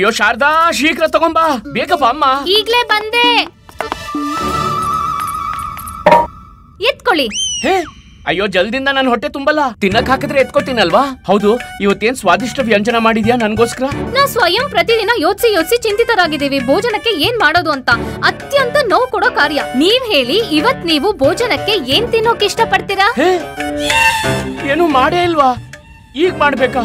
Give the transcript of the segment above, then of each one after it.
ಅಯ್ಯೋ ಶಾರದಾ, ಶೀಘ್ರ ತಗೊಂಬಾ, ಬೇಕಪ್ಪ ಅಮ್ಮ. ಈಗ್ಲೇ ಬಂದೆ. ಎತ್ಕೊಳ್ಳಿ. ಹೇ ಅಯ್ಯೋ, ಜಲ್ದಿಂದ ನನ್ನ ಹೊಟ್ಟೆ ತುಂಬಲ್ಲ. ತಿನ್ನಕ್ ಹಾಕಿದ್ರೆ ಎತ್ಕೋತೀನಲ್ವಾ? ಹೌದು, ಇವತ್ತೇನ್ ಸ್ವಾದಿಷ್ಟ ವ್ಯಂಜನ ಮಾಡಿದ್ಯಾ ನನ್ಗೋಸ್ಕರ? ನಾವು ಸ್ವಯಂ ಪ್ರತಿದಿನ ಯೋಚಿಸಿ ಚಿಂತಿತರಾಗಿದ್ದೀವಿ ಭೋಜನಕ್ಕೆ ಏನ್ ಮಾಡೋದು ಅಂತ. ಅತ್ಯಂತ ನೋವು ಕೊಡೋ ಕಾರ್ಯ. ನೀವ್ ಹೇಳಿ, ಇವತ್ ನೀವು ಭೋಜನಕ್ಕೆ ಏನ್ ತಿನ್ನೋಕ್ ಇಷ್ಟ ಪಡ್ತೀರಾ? ಏನು ಮಾಡೇ ಇಲ್ವಾ? ಈಗ ಮಾಡ್ಬೇಕಾ?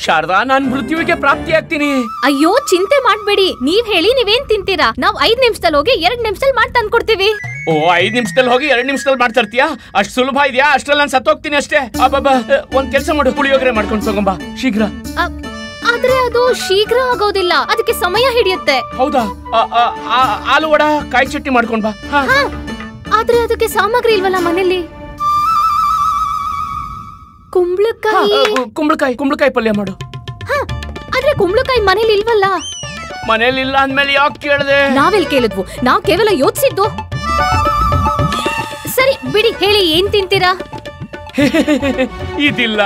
ಶಾರದಾ, ನಾನ್ ಮೃತ್ಯುವಿಗೆ ಪ್ರಾಪ್ತಿ ಆಗ್ತೀನಿ. ಅಯ್ಯೋ, ಚಿಂತೆ ಮಾಡ್ಬೇಡಿ. ನೀವ್ ಹೇಳಿ, ನೀವೇನ್ ತಿಂತೀರಾ? ನಾವ್ 5 ನಿಮಿಷದಲ್ಲಿ ಹೋಗಿ 2 ನಿಮಿಷದಲ್ಲಿ ಮಾಡಿ ತಂದ್ಕೊಡ್ತೀವಿ. ಓ, 5 ನಿಮಿಷದಲ್ಲಿ ಹೋಗಿ 2 ನಿಮಿಷದಲ್ಲಿ ಮಾಡ್ತರ್ತೀಯಾ? ಅಷ್ಟ್ ಸುಲಭ ಇದೆಯಾ? ಅಷ್ಟ್ರಲ್ಲಿ ನಾನು ಸತ್ತೋಗ್ತೀನಿ ಅಷ್ಟೇ. ಅಬ್ಬಬ್ಬಾ, ಒಂದ್ ಕೆಲಸ ಮಾಡು, ಪುಳಿಯೋಗರೆ ಮಾಡ್ಕೊಂಡು ತಗೊಂಬಾ ಶೀಘ್ರ. ಆದ್ರೆ ಅದು ಶೀಘ್ರ ಆಗೋದಿಲ್ಲ, ಅದಕ್ಕೆ ಸಮಯ ಹಿಡಿಯುತ್ತೆ. ಹೌದಾ? ಆಲೂ ವಡ, ಕಾಯಿ ಚಟ್ನಿ ಮಾಡ್ಕೊಂಡ್ ಬಾ. ಆದ್ರೆ ಅದಕ್ಕೆ ಸಾಮಗ್ರಿ ಇಲ್ವಲ್ಲ ಮನೇಲಿ. ಕುಂಬಳಕಾಯಿ ಪಲ್ಯ ಮಾಡು. ಆದ್ರೆ ಕುಂಬಳಕಾಯಿ ಮನೇಲಿ ಇಲ್ವಲ್ಲ. ಮನೇಲಿ ಇಲ್ಲ ಅಂದ್ಮೇಲೆ ಯಾಕೆ ಕೇಳ್ದೆ? ನಾವೆಲ್ ಕೇಳಿದ್ವು, ನಾವ್ ಕೇವಲ ಯೋಚಿಸಿದ್ದು. ಸರಿ ಬಿಡಿ, ಹೇಳಿ ಏನ್ ತಿಂತೀರಾ? ಇದಿಲ್ಲ,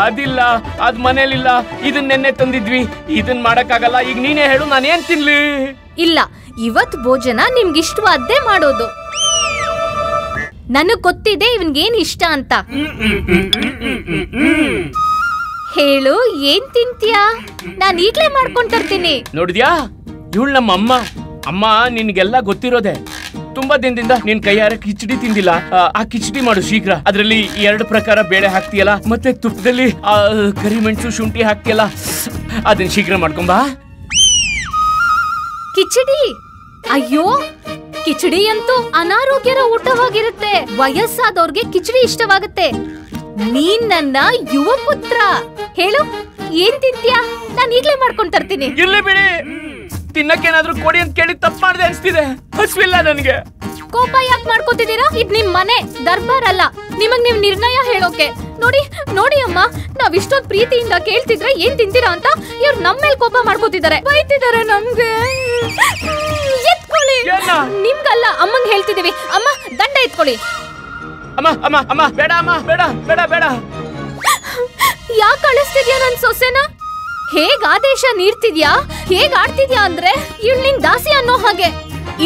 ಅದಿಲ್ಲ, ಅದ್ ಮನೇಲಿಲ್ಲ, ಇದನ್ ನೆನ್ನೆ ತಂದಿದ್ವಿ, ಇದನ್ ಮಾಡಕ್ಕಾಗಲ್ಲ. ಈಗ ನೀನೇ ಹೇಳು, ನಾನೇನ್ ತಿನ್ಲಿ? ಇಲ್ಲ, ಇವತ್ ಭೋಜನ ನಿಮ್ಗಿಷ್ಟವಾದ್ದೇ ಮಾಡೋದು. ನನಗ್ ಗೊತ್ತಿದೆ ಇವನ್ಗೇನ್ ಇಷ್ಟ ಅಂತ. ಹೇಳು, ಏನ್ ತಿಂತೀಯಾ? ನಾನ್ ಈಗ್ಲೇ ಮಾಡ್ಕೊಂಡ್ ತರ್ತೀನಿ. ನೋಡಿದ್ಯಾ, ಇವಳು ನಮ್ಮ ಅಮ್ಮ. ಅಮ್ಮ, ನಿನ್ಗೆಲ್ಲ ಗೊತ್ತಿರೋದೆ. ತುಂಬಾ ದಿನದಿಂದ ನಿನ್ ಕೈಯಾರ ಕಿಚಡಿ ತಿಂದಿಲ್ಲ. ಆ ಕಿಚಡಿ ಮಾಡು ಶೀಘ್ರ. ಅದ್ರಲ್ಲಿ 2 ಪ್ರಕಾರ ಬೇಳೆ ಹಾಕ್ತಿಯಲ್ಲ, ಮತ್ತೆ ತುಪ್ಪದಲ್ಲಿ ಕರಿಮೆಣಸು ಶುಂಠಿ ಹಾಕ್ತಿಯಲ್ಲ, ಅದನ್ನ ಶೀಘ್ರ ಮಾಡ್ಕೊಂಬಾ. ಕಿಚಡಿ? ಅಯ್ಯೋ, ಕಿಚಡಿ ಅಂತೂ ಅನಾರೋಗ್ಯರ ಊಟವಾಗಿರುತ್ತೆ. ವಯಸ್ಸಾದವ್ರಿಗೆ ಕಿಚಡಿ ಇಷ್ಟವಾಗುತ್ತೆ. ನೀನ್ ನನ್ನ ಯುವ ಪುತ್ರ. ಹೇಳು, ಏನ್ ತಿಂತೀಯಾ? ನಾನ್ ಈಗ್ಲೇ ಮಾಡ್ಕೊಂಡ್ ತರ್ತೀನಿ. ಇಲ್ಲಿ ಬಿಡಿ, ತಿನ್ನಕ್ಕೇನಾದ್ರೂ ಕೊಡಿ ಅಂತ ಕೇಳಿ ತಪ್ಪು ಮಾಡ್ದೆ ಅನ್ಸ್ತಿದೆ. ಹಸ್ವಿಲ್ಲ ನನ್ಗೆ. ಕೋಪ ಯಾಕೆ ಮಾಡ್ಕೋತಿದ್ದೀರಾ? ಇದ್ ನಿಮ್ ಮನೆ, ದರ್ಬಾರ್ ಅಲ್ಲ. ನಿಮಗ್ ನೀವ್ ನಿರ್ಣಯ ಹೇಳೋಕೆ. ನೋಡಿ ಅಮ್ಮ, ನಾವ್ ಇಷ್ಟೊಂದ್ ಪ್ರೀತಿಯಿಂದ ಕೇಳ್ತಿದ್ರೆ ಏನ್ ತಿಂತೀರಾ ಅಂತ ಇವ್ರು ನಮ್ ಮೇಲೆ ಕೋಪ ಮಾಡ್ಕೋತಿದ್ದಾರೆ, ಬೈತಿದ್ದಾರೆ ನಮ್ಗೆ. ಎತ್ಕೊಳ್ಳಿ. ನಿಮ್ಗಲ್ಲ, ಅಮ್ಮಂಗ್ ಹೇಳ್ತಿದೀವಿ. ಅಮ್ಮ, ದಂಡ ಎತ್ಕೊಳ್ಳಿ. ಅಮ್ಮ ಬೇಡ, ಅಮ್ಮ ಬೇಡ ಬೇಡ ಬೇಡ. ಯಾಕೆ ಕಳಿಸ್ತಿದ್ಯಾ ನನ್ ಸೊಸೆನ? ಹೇಗ್ ಆದೇಶ ನೀಡ್ತಿದ್ಯಾ, ಹೇಗ್ ಆಡ್ತಿದ್ಯಾ ಅಂದ್ರೆ ಇವ್ಳು ನಿನ್ ದಾಸಿ ಅನ್ನೋ ಹಾಗೆ.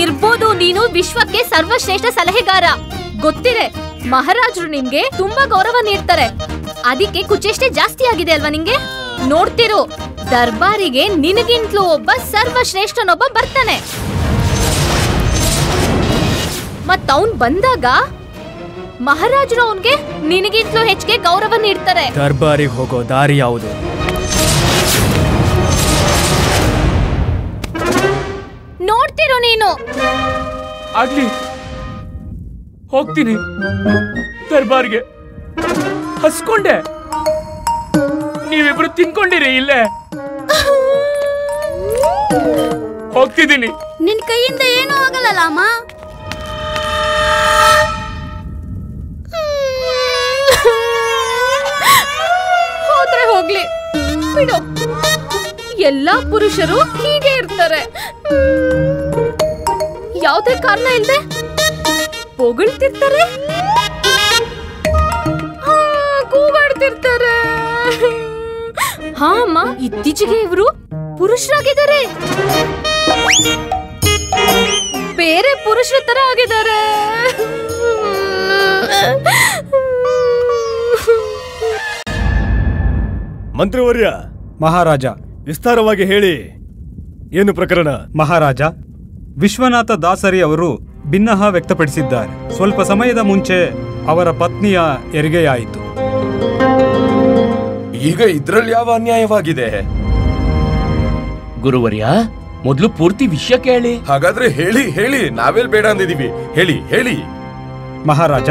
ಇರ್ಬೋದು ನೀನು ವಿಶ್ವಕ್ಕೆ ಸರ್ವಶ್ರೇಷ್ಠ ಸಲಹೆಗಾರ, ಗೊತ್ತಿದೆ. ಮಹಾರಾಜರು ನಿಮ್ಗೆ ತುಂಬಾ ಗೌರವ ನೀಡ್ತಾರೆ. ಅದಕ್ಕೆ ಕುಚೇಷ್ಟೆ ಜಾಸ್ತಿ ಆಗಿದೆ ಅಲ್ವಾ ನಿಂಗೆ? ನೋಡ್ತಿರು, ದರ್ಬಾರಿಗೆ ನಿನಗಿಂತಲೂ ಒಬ್ಬ ಸರ್ವಶ್ರೇಷ್ಠನೊಬ್ಬ ಬರ್ತಾನೆ. ಮತ್ ಅವನ್ ಬಂದಾಗ ಮಹಾರಾಜರು ಅವನ್ಗೆ ನಿನಗಿಂತಲೂ ಹೆಚ್ಚಿಗೆ ಗೌರವ ನೀಡ್ತಾರೆ. ದರ್ಬಾರಿಗೆ ಹೋಗೋ ದಾರಿ ಯಾವುದು? ನೋಡ್ತಿರು ನೀನು. ಆಗ್ಲಿ, ಹೋಗ್ತೀನಿ ದರ್ಬಾರ್ಗೆ. ಹಸ್ಕೊಂಡೆ, ನೀವಿಬ್ರು ತಿನ್ಕೊಂಡಿರಿ ಇಲ್ಲೇ. ಹೋಗ್ತಿದ್ದೀನಿ. ನಿನ್ ಕೈಯಿಂದ ಏನೂ ಆಗಲ್ಲ ಅಮ್ಮ. ಹೋದ್ರೆ ಹೋಗ್ಲಿ ಬಿಡು. ಎಲ್ಲಾ ಪುರುಷರು ಹೀಗೆ ಇರ್ತಾರೆ. ಯಾವುದೇ ಕಾರಣ ಇಲ್ಲದೆ ಹೊಗಳ್ತಿರ್ತಾರೆ, ಕೂಗಾಡ್ತಿರ್ತಾರೆ. ಹಾ ಅಮ್ಮ, ಇತ್ತೀಚೆಗೆ ಇವರು ಪುರುಷರಾಗಿದ್ದಾರೆ, ಬೇರೆ ಪುರುಷರ ತರ ಆಗಿದ್ದಾರೆ. ಮಂತ್ರಿವರ್ಯ. ಮಹಾರಾಜ. ವಿಸ್ತಾರವಾಗಿ ಹೇಳಿ, ಏನು ಪ್ರಕರಣ? ಮಹಾರಾಜ, ವಿಶ್ವನಾಥ ದಾಸರಿ ಅವರು ಭಿನ್ನಹ ವ್ಯಕ್ತಪಡಿಸಿದ್ದಾರೆ. ಸ್ವಲ್ಪ ಸಮಯದ ಮುಂಚೆ ಅವರ ಪತ್ನಿಯ ಹೆರಿಗೆಯಾಯಿತು. ಈಗ ಇದ್ರಲ್ಲಿ ಯಾವ ಅನ್ಯಾಯವಾಗಿದೆ? ಗುರುವರ್ಯ, ಮೊದಲು ಪೂರ್ತಿ ವಿಷಯ ಕೇಳಿ. ಹಾಗಾದ್ರೆ ಹೇಳಿ, ನಾವೆಲ್ ಬೇಡ ಅಂದಿದೀವಿ. ಹೇಳಿ. ಮಹಾರಾಜ,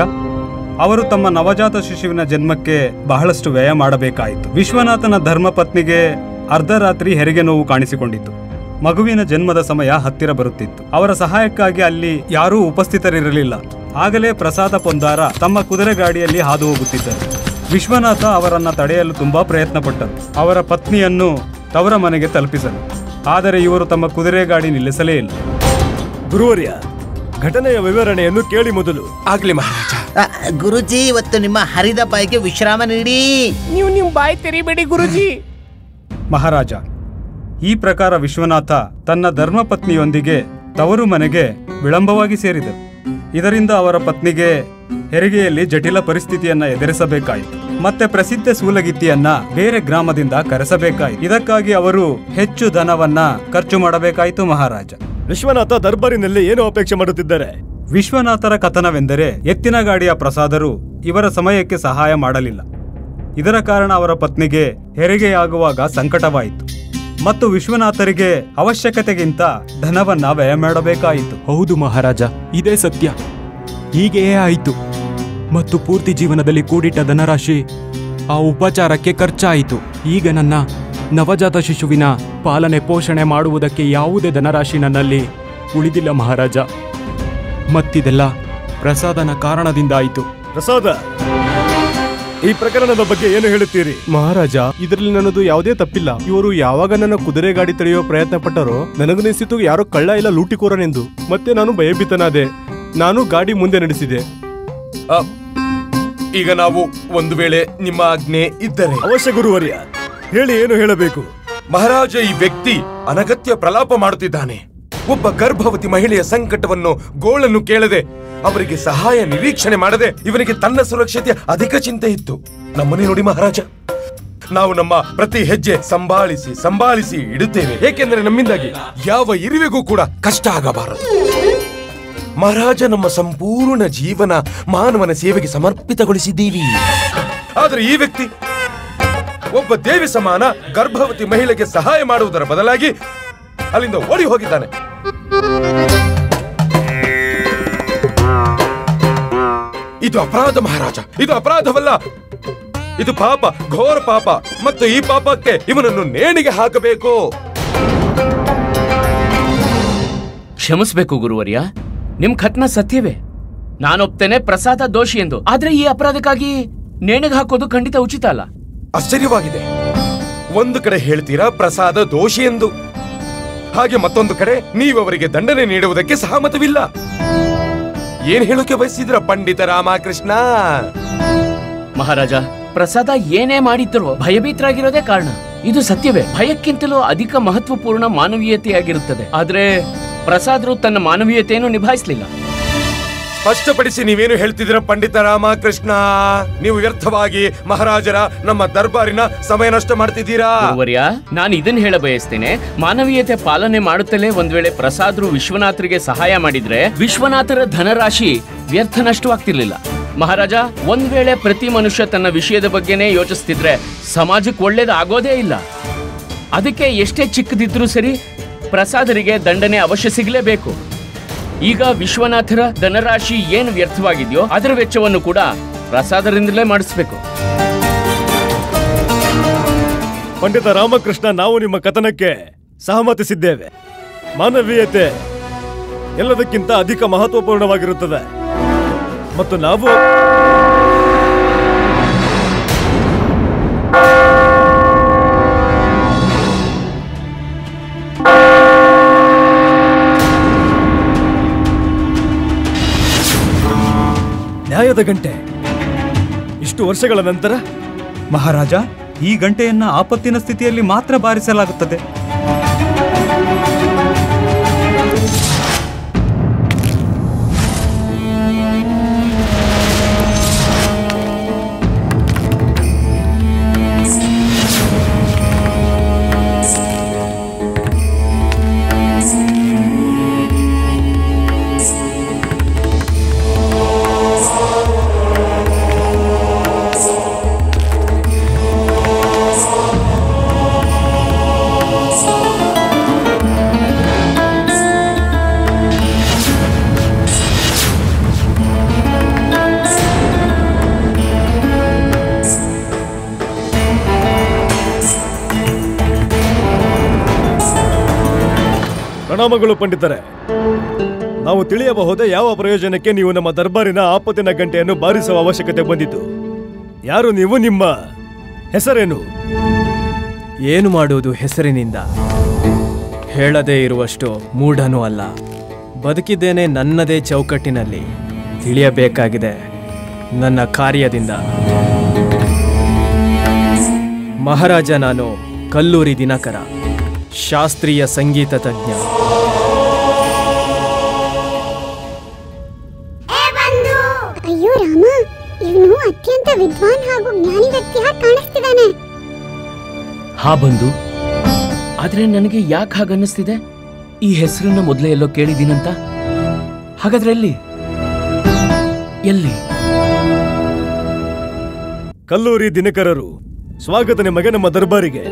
ಅವರು ತಮ್ಮ ನವಜಾತ ಶಿಶುವಿನ ಜನ್ಮಕ್ಕೆ ಬಹಳಷ್ಟು ವ್ಯಯ ಮಾಡಬೇಕಾಯಿತು. ವಿಶ್ವನಾಥನ ಧರ್ಮಪತ್ನಿಗೆ ಅರ್ಧರಾತ್ರಿ ಹೆರಿಗೆ ನೋವು ಕಾಣಿಸಿಕೊಂಡಿತ್ತು. ಮಗುವಿನ ಜನ್ಮದ ಸಮಯ ಹತ್ತಿರ ಬರುತ್ತಿತ್ತು. ಅವರ ಸಹಾಯಕ್ಕಾಗಿ ಅಲ್ಲಿ ಯಾರೂ ಉಪಸ್ಥಿತರಿರಲಿಲ್ಲ. ಆಗಲೇ ಪ್ರಸಾದ ಪೊಂದಾರ ತಮ್ಮ ಕುದುರೆ ಗಾಡಿಯಲ್ಲಿ ಹಾದು ಹೋಗುತ್ತಿದ್ದರು. ವಿಶ್ವನಾಥ ಅವರನ್ನ ತಡೆಯಲು ತುಂಬಾ ಪ್ರಯತ್ನ ಪಟ್ಟರು, ಅವರ ಪತ್ನಿಯನ್ನು ತವರ ಮನೆಗೆ ತಲುಪಿಸಲು. ಆದರೆ ಇವರು ತಮ್ಮ ಕುದುರೆ ಗಾಡಿ ನಿಲ್ಲಿಸಲೇ ಇಲ್ಲ. ಗುರುವರ್ಯ, ಘಟನೆಯ ವಿವರಣೆಯನ್ನು ಕೇಳಿ ಮೊದಲು. ಆಗ್ಲಿ ಮಹಾರಾಜ. ಗುರುಜಿ, ಇವತ್ತು ನಿಮ್ಮ ಹರಿದ ಬಾಯಿಗೆ ವಿಶ್ರಾಮ ನೀಡಿ. ನೀವು ನಿಮ್ ಬಾಯಿ ತೆರಿಬೇಡಿ ಗುರುಜಿ. ಮಹಾರಾಜ, ಈ ಪ್ರಕಾರ ವಿಶ್ವನಾಥ ತನ್ನ ಧರ್ಮಪತ್ನಿಯೊಂದಿಗೆ ತವರು ಮನೆಗೆ ವಿಳಂಬವಾಗಿ ಸೇರಿದರು. ಇದರಿಂದ ಅವರ ಪತ್ನಿಗೆ ಹೆರಿಗೆಯಲ್ಲಿ ಜಟಿಲ ಪರಿಸ್ಥಿತಿಯನ್ನ ಎದುರಿಸಬೇಕಾಯಿತು. ಮತ್ತೆ ಪ್ರಸಿದ್ಧ ಸೂಲಗಿತ್ತಿಯನ್ನ ಬೇರೆ ಗ್ರಾಮದಿಂದ ಕರೆಸಬೇಕಾಯಿತು. ಇದಕ್ಕಾಗಿ ಅವರು ಹೆಚ್ಚು ಧನವನ್ನ ಖರ್ಚು ಮಾಡಬೇಕಾಯಿತು. ಮಹಾರಾಜ ವಿಶ್ವನಾಥ ದರ್ಬಾರಿನಲ್ಲಿ ಏನು ಅಪೇಕ್ಷೆ ಮಾಡುತ್ತಿದ್ದಾರೆ? ವಿಶ್ವನಾಥರ ಕಥನವೆಂದರೆ ಎತ್ತಿನ ಗಾಡಿಯ ಪ್ರಸಾದರು ಇವರ ಸಮಯಕ್ಕೆ ಸಹಾಯ ಮಾಡಲಿಲ್ಲ. ಇದರ ಕಾರಣ ಅವರ ಪತ್ನಿಗೆ ಹೆರಿಗೆಯಾಗುವಾಗ ಸಂಕಟವಾಯಿತು ಮತ್ತು ವಿಶ್ವನಾಥರಿಗೆ ಅವಶ್ಯಕತೆಗಿಂತ ಧನವನ್ನ ವ್ಯಯ ಮಾಡಬೇಕಾಯಿತು. ಹೌದು ಮಹಾರಾಜ, ಇದೇ ಸತ್ಯ. ಹೀಗೆಯೇ ಆಯಿತು ಮತ್ತು ಪೂರ್ತಿ ಜೀವನದಲ್ಲಿ ಕೂಡಿಟ್ಟ ಧನರಾಶಿ ಆ ಉಪಚಾರಕ್ಕೆ ಖರ್ಚಾಯಿತು. ಈಗ ನನ್ನ ನವಜಾತ ಶಿಶುವಿನ ಪಾಲನೆ ಪೋಷಣೆ ಮಾಡುವುದಕ್ಕೆ ಯಾವುದೇ ಧನರಾಶಿ ನನ್ನಲ್ಲಿ ಉಳಿದಿಲ್ಲ ಮಹಾರಾಜ. ಮತ್ತಿದೆಲ್ಲ ಪ್ರಸಾದನ ಕಾರಣದಿಂದ ಆಯಿತು. ಪ್ರಸಾದ, ಈ ಪ್ರಕರಣದ ಬಗ್ಗೆ ಏನು ಹೇಳುತ್ತೀರಿ? ಮಹಾರಾಜ, ಇದರಲ್ಲಿ ನನ್ನದು ಯಾವುದೇ ತಪ್ಪಿಲ್ಲ. ಇವರು ಯಾವಾಗ ನನ್ನ ಕುದುರೆ ಗಾಡಿ ತಡೆಯುವ ಪ್ರಯತ್ನ ಪಟ್ಟರೋ ನನಗನಿಸಿತು ಯಾರೋ ಕಳ್ಳ ಇಲ್ಲ ಲೂಟಿಕೋರನೆಂದು. ಮತ್ತೆ ನಾನು ಭಯಭೀತನಾದೆ. ನಾನು ಗಾಡಿ ಮುಂದೆ ನಡೆಸಿದೆ. ಈಗ ನಾವು ಒಂದು ವೇಳೆ ನಿಮ್ಮ ಆಜ್ಞೆ ಇದ್ದರೆ. ಅವಶ್ಯ ಗುರುವರ್ಯ, ಹೇಳಿ, ಏನು ಹೇಳಬೇಕು? ಮಹಾರಾಜ, ಈ ವ್ಯಕ್ತಿ ಅನಗತ್ಯ ಪ್ರಲಾಪ ಮಾಡುತ್ತಿದ್ದಾನೆ. ಒಬ್ಬ ಗರ್ಭವತಿ ಮಹಿಳೆಯ ಸಂಕಟವನ್ನು ಗೋಳನ್ನು ಕೇಳದೆ ಅವರಿಗೆ ಸಹಾಯ ನಿರೀಕ್ಷಣೆ ಮಾಡದೆ ಇವನಿಗೆ ತನ್ನ ಸುರಕ್ಷತೆಯ ಅಧಿಕ ಚಿಂತೆ ಇತ್ತು. ನಮ್ಮನೆ ನೋಡಿ ಮಹಾರಾಜ, ನಾವು ನಮ್ಮ ಪ್ರತಿ ಹೆಜ್ಜೆ ಸಂಭಾಳಿಸಿ ಇಡುತ್ತೇವೆ. ಏಕೆಂದರೆ ನಮ್ಮಿಂದಾಗಿ ಯಾವ ಇರುವೆಗೂ ಕೂಡ ಕಷ್ಟ ಆಗಬಾರದು. ಮಹಾರಾಜ, ನಮ್ಮ ಸಂಪೂರ್ಣ ಜೀವನ ಮಾನವನ ಸೇವೆಗೆ ಸಮರ್ಪಿತಗೊಳಿಸಿದ್ದೀವಿ. ಆದರೆ ಈ ವ್ಯಕ್ತಿ ಒಬ್ಬ ದೇವಿ ಸಮಾನ ಗರ್ಭವತಿ ಮಹಿಳೆಗೆ ಸಹಾಯ ಮಾಡುವುದರ ಬದಲಾಗಿ ಅಲ್ಲಿಂದ ಓಡಿ ಹೋಗಿದ್ದಾನೆ. ಇದು ಅಪರಾಧ ಮಹಾರಾಜ, ಇದು ಅಪರಾಧವಲ್ಲ, ಇದು ಪಾಪ, ಘೋರ ಪಾಪ. ಮತ್ತು ಈ ಪಾಪಕ್ಕೆ ಇವನನ್ನು ನೇಣಿಗೆ ಹಾಕಬೇಕು. ಕ್ಷಮಿಸಬೇಕು ಗುರುವರ್ಯ, ನಿಮ್ ಖತ್ನ ಸತ್ಯವೇ. ನಾನೊಪ್ತೇನೆ ಪ್ರಸಾದ ದೋಷಿ ಎಂದು. ಆದ್ರೆ ಈ ಅಪರಾಧಕ್ಕಾಗಿ ನೇಣಿಗೆ ಹಾಕೋದು ಖಂಡಿತ ಉಚಿತ ಅಲ್ಲ. ಆಶ್ಚರ್ಯವಾಗಿದೆ. ಒಂದು ಕಡೆ ಹೇಳ್ತೀರಾ ಪ್ರಸಾದ ದೋಷಿ ಎಂದು, ಹಾಗೆ ಮತ್ತೊಂದು ಕಡೆ ನೀವವರಿಗೆ ದಂಡನೆ ನೀಡುವುದಕ್ಕೆ ಸಹಮತವಿಲ್ಲ. ಏನ್ ಹೇಳೋಕೆ ಬಯಸಿದ್ರ ಪಂಡಿತ ರಾಮಕೃಷ್ಣ? ಮಹಾರಾಜ, ಪ್ರಸಾದ ಏನೇ ಮಾಡಿದ್ದರೂ ಭಯಭೀತರಾಗಿರೋದೇ ಕಾರಣ. ಇದು ಸತ್ಯವೇ. ಭಯಕ್ಕಿಂತಲೂ ಅಧಿಕ ಮಹತ್ವಪೂರ್ಣ ಮಾನವೀಯತೆಯಾಗಿರುತ್ತದೆ. ಆದ್ರೆ ಪ್ರಸಾದರು ತನ್ನ ಮಾನವೀಯತೆಯನ್ನು ನಿಭಾಯಿಸಲಿಲ್ಲ. ಸ್ಪಷ್ಟಪಡಿಸಿ ನೀವೇನು ಹೇಳ್ತಿದ್ದೀರ ಪಂಡಿತ ರಾಮಕೃಷ್ಣ? ನೀವು ವ್ಯರ್ಥವಾಗಿ ಮಹಾರಾಜರ ನಮ್ಮ ದರ್ಬಾರಿನ ಸಮಯ ನಷ್ಟ ಮಾಡ್ತಿದ್ದೀರಾ. ಗುರುವರ್ಯ, ನಾನು ಇದನ್ನ ಹೇಳ ಬಯಸ್ತೇನೆ. ಮಾನವೀಯತೆ ಪಾಲನೆ ಮಾಡುತ್ತಲೇ ಒಂದ್ ವೇಳೆ ಪ್ರಸಾದರು ವಿಶ್ವನಾಥರಿಗೆ ಸಹಾಯ ಮಾಡಿದ್ರೆ ವಿಶ್ವನಾಥರ ಧನರಾಶಿ ವ್ಯರ್ಥ ನಷ್ಟವಾಗ್ತಿರ್ಲಿಲ್ಲ. ಮಹಾರಾಜ, ಒಂದ್ ವೇಳೆ ಪ್ರತಿ ಮನುಷ್ಯ ತನ್ನ ವಿಷಯದ ಬಗ್ಗೆನೇ ಯೋಚಿಸ್ತಿದ್ರೆ ಸಮಾಜಕ್ಕೆ ಒಳ್ಳೇದಾಗೋದೇ ಇಲ್ಲ. ಅದಕ್ಕೆ ಎಷ್ಟೇ ಚಿಕ್ಕದಿದ್ರೂ ಸರಿ, ಪ್ರಸಾದರಿಗೆ ದಂಡನೆ ಅವಶ್ಯ ಸಿಗಲೇಬೇಕು. ಈಗ ವಿಶ್ವನಾಥರ ಧನರಾಶಿ ಏನು ವ್ಯರ್ಥವಾಗಿದೆಯೋ ಅದರ ವೆಚ್ಚವನ್ನು ಕೂಡ ಪ್ರಸಾದರಿಂದಲೇ ಮಾಡಿಸ್ಬೇಕು. ಪಂಡಿತ ರಾಮಕೃಷ್ಣ, ನಾವು ನಿಮ್ಮ ಕಥನಕ್ಕೆ ಸಹಮತಿಸಿದ್ದೇವೆ. ಮಾನವೀಯತೆ ಎಲ್ಲದಕ್ಕಿಂತ ಅಧಿಕ ಮಹತ್ವಪೂರ್ಣವಾಗಿರುತ್ತದೆ ಮತ್ತು ನಾವು ನ್ಯಾಯದ ಗಂಟೆ ಇಷ್ಟು ವರ್ಷಗಳ ನಂತರ. ಮಹಾರಾಜ, ಈ ಗಂಟೆಯನ್ನ ಆಪತ್ತಿನ ಸ್ಥಿತಿಯಲ್ಲಿ ಮಾತ್ರ ಬಾರಿಸಲಾಗುತ್ತದೆ. ಪ್ರಣಾಮಗಳು ಪಂಡಿತರೆ. ನಾವು ತಿಳಿಯಬಹುದೇ ಯಾವ ಪ್ರಯೋಜನಕ್ಕೆ ನೀವು ನಮ್ಮ ದರ್ಬಾರಿನ ಆಪತ್ತಿನ ಗಂಟೆಯನ್ನು ಬಾರಿಸುವ ಅವಶ್ಯಕತೆ ಬಂದಿತು? ಯಾರು ನೀವು? ನಿಮ್ಮ ಹೆಸರೇನು? ಏನು ಮಾಡುವುದು ಹೆಸರಿನಿಂದ? ಹೇಳದೇ ಇರುವಷ್ಟು ಮೂಢನೂ ಅಲ್ಲ. ಬದುಕಿದ್ದೇನೆ ನನ್ನದೇ ಚೌಕಟ್ಟಿನಲ್ಲಿ. ತಿಳಿಯಬೇಕಾಗಿದೆ ನನ್ನ ಕಾರ್ಯದಿಂದ. ಮಹಾರಾಜ, ನಾನು ಕಲ್ಲೂರಿ ದಿನಕರ, ಶಾಸ್ತ್ರೀಯ ಸಂಗೀತ ತಜ್ಞ. ಅಯ್ಯೋ ರಾಮ, ಇವನು ಅತ್ಯಂತ ವಿದ್ವಾನ್ ಹಾಗೂ ಜ್ಞಾನಿ ವ್ಯಕ್ತಿ ಕಾಣಿಸ್ತಿದ್ದಾನೆ. ಹಾ ಬಂದು, ಆದ್ರೆ ನನಗೆ ಯಾಕೆ ಹಾಗನ್ನಿಸ್ತಿದೆ? ಈ ಹೆಸರನ್ನ ಮೊದಲೇ ಎಲ್ಲೋ ಕೇಳಿದ್ದೀನಂತ. ಹಾಗಾದ್ರೆ ಎಲ್ಲಿ? ಕಲ್ಲೂರಿ ದಿನಕರರು, ಸ್ವಾಗತ ನಿಮಗೆ ನಮ್ಮ ದರ್ಬಾರಿಗೆ.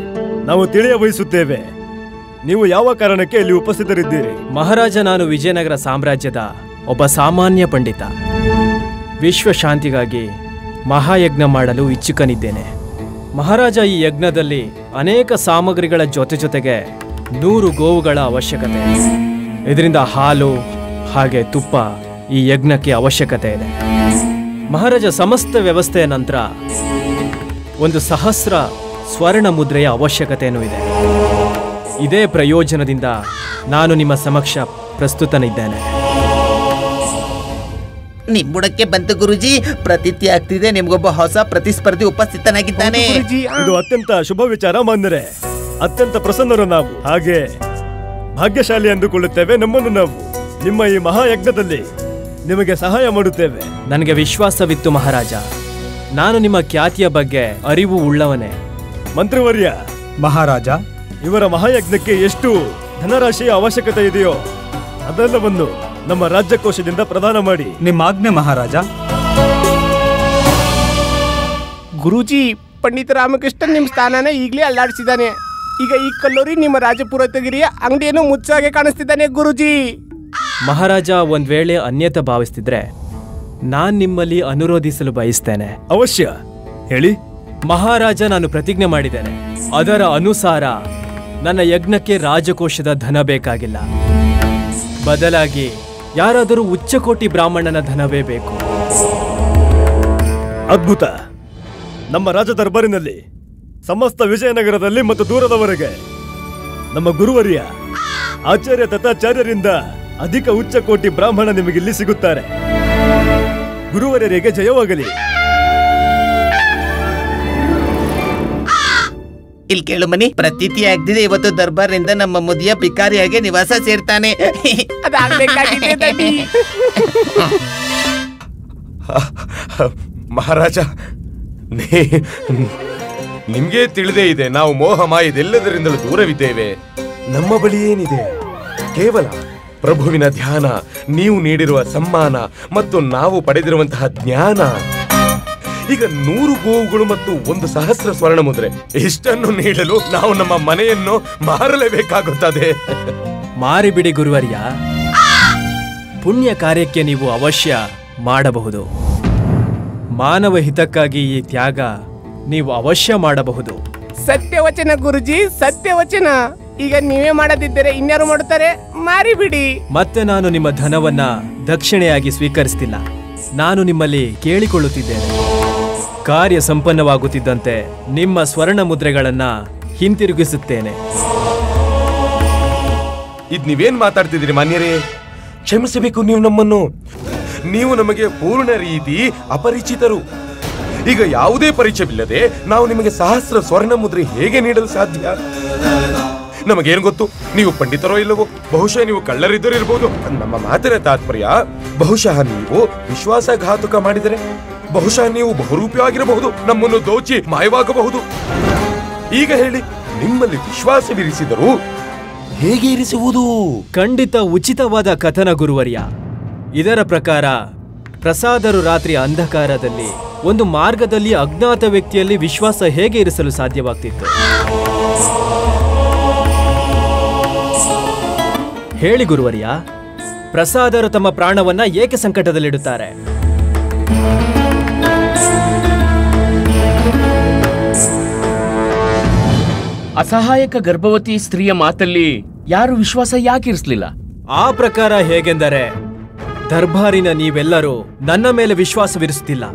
ನಾವು ತಿಳಿಯ ಬಯಸುತ್ತೇವೆ, ನೀವು ಯಾವ ಕಾರಣಕ್ಕೆ ಇಲ್ಲಿ ಉಪಸ್ಥಿತರಿದ್ದೀರಿ? ಮಹಾರಾಜ, ನಾನು ವಿಜಯನಗರ ಸಾಮ್ರಾಜ್ಯದ ಒಬ್ಬ ಸಾಮಾನ್ಯ ಪಂಡಿತ. ವಿಶ್ವ ಶಾಂತಿಗಾಗಿ ಮಹಾಯಜ್ಞ ಮಾಡಲು ಇಚ್ಛುಕನಿದ್ದೇನೆ. ಮಹಾರಾಜ, ಈ ಯಜ್ಞದಲ್ಲಿ ಅನೇಕ ಸಾಮಗ್ರಿಗಳ ಜೊತೆಗೆ 100 ಗೋವುಗಳ ಅವಶ್ಯಕತೆ. ಇದರಿಂದ ಹಾಲು ಹಾಗೆ ತುಪ್ಪ ಈ ಯಜ್ಞಕ್ಕೆ ಅವಶ್ಯಕತೆ ಇದೆ. ಮಹಾರಾಜ, ಸಮಸ್ತ ವ್ಯವಸ್ಥೆಯ ನಂತರ 1,000 ಸ್ವರ್ಣ ಮುದ್ರೆಯ ಅವಶ್ಯಕತೆಯೂ ಇದೆ. ಇದೇ ಪ್ರಯೋಜನದಿಂದ ನಾನು ನಿಮ್ಮ ಸಮಕ್ಷ ಪ್ರಸ್ತುತನಿದ್ದೇನೆ. ನಿಮ್ಮುಡಕ್ಕೆ ಬಂತು ಗುರುಜಿ. ಪ್ರತೀತಿ ಆಗ್ತಿದೆ, ನಿಮ್ಗೊಬ್ಬ ಹೊಸ ಪ್ರತಿಸ್ಪರ್ಧಿ ಉಪಸ್ಥಿತನಾಗಿದ್ದಾನೆ. ಇದು ಅತ್ಯಂತ ಶುಭ ವಿಚಾರ ಮಾನ್ಯರೇ. ಅತ್ಯಂತ ಪ್ರಸನ್ನರು ನಾವು, ಹಾಗೆ ಭಾಗ್ಯಶಾಲಿ ಅಂದುಕೊಳ್ಳುತ್ತೇವೆ ನಮ್ಮನ್ನು ನಾವು. ನಿಮ್ಮ ಈ ಮಹಾಯಜ್ಞದಲ್ಲಿ ನಿಮಗೆ ಸಹಾಯ ಮಾಡುತ್ತೇವೆ. ನನಗೆ ವಿಶ್ವಾಸವಿತ್ತು ಮಹಾರಾಜ. ನಾನು ನಿಮ್ಮ ಖ್ಯಾತಿಯ ಬಗ್ಗೆ ಅರಿವು ಉಳ್ಳವನೇ. ಮಂತ್ರಿವರ್ಯ, ಮಹಾರಾಜ, ಇವರ ಮಹಾಯಜ್ಞಕ್ಕೆ ಎಷ್ಟು ಧನರಾಶಿಯ ಅವಶ್ಯಕತೆ ಇದೆಯೋ ಅದೆಲ್ಲವನ್ನು ನಮ್ಮ ರಾಜ್ಯಕೋಶದಿಂದ ಪ್ರದಾನ ಮಾಡಿ. ನಿಮ್ಮ ಆಜ್ಞೆ ಮಹಾರಾಜ. ಗುರೂಜಿ, ಪಂಡಿತ ರಾಮಕೃಷ್ಣ ನಿಮ್ಮ ಸ್ಥಾನನ ಈಗಲೇ ಅಲ್ಲಾಡಿಸಿದ್ದಾನೆ. ಈಗ ಈ ಕಲ್ಲೂರಿ ನಿಮ್ಮ ರಾಜಪುರೋಹಿತಗಿರಿಯ ಅಂಗಡಿಯನ್ನು ಮುಚ್ಚಾಗೆ ಕಾಣಿಸ್ತಿದ್ದಾನೆ ಗುರೂಜಿ. ಮಹಾರಾಜ, ಒಂದ್ ವೇಳೆ ಅನ್ಯತ ಭಾವಿಸ್ತಿದ್ರೆ ನಾನ್ ನಿಮ್ಮಲ್ಲಿ ಅನುರೋಧಿಸಲು ಬಯಸ್ತೇನೆ. ಅವಶ್ಯ ಹೇಳಿ ಮಹಾರಾಜ. ನಾನು ಪ್ರತಿಜ್ಞೆ ಮಾಡಿದ್ದೇನೆ, ಅದರ ಅನುಸಾರ ನನ್ನ ಯಜ್ಞಕ್ಕೆ ರಾಜಕೋಶದ ಧನ ಬೇಕಾಗಿಲ್ಲ. ಬದಲಾಗಿ ಯಾರಾದರೂ ಉಚ್ಚಕೋಟಿ ಬ್ರಾಹ್ಮಣನ ಧನವೇ ಬೇಕು. ಅದ್ಭುತ. ನಮ್ಮ ರಾಜ ದರ್ಬಾರಿನಲ್ಲಿ ಸಮಸ್ತ ವಿಜಯನಗರದಲ್ಲಿ ಮತ್ತು ದೂರದವರೆಗೆ ನಮ್ಮ ಗುರುವರಿಯ ಆಚಾರ್ಯ ತಥಾಚಾರ್ಯರಿಂದ ಅಧಿಕ ಉಚ್ಚಕೋಟಿ ಬ್ರಾಹ್ಮಣ ನಿಮಗಿಲ್ಲಿ ಸಿಗುತ್ತಾರೆ. ಗುರುವರ್ಯರಿಗೆ ಜಯವಾಗಲಿ. ಇಲ್ಲಿ ಕೇಳು ಮನಿ, ಪ್ರತೀತಿ ಆಗ್ತಿದೆ, ಇವತ್ತು ದರ್ಬಾರ್ನಿಂದ ನಮ್ಮ ಮುದಿಯ ಭಿಕಾರಿಯಾಗಿ ನಿವಾಸ ಸೇರ್ತಾನೆ. ಮಹಾರಾಜ, ನಿಮ್ಗೆ ತಿಳಿದೇ ಇದೆ, ನಾವು ಮೋಹ ಮಾಯದೆಲ್ಲದರಿಂದಲೂ ದೂರವಿದ್ದೇವೆ. ನಮ್ಮ ಬಳಿ ಏನಿದೆ? ಕೇವಲ ಪ್ರಭುವಿನ ಧ್ಯಾನ, ನೀವು ನೀಡಿರುವ ಸಮ್ಮಾನ ಮತ್ತು ನಾವು ಪಡೆದಿರುವಂತಹ ಜ್ಞಾನ. ಈಗ 100 ಗೋವುಗಳು ಮತ್ತು 1,000 ಸ್ವರ್ಣ ಮುದ್ರೆ, ಇಷ್ಟನ್ನು ನೀಡಲು ನಾವು ನಮ್ಮ ಮನೆಯನ್ನು ಮಾರಲೇಬೇಕಾಗುತ್ತದೆ. ಮಾರಿಬಿಡಿ ಗುರುವರ್ಯ. ಪುಣ್ಯ ಕಾರ್ಯಕ್ಕೆ ನೀವು ಅವಶ್ಯ ಮಾಡಬಹುದು. ಮಾನವ ಹಿತಕ್ಕಾಗಿ ಈ ತ್ಯಾಗ ನೀವು ಅವಶ್ಯ ಮಾಡಬಹುದು. ಸತ್ಯವಚನ ಗುರುಜಿ, ಸತ್ಯವಚನ. ಈಗ ನೀವೇ ಮಾಡದಿದ್ದರೆ ಇನ್ಯಾರು ಮಾಡುತ್ತಾರೆ? ಮಾರಿಬಿಡಿ. ಮತ್ತೆ ನಾನು ನಿಮ್ಮ ಧನವನ್ನ ದಕ್ಷಿಣೆಯಾಗಿ ಸ್ವೀಕರಿಸ್ತಿಲ್ಲ. ನಾನು ನಿಮ್ಮಲ್ಲಿ ಕೇಳಿಕೊಳ್ಳುತ್ತಿದ್ದೇನೆ, ಕಾರ್ಯ ಸಂಪನ್ನವಾಗುತ್ತಿದ್ದಂತೆ ನಿಮ್ಮ ಸ್ವರ್ಣ ಮುದ್ರೆಗಳನ್ನ ಹಿಂತಿರುಗಿಸುತ್ತೇನೆ. ಇದ್ ನೀವೇನ್ ಮಾತಾಡ್ತಿದ್ದೀರಿ ಮಾನ್ಯರೇ? ಕ್ಷಮಿಸಬೇಕು ನೀವು ನಮಗೆ ಪೂರ್ಣ ರೀತಿ ಅಪರಿಚಿತರು. ಈಗ ಯಾವುದೇ ಪರಿಚಯವಿಲ್ಲದೆ ನಾವು ನಿಮಗೆ 1000 ಸ್ವರ್ಣ ಮುದ್ರೆ ಹೇಗೆ ನೀಡಲು ಸಾಧ್ಯ? ನಮಗೇನು ಗೊತ್ತು ನೀವು ಪಂಡಿತರೋ ಇಲ್ಲವೋ? ಬಹುಶಃ ನೀವು ಕಳ್ಳರಿದ್ದರೂ ಇರಬಹುದು. ನಮ್ಮ ಮಾತಿನ ತಾತ್ಪರ್ಯ, ಬಹುಶಃ ನೀವು ವಿಶ್ವಾಸಘಾತುಕ ಮಾಡಿದರೆ, ಬಹುಶಃ ನೀವು ಬಹುರೂಪಿಯಾಗಿರಬಹುದು, ನಮ್ಮನ್ನು ದೋಚಿ ಮಾಯವಾಗಬಹುದು. ಈಗ ಹೇಳಿ, ನಿಮ್ಮಲ್ಲಿ ವಿಶ್ವಾಸವಿರಿಸಿದರೂ ಹೇಗೆ ಇರಿಸುವುದು? ಖಂಡಿತ ಉಚಿತವಾದ ಕಥನ ಗುರುವರ್ಯ. ಇದರ ಪ್ರಕಾರ ಪ್ರಸಾದರು ರಾತ್ರಿ ಅಂಧಕಾರದಲ್ಲಿ ಒಂದು ಮಾರ್ಗದಲ್ಲಿ ಅಜ್ಞಾತ ವ್ಯಕ್ತಿಯಲ್ಲಿ ವಿಶ್ವಾಸ ಹೇಗೆ ಇರಿಸಲು ಸಾಧ್ಯವಾಗ್ತಿತ್ತು? ಹೇಳಿ ಗುರುವರ್ಯ, ಪ್ರಸಾದರು ತಮ್ಮ ಪ್ರಾಣವನ್ನ ಏಕೆ ಸಂಕಟದಲ್ಲಿಡುತ್ತಾರೆ? ಅಸಹಾಯಕ ಗರ್ಭವತಿ ಸ್ತ್ರೀಯ ಮಾತಲ್ಲಿ ಯಾರು ವಿಶ್ವಾಸ ಯಾಕಿರಿಸಲಿಲ್ಲ? ಆ ಪ್ರಕಾರ ಹೇಗೆಂದರೆ, ದರ್ಬಾರಿನ ನೀವೆಲ್ಲರೂ ನನ್ನ ಮೇಲೆ ವಿಶ್ವಾಸವಿರಿಸುತ್ತಿಲ್ಲ.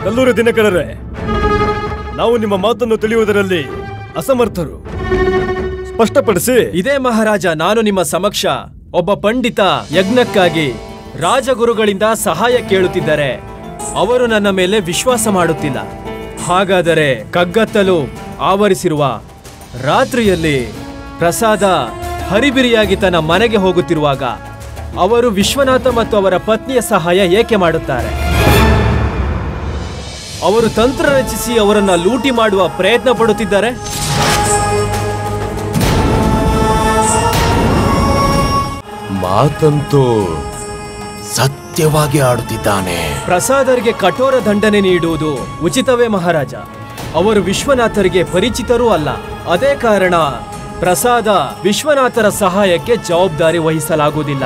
ಕಲ್ಲೂರಿ ದಿನಕರರೇ, ನಾವು ನಿಮ್ಮ ಮಾತನ್ನು ತಿಳಿಯುವುದರಲ್ಲಿ ಅಸಮರ್ಥರು. ಸ್ಪಷ್ಟಪಡಿಸಿ. ಇದೇ ಮಹಾರಾಜ, ನಾನು ನಿಮ್ಮ ಸಮಕ್ಷ ಒಬ್ಬ ಪಂಡಿತ ಯಜ್ಞಕ್ಕಾಗಿ ರಾಜಗುರುಗಳಿಂದ ಸಹಾಯ ಕೇಳುತ್ತಿದ್ದರೆ ಅವರು ನನ್ನ ಮೇಲೆ ವಿಶ್ವಾಸ ಮಾಡುತ್ತಿಲ್ಲ. ಹಾಗಾದರೆ ಕಗ್ಗತ್ತಲು ಆವರಿಸಿರುವ ರಾತ್ರಿಯಲ್ಲಿ ಪ್ರಸಾದ ಹರಿಬಿರಿಯಾಗಿ ತನ್ನ ಮನೆಗೆ ಹೋಗುತ್ತಿರುವಾಗ ಅವರು ವಿಶ್ವನಾಥ ಮತ್ತು ಅವರ ಪತ್ನಿಯ ಸಹಾಯ ಏಕೆ ಮಾಡುತ್ತಾರೆ? ಅವರು ತಂತ್ರ ರಚಿಸಿ ಅವರನ್ನ ಲೂಟಿ ಮಾಡುವ ಪ್ರಯತ್ನ ಪಡುತ್ತಿದ್ದಾರೆ. ಮಾತಂತೂ ಸತ್ಯವಾಗಿ ಆಡುತ್ತಿದ್ದಾನೆ. ಪ್ರಸಾದರಿಗೆ ಕಠೋರ ದಂಡನೆ ನೀಡುವುದು ಉಚಿತವೇ ಮಹಾರಾಜ? ಅವರು ವಿಶ್ವನಾಥರಿಗೆ ಪರಿಚಿತರೂ ಅಲ್ಲ. ಅದೇ ಕಾರಣ ಪ್ರಸಾದ ವಿಶ್ವನಾಥರ ಸಹಾಯಕ್ಕೆ ಜವಾಬ್ದಾರಿ ವಹಿಸಲಾಗುವುದಿಲ್ಲ.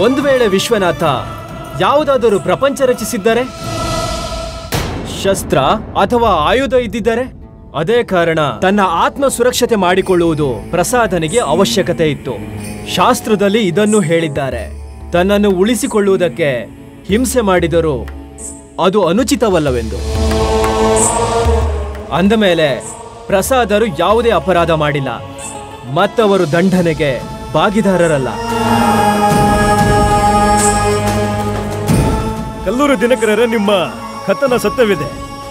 ಒಂದು ವೇಳೆ ವಿಶ್ವನಾಥ ಯಾವುದಾದರೂ ಪ್ರಪಂಚ ರಚಿಸಿದ್ದರೆ, ಶಸ್ತ್ರ ಅಥವಾ ಆಯುಧ ಇದ್ದಿದ್ದರೆ, ಅದೇ ಕಾರಣ ತನ್ನ ಆತ್ಮ ಸುರಕ್ಷತೆ ಮಾಡಿಕೊಳ್ಳುವುದು ಪ್ರಸಾದನಿಗೆ ಅವಶ್ಯಕತೆ ಇತ್ತು. ಶಾಸ್ತ್ರದಲ್ಲಿ ಇದನ್ನು ಹೇಳಿದ್ದಾರೆ, ತನ್ನನ್ನು ಉಳಿಸಿಕೊಳ್ಳುವುದಕ್ಕೆ ಹಿಂಸೆ ಮಾಡಿದರೂ ಅದು ಅನುಚಿತವಲ್ಲವೆಂದು. ಅಂದಮೇಲೆ ಪ್ರಸಾದರು ಯಾವುದೇ ಅಪರಾಧ ಮಾಡಿಲ್ಲ, ಮತ್ತವರು ದಂಡನೆಗೆ ಭಾಗಿದಾರರಲ್ಲ. ಕಲ್ಲೂರು ದಿನಕರರೇ, ನಿಮ್ಮ ಕಥನ ಸತ್ಯವಿದೆ.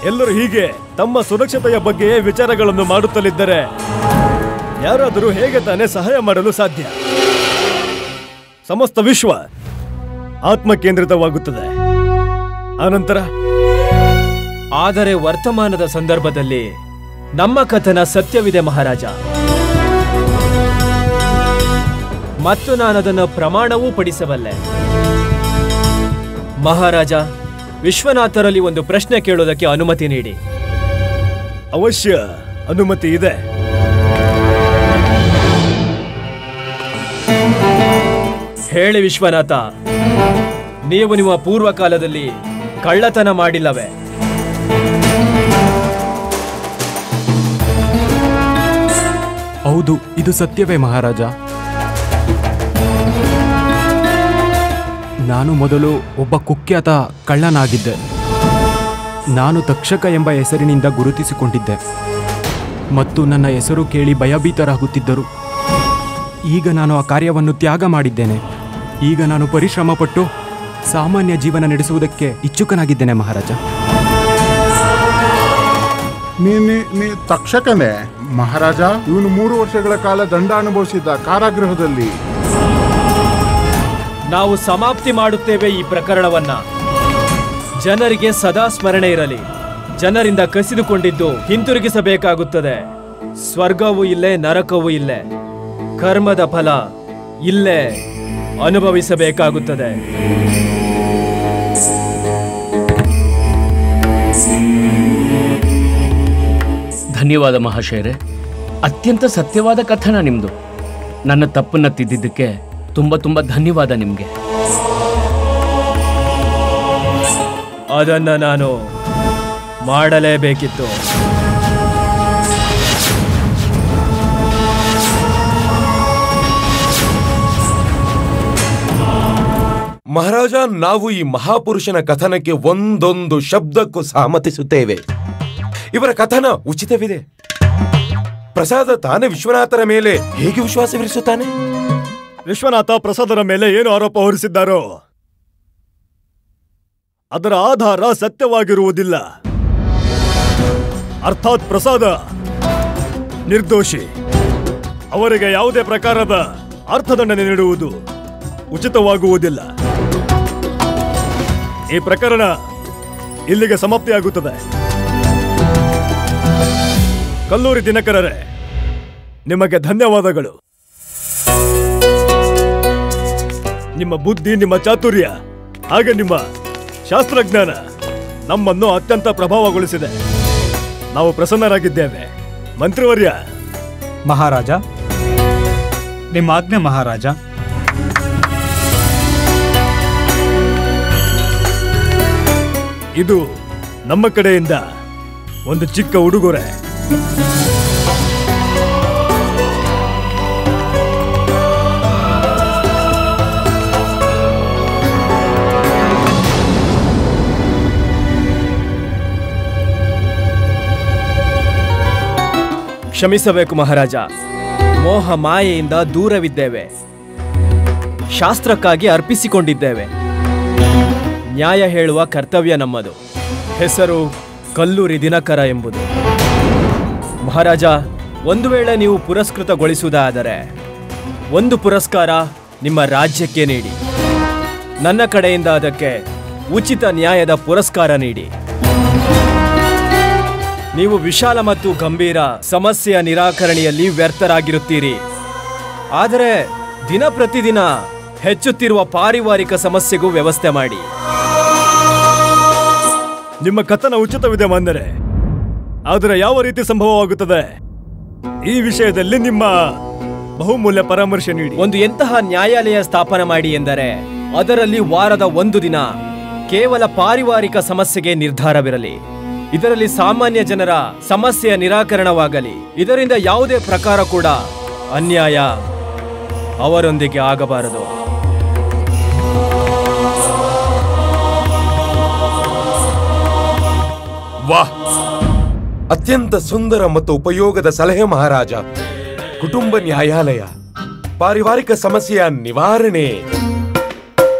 ಎಲ್ಲರೂ ಹೀಗೆ ತಮ್ಮ ಸುರಕ್ಷತೆಯ ಬಗ್ಗೆ ವಿಚಾರಗಳನ್ನು ಮಾಡುತ್ತಲಿದ್ದರೆ ಯಾರಾದರೂ ಹೇಗೆ ತಾನೇ ಸಹಾಯ ಮಾಡಲು ಸಾಧ್ಯ? ಸಮಸ್ತ ವಿಶ್ವ ಆತ್ಮ ಕೇಂದ್ರಿತವಾಗುತ್ತದೆ. ಆನಂತರ ಆದರೆ ವರ್ತಮಾನದ ಸಂದರ್ಭದಲ್ಲಿ ನಮ್ಮ ಕಥನ ಸತ್ಯವಿದೆ ಮಹಾರಾಜ, ಮತ್ತು ನಾನದನ್ನು ಪ್ರಮಾಣವೂ ಪಡಿಸಬಲ್ಲೆ. ಮಹಾರಾಜ, ವಿಶ್ವನಾಥರಲ್ಲಿ ಒಂದು ಪ್ರಶ್ನೆ ಕೇಳೋದಕ್ಕೆ ಅನುಮತಿ ನೀಡಿ. ಅವಶ್ಯ, ಅನುಮತಿ ಇದೆ. ಹೇಳಿ ವಿಶ್ವನಾಥ, ನೀವು ನಿಮ್ಮ ಪೂರ್ವಕಾಲದಲ್ಲಿ ಕಳ್ಳತನ ಮಾಡಿಲ್ಲವೇ? ಹೌದು, ಇದು ಸತ್ಯವೇ ಮಹಾರಾಜ. ನಾನು ಮೊದಲು ಒಬ್ಬ ಕುಖ್ಯಾತ ಕಳ್ಳನಾಗಿದ್ದೆ. ನಾನು ತಕ್ಷಕ ಎಂಬ ಹೆಸರಿನಿಂದ ಗುರುತಿಸಿಕೊಂಡಿದ್ದೆ ಮತ್ತು ನನ್ನ ಹೆಸರು ಕೇಳಿ ಭಯಭೀತರಾಗುತ್ತಿದ್ದರು. ಈಗ ನಾನು ಆ ಕಾರ್ಯವನ್ನು ತ್ಯಾಗ ಮಾಡಿದ್ದೇನೆ. ಈಗ ನಾನು ಪರಿಶ್ರಮಪಟ್ಟು ಸಾಮಾನ್ಯ ಜೀವನ ನಡೆಸುವುದಕ್ಕೆ ಇಚ್ಛುಕನಾಗಿದ್ದೇನೆ ಮಹಾರಾಜ. ನೀ ತಕ್ಷಕನೇ ಮಹಾರಾಜ? ಇವನು 3 ವರ್ಷಗಳ ಕಾಲ ದಂಡ ಅನುಭವಿಸಿದ್ದ ಕಾರಾಗೃಹದಲ್ಲಿ. ನಾವು ಸಮಾಪ್ತಿ ಮಾಡುತ್ತೇವೆ ಈ ಪ್ರಕರಣವನ್ನ. ಜನರಿಗೆ ಸದಾ ಸ್ಮರಣೆ ಇರಲಿ, ಜನರಿಂದ ಕಸಿದುಕೊಂಡಿದ್ದು ಹಿಂತಿರುಗಿಸಬೇಕಾಗುತ್ತದೆ. ಸ್ವರ್ಗವೂ ಇಲ್ಲೇ, ನರಕವೂ ಇಲ್ಲೇ. ಕರ್ಮದ ಫಲ ಇಲ್ಲೇ ಅನುಭವಿಸಬೇಕಾಗುತ್ತದೆ. ಧನ್ಯವಾದ ಮಹಾಶಯರೇ, ಅತ್ಯಂತ ಸತ್ಯವಾದ ಕಥನ ನಿಮ್ದು. ನನ್ನ ತಪ್ಪನ್ನ ತಿದ್ದಿದ್ದಕ್ಕೆ ತುಂಬ ತುಂಬ ಧನ್ಯವಾದ ನಿಮಗೆ. ಅದನ್ನ ನಾನು ಮಾಡಲೇಬೇಕಿತ್ತು. ಮಹಾರಾಜ, ನಾವು ಈ ಮಹಾಪುರುಷನ ಕಥನಕ್ಕೆ ಒಂದೊಂದು ಶಬ್ದಕ್ಕೂ ಸಹಮತಿಸುತ್ತೇವೆ. ಇವರ ಕಥನ ಉಚಿತವಿದೆ. ಪ್ರಸಾದ ತಾನೇ ವಿಶ್ವನಾಥರ ಮೇಲೆ ಹೇಗೆ ವಿಶ್ವಾಸವಿರಿಸುತ್ತಾನೆ? ವಿಶ್ವನಾಥ ಪ್ರಸಾದರ ಮೇಲೆ ಏನು ಆರೋಪ ಹೊರಿಸಿದ್ದಾರೋ ಅದರ ಆಧಾರ ಸತ್ಯವಾಗಿರುವುದಿಲ್ಲ. ಅರ್ಥಾತ್ ಪ್ರಸಾದ ನಿರ್ದೋಷಿ. ಅವರಿಗೆ ಯಾವುದೇ ಪ್ರಕಾರದ ಅರ್ಥದಂಡನೆ ನೀಡುವುದು ಉಚಿತವಾಗುವುದಿಲ್ಲ. ಈ ಪ್ರಕರಣ ಇಲ್ಲಿಗೆ ಸಮಾಪ್ತಿಯಾಗುತ್ತದೆ. ಕಲ್ಲೂರಿ ದಿನಕರರೇ, ನಿಮಗೆ ಧನ್ಯವಾದಗಳು. ನಿಮ್ಮ ಬುದ್ಧಿ, ನಿಮ್ಮ ಚಾತುರ್ಯ ಹಾಗೆ ನಿಮ್ಮ ಶಾಸ್ತ್ರಜ್ಞಾನ ನಮ್ಮನ್ನು ಅತ್ಯಂತ ಪ್ರಭಾವಗೊಳಿಸಿದೆ. ನಾವು ಪ್ರಸನ್ನರಾಗಿದ್ದೇವೆ. ಮಂತ್ರಿವರ್ಯ. ಮಹಾರಾಜ, ನಿಮ್ಮ ಆಜ್ಞೆ ಮಹಾರಾಜ. ಇದು ನಮ್ಮ ಕಡೆಯಿಂದ ಒಂದು ಚಿಕ್ಕ ಉಡುಗೊರೆ. ಕ್ಷಮಿಸಬೇಕು ಮಹಾರಾಜ, ಮೋಹ ಮಾಯೆಯಿಂದ ದೂರವಿದ್ದೇವೆ. ಶಾಸ್ತ್ರಕ್ಕಾಗಿ ಅರ್ಪಿಸಿಕೊಂಡಿದ್ದೇವೆ. ನ್ಯಾಯ ಹೇಳುವ ಕರ್ತವ್ಯ ನಮ್ಮದು. ಹೆಸರು, ಕಲ್ಲೂರಿ ದಿನಕರ ಎಂಬುದು. ಮಹಾರಾಜ, ಒಂದು ವೇಳೆ ನೀವು ಪುರಸ್ಕೃತಗೊಳಿಸುವುದಾದರೆ ಒಂದು ಪುರಸ್ಕಾರ ನಿಮ್ಮ ರಾಜ್ಯಕ್ಕೆ ನೀಡಿ. ನನ್ನ ಕಡೆಯಿಂದ ಅದಕ್ಕೆ ಉಚಿತ ನ್ಯಾಯದ ಪುರಸ್ಕಾರ ನೀಡಿ. ನೀವು ವಿಶಾಲ ಮತ್ತು ಗಂಭೀರ ಸಮಸ್ಯೆಯ ನಿರಾಕರಣೆಯಲ್ಲಿ ವ್ಯರ್ಥರಾಗಿರುತ್ತೀರಿ. ಆದರೆ ದಿನ ಪ್ರತಿದಿನ ಹೆಚ್ಚುತ್ತಿರುವ ಪಾರಿವಾರಿಕ ಸಮಸ್ಯೆಗೂ ವ್ಯವಸ್ಥೆ ಮಾಡಿ. ನಿಮ್ಮ ಕಥನ ಉಚಿತವಿದೆ ಮಾನ್ಯರೇ, ಆದರೆ ಯಾವ ರೀತಿ ಸಂಭವವಾಗುತ್ತದೆ ಈ ವಿಷಯದಲ್ಲಿ ನಿಮ್ಮ ಬಹುಮೂಲ್ಯ ಪರಾಮರ್ಶೆ ನೀಡಿ. ಒಂದು ಎಂತಹ ನ್ಯಾಯಾಲಯ ಸ್ಥಾಪನೆ ಮಾಡಿ ಎಂದರೆ ಅದರಲ್ಲಿ ವಾರದ ಒಂದು ದಿನ ಕೇವಲ ಪಾರಿವಾರಿಕ ಸಮಸ್ಯೆಗೆ ನಿರ್ಧಾರವಿರಲಿ. ಇದರಲ್ಲಿ ಸಾಮಾನ್ಯ ಜನರ ಸಮಸ್ಯೆಯ ನಿರಾಕರಣವಾಗಲಿ. ಇದರಿಂದ ಯಾವುದೇ ಪ್ರಕಾರ ಕೂಡ ಅನ್ಯಾಯ ಅವರೊಂದಿಗೆ ಆಗಬಾರದು. ವಾಹ್, ಅತ್ಯಂತ ಸುಂದರ ಮತ್ತು ಉಪಯೋಗದ ಸಲಹೆ ಮಹಾರಾಜ. ಕುಟುಂಬ ನ್ಯಾಯಾಲಯ, ಪಾರಿವಾರಿಕ ಸಮಸ್ಯೆಯ ನಿವಾರಣೆ.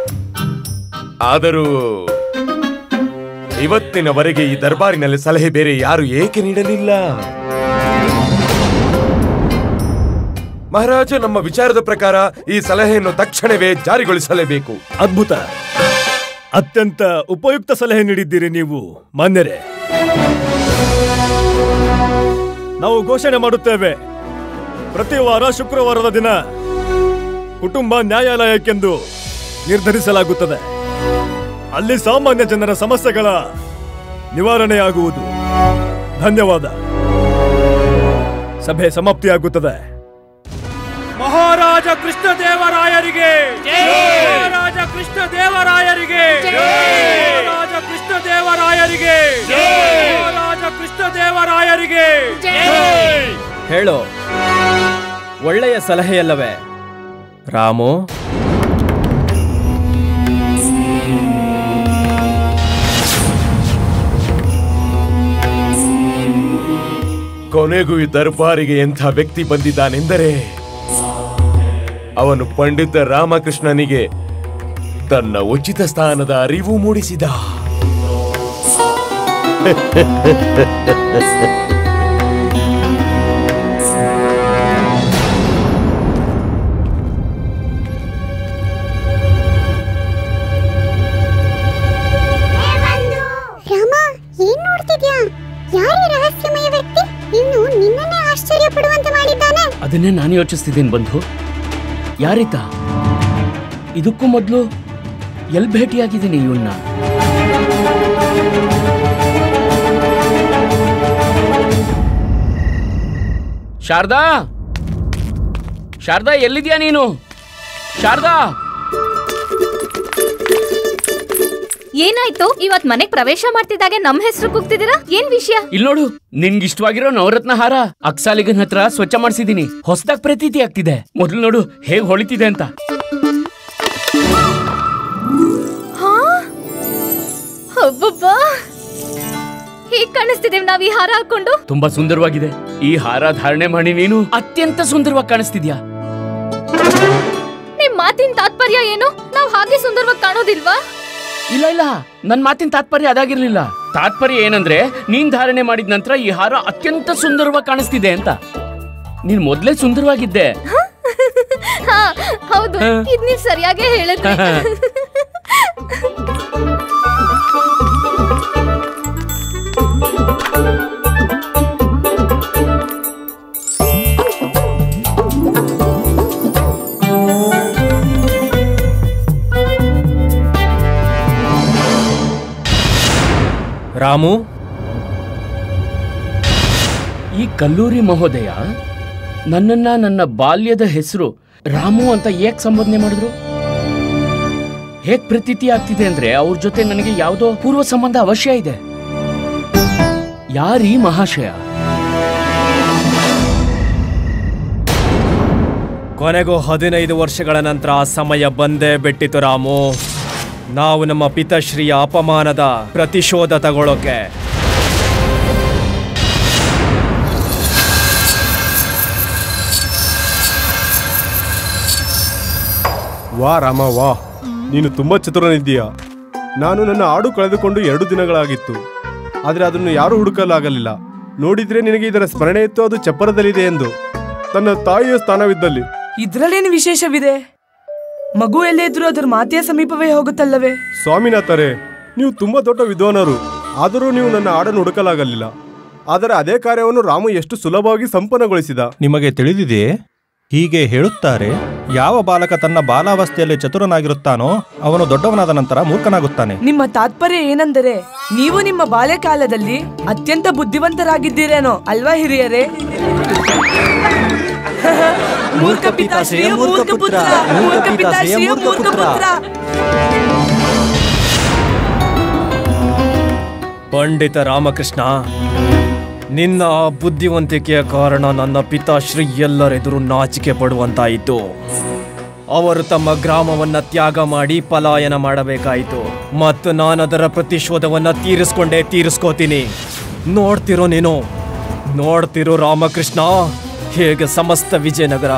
ಆದರೂ ಇವತ್ತಿನವರೆಗೆ ಈ ದರ್ಬಾರಿನಲ್ಲಿ ಸಲಹೆ ಬೇರೆ ಯಾರು ಏಕೆ ನೀಡಲಿಲ್ಲ? ಮಹಾರಾಜ, ನಮ್ಮ ವಿಚಾರದ ಪ್ರಕಾರ ಈ ಸಲಹೆಯನ್ನು ತಕ್ಷಣವೇ ಜಾರಿಗೊಳಿಸಲೇಬೇಕು. ಅದ್ಭುತ, ಅತ್ಯಂತ ಉಪಯುಕ್ತ ಸಲಹೆ ನೀಡಿದ್ದೀರಿ ನೀವು ಮಾನ್ಯರೇ. ನಾವು ಘೋಷಣೆ ಮಾಡುತ್ತೇವೆ, ಪ್ರತಿ ವಾರ ಶುಕ್ರವಾರದ ದಿನ ಕುಟುಂಬ ನ್ಯಾಯಾಲಯಕ್ಕೆಂದು ನಿರ್ಧರಿಸಲಾಗುತ್ತದೆ. ಅಲ್ಲಿ ಸಾಮಾನ್ಯ ಜನರ ಸಮಸ್ಯೆಗಳ ನಿವಾರಣೆಯಾಗುವುದು. ಧನ್ಯವಾದ. ಸಭೆ ಸಮಾಪ್ತಿಯಾಗುತ್ತದೆ. ಮಹಾರಾಜ ಕೃಷ್ಣದೇವರಾಯರಿಗೆ, ಮಹಾರಾಜ ಕೃಷ್ಣದೇವರಾಯರಿಗೆ, ಮಹಾರಾಜ ಕೃಷ್ಣದೇವರಾಯರಿಗೆ, ಮಹಾರಾಜ ಕೃಷ್ಣದೇವರಾಯರಿಗೆ. ಹೇಳೋ, ಒಳ್ಳೆಯ ಸಲಹೆಯಲ್ಲವೇ ರಾಮು? ಕೊನೆಗೂ ಈ ದರ್ಬಾರಿಗೆ ಎಂಥ ವ್ಯಕ್ತಿ ಬಂದಿದ್ದಾನೆಂದರೆ ಅವನು ಪಂಡಿತ ರಾಮಕೃಷ್ಣನಿಗೆ ತನ್ನ ಉಚಿತ ಸ್ಥಾನದ ಅರಿವು ಮೂಡಿಸಿದ. ರಾಮ, ಏನ್ ನೋಡ್ತಿದ್ಯಾ? ಯಾರೇ ರಹಸ್ಯಮಯ ವ್ಯಕ್ತಿ? ಇನ್ನು ನಿನ್ನನ್ನೇ ಆಶ್ಚರ್ಯ ಪಡುವಂತೆ ಮಾಡಿದ್ದಾನೆ. ಅದನ್ನೇ ನಾನು ಯೋಚಿಸ್ತಿದ್ದೀನಿ ಬಂಧು. ಯಾರಿತ? ಇದಕ್ಕೂ ಮೊದಲು ಎಲ್ಲಿ ಭೇಟಿಯಾಗಿದ್ದೀನಿ ಇವನ್ನ? ಶಾರದಾ, ಶಾರದಾ, ಎಲ್ಲಿದ್ಯಾ ನೀನು? ಶಾರದಾ, ಏನಾಯ್ತು? ಇವತ್ ಮನೆಗ್ ಪ್ರವೇಶ ಮಾಡ್ತಿದ್ದಾಗೆ ನಮ್ ಹೆಸರು ಕೂಗ್ತಿದ್ದೀರಾ? ಏನ್ ವಿಷಯ? ಇಲ್ಲಿ ನೋಡು, ನಿನ್ಗೆ ಇಷ್ಟವಾಗಿರೋ ನವರತ್ನ ಹಾರ ಅಕ್ಸಾಲಿಗನ್ ಹತ್ರ ಸ್ವಚ್ಛ ಮಾಡಿಸಿದೀನಿ. ಹೊಸದಾಗಿ ಪ್ರತೀತಿ ಆಗ್ತಿದೆ. ಮೊದಲು ನೋಡು ಹೇಗ್ ಹೊಳಿತಿದೆ ಅಂತ. ಹೇಗ್ ಕಾಣಿಸ್ತಿದೇವ್ ನಾವ್ ಈ ಹಾರ ಹಾಕೊಂಡು? ತುಂಬಾ ಸುಂದರವಾಗಿದೆ. ಈ ಹಾರ ಧಾರಣೆ ಮಾಡಿ ನೀನು ಅತ್ಯಂತ ಸುಂದರವಾಗಿ ಕಾಣಿಸ್ತಿದ್ಯಾ. ನಿಮ್ ಮಾತಿನ ತಾತ್ಪರ್ಯ ಏನು? ನಾವ್ ಹಾಗೆ ಸುಂದರವಾಗಿ ಕಾಣೋದಿಲ್ವಾ? ಇಲ್ಲ ಇಲ್ಲ, ನನ್ ಮಾತಿನ ತಾತ್ಪರ್ಯ ಅದಾಗಿರ್ಲಿಲ್ಲ. ತಾತ್ಪರ್ಯ ಏನಂದ್ರೆ, ನೀನ್ ಧಾರಣೆ ಮಾಡಿದ ನಂತರ ಈ ಹಾರ ಅತ್ಯಂತ ಸುಂದರವಾಗಿ ಕಾಣಿಸ್ತಿದೆ ಅಂತ. ನೀನ್ ಮೊದ್ಲೇ ಸುಂದರವಾಗಿದ್ದೆ. ಹೌದು, ಇದ್ ನೀವ್ ಸರಿಯಾಗೇ ಹೇಳಿದ್ರಿ. ರಾಮು, ಈ ಕಲ್ಲೂರಿ ಮಹೋದಯ ನನ್ನನ್ನ ನನ್ನ ಬಾಲ್ಯದ ಹೆಸರು ರಾಮು ಅಂತ ಏಕ್ ಸಂಬೋಧನೆ ಮಾಡಿದ್ರು? ಹೇಗ್ ಪ್ರತೀತಿ ಆಗ್ತಿದೆ ಅಂದ್ರೆ ಅವ್ರ ಜೊತೆ ನನಗೆ ಯಾವುದೋ ಪೂರ್ವ ಸಂಬಂಧ ಅವಶ್ಯ ಇದೆ. ಯಾರೀ ಮಹಾಶಯ? ಕೊನೆಗೂ 15 ವರ್ಷಗಳ ನಂತರ ಆ ಸಮಯ ಬಂದೇ ಬಿಟ್ಟಿತು ರಾಮು. ನಾವು ನಮ್ಮ ಪಿತಶ್ರೀಯ ಅಪಮಾನದ ಪ್ರತಿಶೋಧ ತಗೊಳ್ಳೋಕೆ. ವಾ ರಾಮ, ವಾ, ನೀನು ತುಂಬಾ ಚತುರನಿದ್ದೀಯಾ. ನಾನು ನನ್ನ ಆಡು ಕಳೆದುಕೊಂಡು 2 ದಿನಗಳಾಗಿತ್ತು. ಆದ್ರೆ ಅದನ್ನು ಯಾರೂ ಹುಡುಕಲಾಗಲಿಲ್ಲ. ನೋಡಿದ್ರೆ ನಿನಗೆ ಇದರ ಸ್ಮರಣೆ ಇತ್ತು, ಅದು ಚಪ್ಪರದಲ್ಲಿದೆ ಎಂದು. ತನ್ನ ತಾಯಿಯ ಸ್ಥಾನವಿದ್ದಲ್ಲಿ ಇದ್ರಲ್ಲೇನು ವಿಶೇಷವಿದೆ? ಮಗು ಎಲ್ಲೇ ಇದ್ರೂ ಅದರ ಮಾತೆಯ ಸಮೀಪವೇ ಹೋಗುತ್ತಲ್ಲವೇ? ಸ್ವಾಮಿನಾಥರೇ, ನೀವು ತುಂಬಾ ದೊಡ್ಡ ವಿದ್ವಾನರು, ಆದರೂ ನೀವು ನನ್ನ ಆಡನ್ನು ಹುಡುಕಲಾಗಲಿಲ್ಲ. ಆದರೆ ಅದೇ ಕಾರ್ಯವನ್ನು ರಾಮು ಎಷ್ಟು ಸುಲಭವಾಗಿ ಸಂಪನ್ನಗೊಳಿಸಿದ. ನಿಮಗೆ ತಿಳಿದಿದೆಯೇ? ಹೀಗೆ ಹೇಳುತ್ತಾರೆ, ಯಾವ ಬಾಲಕ ತನ್ನ ಬಾಲಾವಸ್ಥೆಯಲ್ಲಿ ಚತುರನಾಗಿರುತ್ತಾನೋ ಅವನು ದೊಡ್ಡವನಾದ ನಂತರ ಮೂರ್ಖನಾಗುತ್ತಾನೆ. ನಿಮ್ಮ ತಾತ್ಪರ್ಯ ಏನೆಂದರೆ ನೀವು ನಿಮ್ಮ ಬಾಲ್ಯಕಾಲದಲ್ಲಿ ಅತ್ಯಂತ ಬುದ್ಧಿವಂತರಾಗಿದ್ದೀರೇನೋ ಅಲ್ವಾ ಹಿರಿಯರೇ? ಮೂರ್ಖ ಪಿತಾಶ್ರೀಯ ಮೂರ್ಖ ಪುತ್ರ, ಮೂರ್ಖ ಪಿತಾಶ್ರೀಯ ಮೂರ್ಖ ಪುತ್ರ. ಪಂಡಿತ ರಾಮಕೃಷ್ಣ, ನಿನ್ನ ಬುದ್ಧಿವಂತಿಕೆಯ ಕಾರಣ ನನ್ನ ಪಿತಾಶ್ರೀ ಎಲ್ಲರೆದುರು ನಾಚಿಕೆ ಪಡುವಂತಾಯಿತು. ಅವರು ತಮ್ಮ ಗ್ರಾಮವನ್ನ ತ್ಯಾಗ ಮಾಡಿ ಪಲಾಯನ ಮಾಡಬೇಕಾಯಿತು. ಮತ್ತು ನಾನದರ ಪ್ರತಿಶೋಧವನ್ನ ತೀರಿಸ್ಕೋತೀನಿ. ನೋಡ್ತಿರೋ ನೀನು, ನೋಡ್ತಿರೋ ರಾಮಕೃಷ್ಣ, ಹೇಗೆ ಸಮಸ್ತ ವಿಜಯನಗರ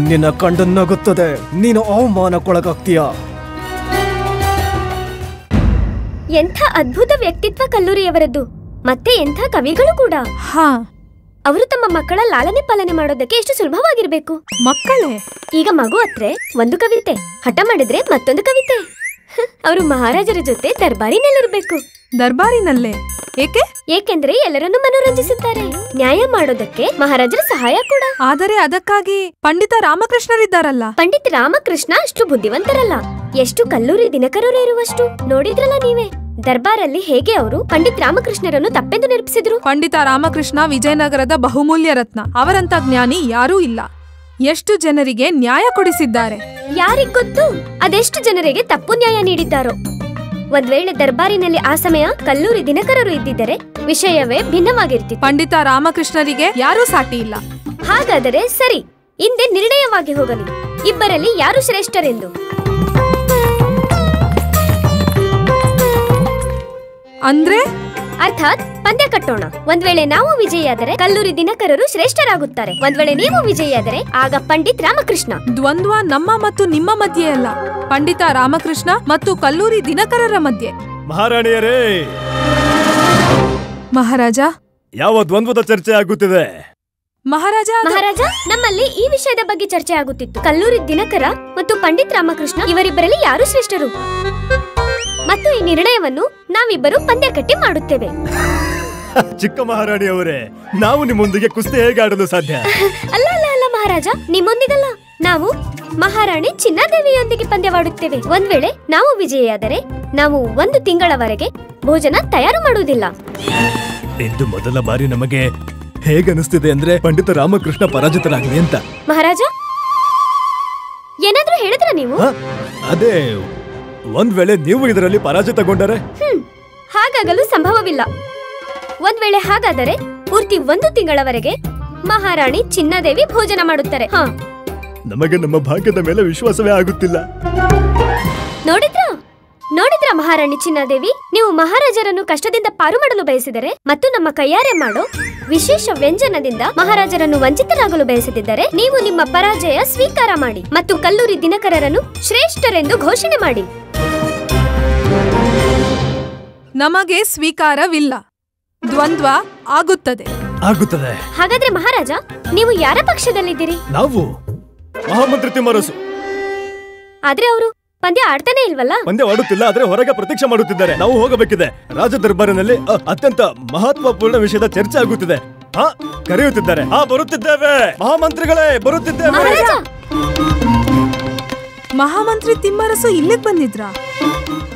ನಿನ್ನ ಕಂಡು ನಗುತ್ತದೆ. ನೀನು ಅವಮಾನಕ್ಕೊಳಗಾಗ್ತೀಯ. ಎಂಥ ಅದ್ಭುತ ವ್ಯಕ್ತಿತ್ವ ಕಲ್ಲೂರಿಯವರದ್ದು, ಮತ್ತೆ ಎಂಥ ಕವಿಗಳು ಕೂಡ. ಅವರು ತಮ್ಮ ಮಕ್ಕಳ ಲಾಲನೆ ಪಾಲನೆ ಮಾಡೋದಕ್ಕೆ ಎಷ್ಟು ಸುಲಭವಾಗಿರ್ಬೇಕು. ಮಕ್ಕಳೇ ಈಗ ಮಗು ಹತ್ರೆ ಒಂದು ಕವಿತೆ, ಹಠ ಮಾಡಿದ್ರೆ ಮತ್ತೊಂದು ಕವಿತೆ. ಅವರು ಮಹಾರಾಜರ ಜೊತೆ ದರ್ಬಾರಿನಲ್ಲಿರ್ಬೇಕು. ದರ್ಬಾರಿನಲ್ಲೇ ಏಕೆ? ಏಕೆಂದ್ರೆ ಎಲ್ಲರನ್ನು ಮನೋರಂಜಿಸುತ್ತಾರೆ. ನ್ಯಾಯ ಮಾಡೋದಕ್ಕೆ ಮಹಾರಾಜರ ಸಹಾಯ ಕೂಡ. ಆದರೆ ಅದಕ್ಕಾಗಿ ಪಂಡಿತ ರಾಮಕೃಷ್ಣರಿದ್ದಾರಲ್ಲ. ಪಂಡಿತ ರಾಮಕೃಷ್ಣ ಅಷ್ಟು ಬುದ್ಧಿವಂತರಲ್ಲ. ಎಷ್ಟು ಕಲ್ಲೂರಿ ದಿನಕರರು ಇರುವಷ್ಟು ನೋಡಿದ್ರಲ್ಲ ನೀವೇ. ದರ್ಬಾರಲ್ಲಿ ಹೇಗೆ ಅವರು ಪಂಡಿತ್ ರಾಮಕೃಷ್ಣರನ್ನು ತಪ್ಪೆಂದು ನಿರೂಪಿಸಿದ್ರು. ಪಂಡಿತ ರಾಮಕೃಷ್ಣ ವಿಜಯನಗರದ ಬಹುಮೂಲ್ಯ ರತ್ನ. ಅವರಂತ ಜ್ಞಾನಿ ಯಾರೂ ಇಲ್ಲ. ಎಷ್ಟು ಜನರಿಗೆ ನ್ಯಾಯ ಕೊಡಿಸಿದ್ದಾರೆ ಯಾರಿಗ್ ಗೊತ್ತು. ಅದೆಷ್ಟು ಜನರಿಗೆ ತಪ್ಪು ನ್ಯಾಯ ನೀಡಿದ್ದಾರೋ. ಒಂದ್ ವೇಳೆ ದರ್ಬಾರಿನಲ್ಲಿ ಆ ಸಮಯ ಕಲ್ಲೂರಿ ದಿನಕರರು ಇದ್ದಿದ್ದರೆ ವಿಷಯವೇ ಭಿನ್ನವಾಗಿರ್ತಿತ್ತು. ಪಂಡಿತ ರಾಮಕೃಷ್ಣರಿಗೆ ಯಾರೂ ಸಾಟಿ ಇಲ್ಲ. ಹಾಗಾದರೆ ಸರಿ, ಹಿಂದೆ ನಿರ್ಣಯವಾಗಿ ಹೋಗಲಿ, ಇಬ್ಬರಲ್ಲಿ ಯಾರು ಶ್ರೇಷ್ಠರೆಂದು. ಅಂದ್ರೆ ಅರ್ಥಾತ್ ಪಂದ್ಯ ಕಟ್ಟೋಣ. ಒಂದ್ ವೇಳೆ ನಾವು ವಿಜಯಿಯಾದರೆ ಕಲ್ಲೂರಿ ದಿನಕರರು ಶ್ರೇಷ್ಠರಾಗುತ್ತಾರೆ. ಒಂದ್ ವೇಳೆ ನೀವು ವಿಜಯಿಯಾದರೆ ಆಗ ಪಂಡಿತ್ ರಾಮಕೃಷ್ಣ. ದ್ವಂದ್ವ ನಮ್ಮ ಮತ್ತು ನಿಮ್ಮ ಮಧ್ಯೆ ಅಲ್ಲ, ಪಂಡಿತ ರಾಮಕೃಷ್ಣ ಮತ್ತು ಕಲ್ಲೂರಿ ದಿನಕರರ ಮಧ್ಯೆ. ಮಹಾರಾಣಿಯರೇ, ಮಹಾರಾಜ, ಯಾವ ದ್ವಂದ್ವದ ಚರ್ಚೆ ಆಗುತ್ತಿದೆ? ಮಹಾರಾಜ, ನಮ್ಮಲ್ಲಿ ಈ ವಿಷಯದ ಬಗ್ಗೆ ಚರ್ಚೆ ಆಗುತ್ತಿತ್ತು. ಕಲ್ಲೂರಿ ದಿನಕರ ಮತ್ತು ಪಂಡಿತ್ ರಾಮಕೃಷ್ಣ ಇವರಿಬ್ಬರಲ್ಲಿ ಯಾರು ಶ್ರೇಷ್ಠರು ಮತ್ತು ಈ ನಿರ್ಣಯವನ್ನು ನಾವಿಬ್ಬರು ಪಂದ್ಯ ಕಟ್ಟಿ ಮಾಡುತ್ತೇವೆ. ಚಿಕ್ಕ ಮಹಾರಾಣಿಯವರೇ, ನಾವು ನಿಮ್ಮೊಂದಿಗೆ ಕುಸ್ತಿ ಹೇಗೆ ಆಡಲು ಸಾಧ್ಯ? ಅಲ್ಲ ಅಲ್ಲ ಅಲ್ಲ ಮಹಾರಾಜ, ನಿಮ್ಮೊಂದಿಗಲ್ಲ, ನಾವು ಮಹಾರಾಣಿ ಚಿನ್ನಾದೇವಿಯೊಂದಿಗೆ ಪಂದ್ಯವಾಡುತ್ತೇವೆ. ಒಂದ್ ವೇಳೆ ನಾವು ವಿಜಯಿಯಾದರೆ ನಾವು 1 ತಿಂಗಳವರೆಗೆ ಭೋಜನ ತಯಾರು ಮಾಡುವುದಿಲ್ಲ. ಇಂದು ಮೊದಲ ಬಾರಿ ನಮಗೆ ಹೇಗನಿಸ್ತಿದೆ ಅಂದ್ರೆ ಪಂಡಿತ ರಾಮಕೃಷ್ಣ ಪರಾಜಿತರಾಗಲಿ ಅಂತ. ಮಹಾರಾಜ, ಏನಾದ್ರೂ ಹೇಳಿದ್ರ ನೀವು? ಅದೇ, ಒಂದ್ ವೇಳೆ ನೀವು ಇದರಲ್ಲಿ ಪರಾಜಿತಗೊಂಡರೆ? ಹಾಗಾಗಲು ಸಂಭವವಿಲ್ಲ. ಒಂದ್ ವೇಳೆ ಹಾಗಾದರೆ ಪೂರ್ತಿ 1 ತಿಂಗಳವರೆಗೆ ಮಹಾರಾಣಿ ಚಿನ್ನಾದೇವಿ ಭೋಜನ ಮಾಡುತ್ತಾರೆ. ನಮಗೆ ನಮ್ಮ ಭಾಗ್ಯದ ಮೇಲೆ ವಿಶ್ವಾಸವೇ ಆಗುತ್ತಿಲ್ಲ. ನೋಡಿದ್ರ ಮಹಾರಾಣಿ ಚಿನ್ನಾದೇವಿ, ನೀವು ಮಹಾರಾಜರನ್ನು ಕಷ್ಟದಿಂದ ಪಾರು ಮಾಡಲು ಬಯಸಿದರೆ ಮತ್ತು ನಮ್ಮ ಕೈಯಾರೆ ಮಾಡೋ ವಿಶೇಷ ವ್ಯಂಜನದಿಂದ ಮಹಾರಾಜರನ್ನು ವಂಚಿತರಾಗಲು ಬಯಸದಿದ್ದರೆ ನೀವು ನಿಮ್ಮ ಪರಾಜಯ ಸ್ವೀಕಾರ ಮಾಡಿ ಮತ್ತು ಕಲ್ಲೂರಿ ದಿನಕರರನ್ನು ಶ್ರೇಷ್ಠರೆಂದು ಘೋಷಣೆ ಮಾಡಿ. ನಮಗೆ ಸ್ವೀಕಾರವಿಲ್ಲ. ದ್ವಂದ್ವ ಆಗುತ್ತದೆ. ಹಾಗಾದ್ರೆ ಮಹಾರಾಜ, ನೀವು ಯಾರ ಪಕ್ಷದಲ್ಲಿದ್ದೀರಿ? ನಾವು ಮಹಾಮಂತ್ರಿ ತಿಮ್ಮರಸು. ಆದ್ರೆ ಅವರು ಪಂದ್ಯ ಆಡ್ತಾನೆ ಇಲ್ವಲ್ಲ? ಪಂದ್ಯ ಆಡುತ್ತಿಲ್ಲ, ಆದ್ರೆ ಹೊರಗೆ ಪ್ರತೀಕ್ಷೆ ಮಾಡುತ್ತಿದ್ದಾರೆ. ನಾವು ಹೋಗಬೇಕಿದೆ. ರಾಜ ದರ್ಬಾರಿನಲ್ಲಿ ಅತ್ಯಂತ ಮಹತ್ವಪೂರ್ಣ ವಿಷಯದ ಚರ್ಚೆ ಆಗುತ್ತಿದೆ. ಕರೆಯುತ್ತಿದ್ದಾರೆ. ಬರುತ್ತಿದ್ದೇವೆ ಮಹಾಮಂತ್ರಿಗಳೇ, ಬರುತ್ತಿದ್ದೇವೆ. ಮಹಾಮಂತ್ರಿ ತಿಮ್ಮರಸು ಇಲ್ಲಿಗೆ ಬಂದಿದ್ರ?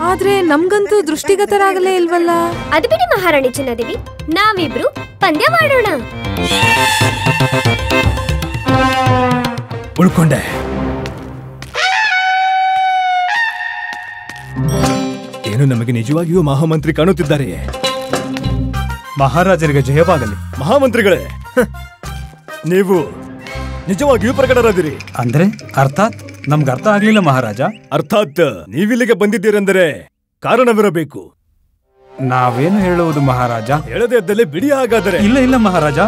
ಆದ್ರೆ ನಮ್ಗಂತೂ ದೃಷ್ಟಿಗತರಾಗಲೇ ಇಲ್ವಲ್ಲ. ಅದು ಬಿಡಿ ಮಹಾರಾಣಿ ಚಿನ್ನಾದೇವಿ, ನಾವಿಬ್ರು ಪಂದ್ಯ ಮಾಡೋಣ. ಉಳ್ಕೊಂಡೆ. ಏನು ನಮಗೆ ನಿಜವಾಗಿಯೂ ಮಹಾಮಂತ್ರಿ ಕಾಣುತ್ತಿದ್ದಾರೆಯೇ? ಮಹಾರಾಜರಿಗೆ ಜಯವಾಗಲಿ. ಮಹಾಮಂತ್ರಿಗಳೇ, ನೀವು ನಿಜವಾಗಿಯೂ ಪ್ರಕಟರಾದಿರಿ. ಅಂದ್ರೆ ಅರ್ಥಾತ್ ನಮ್ಗೆ ಅರ್ಥ ಆಗ್ಲಿಲ್ಲ ಮಹಾರಾಜ. ಅರ್ಥಾತ್ ನೀವಿಲ್ಲಿಗೆ ಬಂದಿದ್ದೀರೆಂದರೆ ಕಾರಣವಿರಬೇಕು. ನಾವೇನು ಹೇಳುವುದು ಮಹಾರಾಜ? ಹೇಳದೇ ಇದ್ದಲ್ಲಿ ಬಿಡಿ. ಹಾಗಾದರೆ ಇಲ್ಲ ಮಹಾರಾಜ,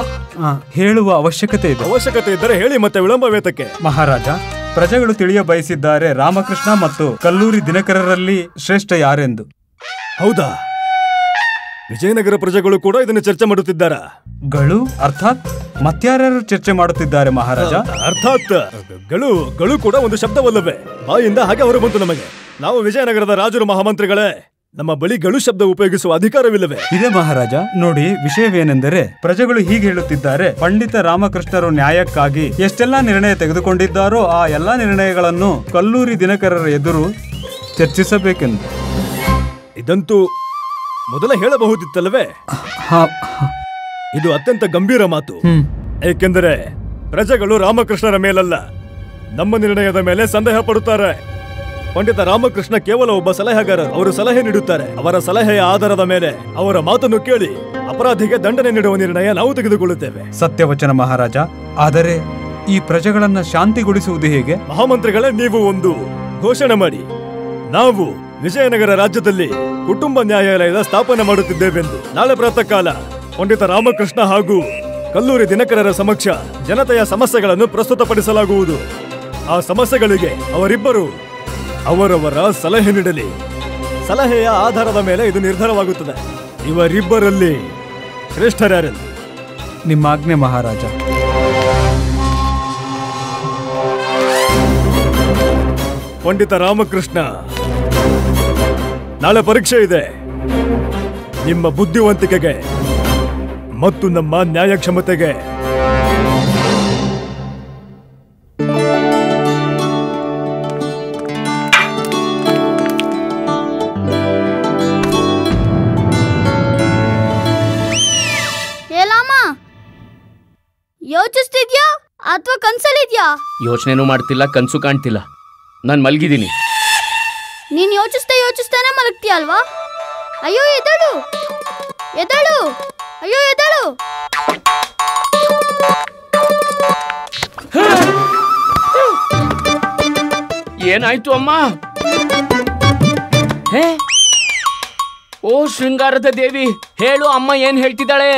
ಹೇಳುವ ಅವಶ್ಯಕತೆ ಇದೆ. ಅವಶ್ಯಕತೆ ಇದ್ದರೆ ಹೇಳಿ, ಮತ್ತೆ ವಿಳಂಬವೇತಕ್ಕೆ? ಮಹಾರಾಜ, ಪ್ರಜೆಗಳು ತಿಳಿಯ ಬಯಸಿದ್ದಾರೆ ರಾಮಕೃಷ್ಣ ಮತ್ತು ಕಲ್ಲೂರಿ ದಿನಕರರಲ್ಲಿ ಶ್ರೇಷ್ಠ ಯಾರೆಂದು. ಹೌದಾ? ವಿಜಯನಗರ ಪ್ರಜೆಗಳು ಕೂಡ ಇದನ್ನು ಚರ್ಚೆ ಮಾಡುತ್ತಿದ್ದಾರಾ? ಗಳು ಅರ್ಥಾತ್ ಮತ್ಯಾರ್ಯಾರು ಚರ್ಚೆ ಮಾಡುತ್ತಿದ್ದಾರೆ ಮಹಾರಾಜ? ಅರ್ಥಾತ್ ಗಳು ಕೂಡ ಒಂದು ಶಬ್ದವಲ್ಲವೇ? ಬಾಯಿಂದ ಹಾಗೆ ಹೊರ ಬಂತು ನಮಗೆ. ನಾವು ವಿಜಯನಗರದ ರಾಜರು ಮಹಾಮಂತ್ರಿಗಳೇ, ನಮ್ಮ ಬಳಿ ಗಳು ಶಬ್ದ ಉಪಯೋಗಿಸುವ ಅಧಿಕಾರವಿಲ್ಲವೇ? ಇದೆ ಮಹಾರಾಜ. ನೋಡಿ, ವಿಷಯವೇನೆಂದರೆ ಪ್ರಜೆಗಳು ಹೀಗೆ ಹೇಳುತ್ತಿದ್ದಾರೆ, ಪಂಡಿತ ರಾಮಕೃಷ್ಣರು ನ್ಯಾಯಕ್ಕಾಗಿ ಎಷ್ಟೆಲ್ಲಾ ನಿರ್ಣಯ ತೆಗೆದುಕೊಂಡಿದ್ದಾರೋ ಆ ಎಲ್ಲಾ ನಿರ್ಣಯಗಳನ್ನು ಕಲ್ಲೂರಿ ದಿನಕರರ ಎದುರು ಚರ್ಚಿಸಬೇಕೆಂದು. ಇದಂತೂ ಮೊದಲ ಹೇಳಬಹುದಿತ್ತಲ್ಲವೇ? ಇದು ಅತ್ಯಂತ ಗಂಭೀರ ಮಾತು. ಏಕೆಂದರೆ ಪ್ರಜೆಗಳು ರಾಮಕೃಷ್ಣರ ಮೇಲಲ್ಲ, ನಮ್ಮ ನಿರ್ಣಯದ ಮೇಲೆ ಸಂದೇಹ ಪಡುತ್ತಾರೆ. ಪಂಡಿತ ರಾಮಕೃಷ್ಣ ಕೇವಲ ಒಬ್ಬ ಸಲಹೆಗಾರರು. ಅವರು ಸಲಹೆ ನೀಡುತ್ತಾರೆ. ಅವರ ಸಲಹೆಯ ಆಧಾರದ ಮೇಲೆ ಅವರ ಮಾತನ್ನು ಕೇಳಿ ಅಪರಾಧಿಗೆ ದಂಡನೆ ನೀಡುವ ನಿರ್ಣಯ ನಾವು ತೆಗೆದುಕೊಳ್ಳುತ್ತೇವೆ. ಸತ್ಯವಚನ ಮಹಾರಾಜ. ಆದರೆ ಈ ಪ್ರಜೆಗಳನ್ನ ಶಾಂತಿಗೊಳಿಸುವುದು ಹೇಗೆ? ಮಹಾಮಂತ್ರಿಗಳೇ, ನೀವು ಒಂದು ಘೋಷಣೆ ಮಾಡಿ, ನಾವು ವಿಜಯನಗರ ರಾಜ್ಯದಲ್ಲಿ ಕುಟುಂಬ ನ್ಯಾಯಾಲಯದ ಸ್ಥಾಪನೆ ಮಾಡುತ್ತಿದ್ದೇವೆಂದು. ನಾಳೆ ಪ್ರಾತಃ ಕಾಲ ಪಂಡಿತ ರಾಮಕೃಷ್ಣ ಹಾಗೂ ಕಲ್ಲೂರಿ ದಿನಕರರ ಸಮಕ್ಷ ಜನತೆಯ ಸಮಸ್ಯೆಗಳನ್ನು ಪ್ರಸ್ತುತಪಡಿಸಲಾಗುವುದು. ಆ ಸಮಸ್ಯೆಗಳಿಗೆ ಅವರಿಬ್ಬರು ಅವರವರ ಸಲಹೆ ನೀಡಲಿ. ಸಲಹೆಯ ಆಧಾರದ ಮೇಲೆ ಇದು ನಿರ್ಧಾರವಾಗುತ್ತದೆ. ಇವರಿಬ್ಬರಲ್ಲಿ ಶ್ರೇಷ್ಠರ್ಯಾರೆಂದು. ನಿಮ್ಮ ಆಜ್ಞೆ ಮಹಾರಾಜ. ಪಂಡಿತ ರಾಮಕೃಷ್ಣ, ನಾಳೆ ಪರೀಕ್ಷೆ ಇದೆ. ನಿಮ್ಮ ಬುದ್ಧಿವಂತಿಕೆಗೆ ಮತ್ತು ನಮ್ಮ ನ್ಯಾಯಕ್ಷಮತೆಗೆ ಯೋಚಿಸ್ತಿದ್ಯಾ ಅಥವಾ ಕನ್ಸಲ್ಲಿದ್ಯಾ? ಯೋಚನೆನೂ ಮಾಡ್ತಿಲ್ಲ, ಕನ್ಸು ಕಾಣ್ತಿಲ್ಲ. ನಾನು ಮಲಗಿದ್ದೀನಿ. ನೀನ್ ಯೋಚಿಸ್ತಾನೆ ಮಲಗ್ತೀಯ ಅಲ್ವಾ? ಅಯ್ಯೋ ಎದಳು ಎದಳು, ಅಯ್ಯೋ ಎದಳು. ಏನಾಯ್ತು ಅಮ್ಮ? ಹೇ, ಓ ಶೃಂಗಾರದ ದೇವಿ, ಹೇಳು ಅಮ್ಮ ಏನ್ ಹೇಳ್ತಿದ್ದಾಳೆ?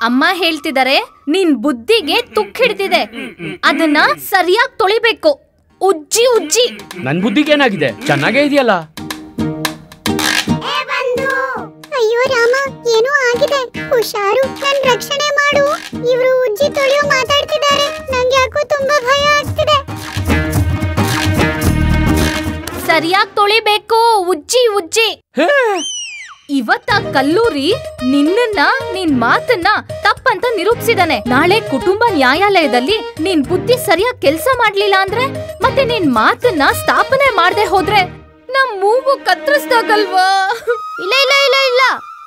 ಅಮ್ಮ ಹೇಳ್ತಿದ್ದಾರೆ, ನಿನ್ ಬುದ್ಧಿಗೆ ತುಕ್ ಹಿಡ್ತಿದೆ, ಅದನ್ನ ಸರಿಯಾಗಿ ತೊಳಿಬೇಕು. ಉಜ್ಜಿ ಉಜ್ಜಿ. ನನ್ ಬುದ್ಧಿಗೆ ಏನಾಗಿದೆ? ಚೆನ್ನಾಗೇ ಇದೆಯಲ್ಲ. ಅಯ್ಯೋ ರಾಮ, ಏನೋ ಆಗಿದೆ. ಹುಷಾರು, ನನ್ ರಕ್ಷಣೆ ಮಾಡು. ಇವರು ಉಜ್ಜಿ ತೊಳೆಯೋ ಮಾತಾಡ್ತಿದ್ದಾರೆ. ನಂಗೆ ಯಾಕೋ ತುಂಬಾ ಭಯ ಆಗ್ತಿದೆ. ಸರಿಯಾಗಿ ತೊಳಿಬೇಕು. ಉಜ್ಜಿ ಉಜ್ಜಿ. ಇವತ್ತ ಕಲ್ಲೂರಿ ನಿನ್ ಮಾತನ್ನ ತಪ್ಪಂತ ನಿರೂಪಿಸಿದಾನೆ. ನಾಳೆ ಕುಟುಂಬ ನ್ಯಾಯಾಲಯದಲ್ಲಿ ನಿನ್ ಬುದ್ಧಿ ಸರಿಯಾಗಿ ಕೆಲಸ ಮಾಡ್ಲಿಲ್ಲ ಅಂದ್ರೆ, ಮತ್ತೆ ನಿನ್ ಮಾತನ್ನ ಸ್ಥಾಪನೆ ಮಾಡದೆ ಹೋದ್ರೆ ನಮ್ ಮೂಗು ಕತ್ತರಿಸ್ದಾಗಲ್ವಾ? ಇಲ್ಲ ಇಲ್ಲ ಇಲ್ಲ ಇಲ್ಲ,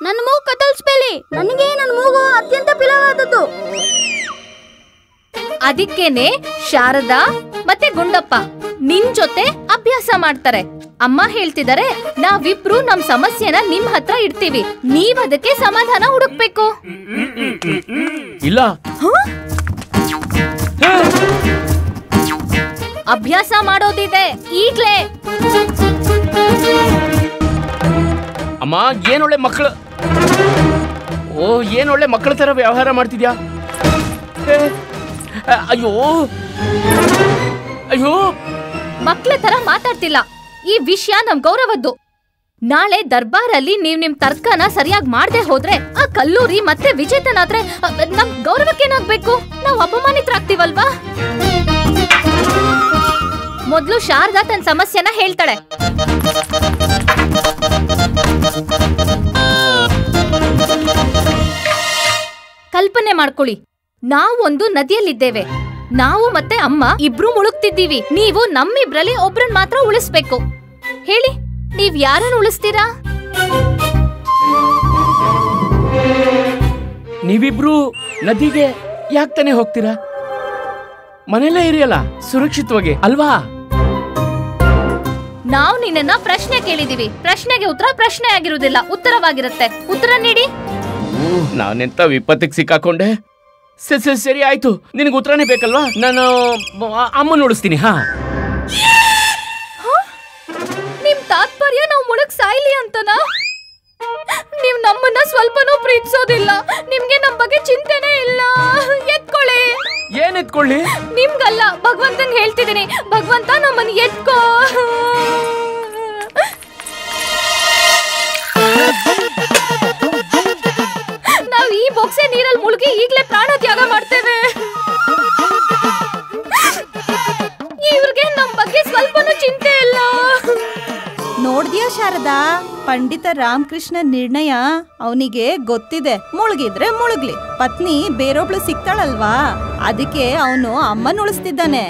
ನನ್ನ ಮೂಗು ಕತ್ತರಿಸ್ಬೇಡಿ. ನನಗೆ ನನ್ನ ಮೂಗು ಅತ್ಯಂತ ಪ್ರಿಯವಾದದ್ದು. ಅದಕ್ಕೇನೆ ಶಾರದಾ ಮತ್ತೆ ಗುಂಡಪ್ಪ ನಿನ್ ಜೊತೆ ಅಭ್ಯಾಸ ಮಾಡ್ತಾರೆ. ಅಮ್ಮ ಹೇಳ್ತಿದ್ದಾರೆ, ನಾವಿಬ್ರು ನಮ್ ಸಮಸ್ಯೆನ ನಿಮ್ ಹತ್ರ ಇಡ್ತೀವಿ, ನೀವ್ ಅದಕ್ಕೆ ಸಮಾಧಾನ ಹುಡುಕ್ಬೇಕು. ಇಲ್ಲ, ಅಭ್ಯಾಸ ಮಾಡೋದಿದೆ ಈಗ್ಲೇ. ಅಮ್ಮ, ಏನೊಳ್ಳೆ ಮಕ್ಕಳು. ಓ, ಏನೊಳ್ಳೆ ಮಕ್ಕಳ ತರ ವ್ಯವಹಾರ ಮಾಡ್ತಿದ್ಯಾ? ಅಯ್ಯೋ ಅಯ್ಯೋ, ಮಕ್ಳ ತರ ಮಾತಾಡ್ತಿಲ್ಲ. ಈ ವಿಷಯ ನಮ್ ಗೌರವದ್ದು. ನಾಳೆ ದರ್ಬಾರಲ್ಲಿ ನೀವ್ ನಿಮ್ ತರ್ಕನ ಸರಿಯಾಗಿ ಮಾಡದೆ ಹೋದ್ರೆ ಆ ಕಲ್ಲೂರಿ ಮತ್ತೆ ವಿಜೇತನಾದ್ರೆ ನಮ್ ಗೌರವಕ್ಕೇನಾಗ್ಬೇಕು? ನಾವ್ ಅಪಮಾನಿತರಾಗ್ತೀವಲ್ವಾ? ಮೊದ್ಲು ಶಾರದಾ ತನ್ನ ಸಮಸ್ಯೆನ ಹೇಳ್ತಾಳೆ. ಕಲ್ಪನೆ ಮಾಡ್ಕೊಳ್ಳಿ, ನಾವೊಂದು ನದಿಯಲ್ಲಿದ್ದೇವೆ. ನಾವು ಮತ್ತೆ ಅಮ್ಮ ಇಬ್ರು ಮುಳುಗ್ತಿದ್ದೀವಿ. ನೀವು ನಮ್ಮಿಬ್ರಲ್ಲಿ ಒಬ್ರನ್ ಮಾತ್ರ ಉಳಿಸ್ಬೇಕು. ಹೇಳಿ, ನೀವ್ ಯಾರನ್ನು ಉಳಿಸ್ತೀರಾ? ನೀವಿಬ್ರು ನದಿಗೆ ಯಾಕೆ ತಾನೇ ಹೋಗ್ತೀರಾ? ಮನೆಯಲ್ಲೇ ಇರಿಯಲ್ಲ ಸುರಕ್ಷಿತವಾಗಿ, ಅಲ್ವಾ? ನಾವು ನಿನ್ನ ಪ್ರಶ್ನೆ ಕೇಳಿದೀವಿ. ಪ್ರಶ್ನೆಗೆ ಉತ್ತರ ಪ್ರಶ್ನೆ ಆಗಿರುವುದಿಲ್ಲ, ಉತ್ತರವಾಗಿರುತ್ತೆ. ಉತ್ತರ ನೀಡಿ. ನಾನೆಂತ ವಿಪತ್ತಿಗೆ ಸಿಕ್ಕಾಕೊಂಡೆ. ಸರಿ ಆಯ್ತು, ನಿನಗೆ ಉತ್ತರನೇ ಬೇಕಲ್ವಾ? ನಾನು ಅಮ್ಮನ ಉಳಿಸ್ತೀನಿ. ಹಾ, ನಿಮ್ ತಾತ್ಪರ್ಯ ನಾವು ಮುಳುಗ್ ಸಾಯ್ಲಿ ಅಂತನಾ? ನೀವ್ ನಮ್ಮನ್ನ ಸ್ವಲ್ಪನೂ ಪ್ರೀತಿಸೋದಿಲ್ಲ. ನಿಮ್ಗೆ ನಮ್ ಬಗ್ಗೆ ಚಿಂತೆನೇ ಇಲ್ಲ. ಎತ್ಕೊಳ್ಳಿ. ಏನ್ ಎತ್ಕೊಳ್ಳಿ? ನಿಮ್ಗಲ್ಲ, ಭಗವಂತಂಗ್ ಹೇಳ್ತಿದ್ದೀನಿ. ಭಗವಂತ ನಮ್ಮನ್ನ ಎತ್ಕೋ. ನಾವ್ ಈ ಬೊಕ್ಸೆ ನೀರಲ್ಲಿ ಮುಳುಗಿ ಈಗ್ಲೇ ಪ್ರಾಣ ತ್ಯಾಗ ಮಾಡ್ತೇವೆ. ಇವ್ರಿಗೆ ನಮ್ ಬಗ್ಗೆ ಸ್ವಲ್ಪನೂ ಚಿಂತೆ ಇಲ್ಲ. ನೋಡ್ದ್ಯಾ ಶಾರದಾ, ಪಂಡಿತ ರಾಮಕೃಷ್ಣ ನಿರ್ಣಯ ಅವನಿಗೆ ಗೊತ್ತಿದೆ. ಮುಳುಗಿದ್ರೆ ಮುಳುಗ್ಲಿ, ಪತ್ನಿ ಬೇರೊಬ್ಳು ಸಿಗ್ತಾಳಲ್ವಾ, ಅದಕ್ಕೆ ಅವನು ಅಮ್ಮನ ಉಳಿಸ್ತಿದ್ದಾನೆ.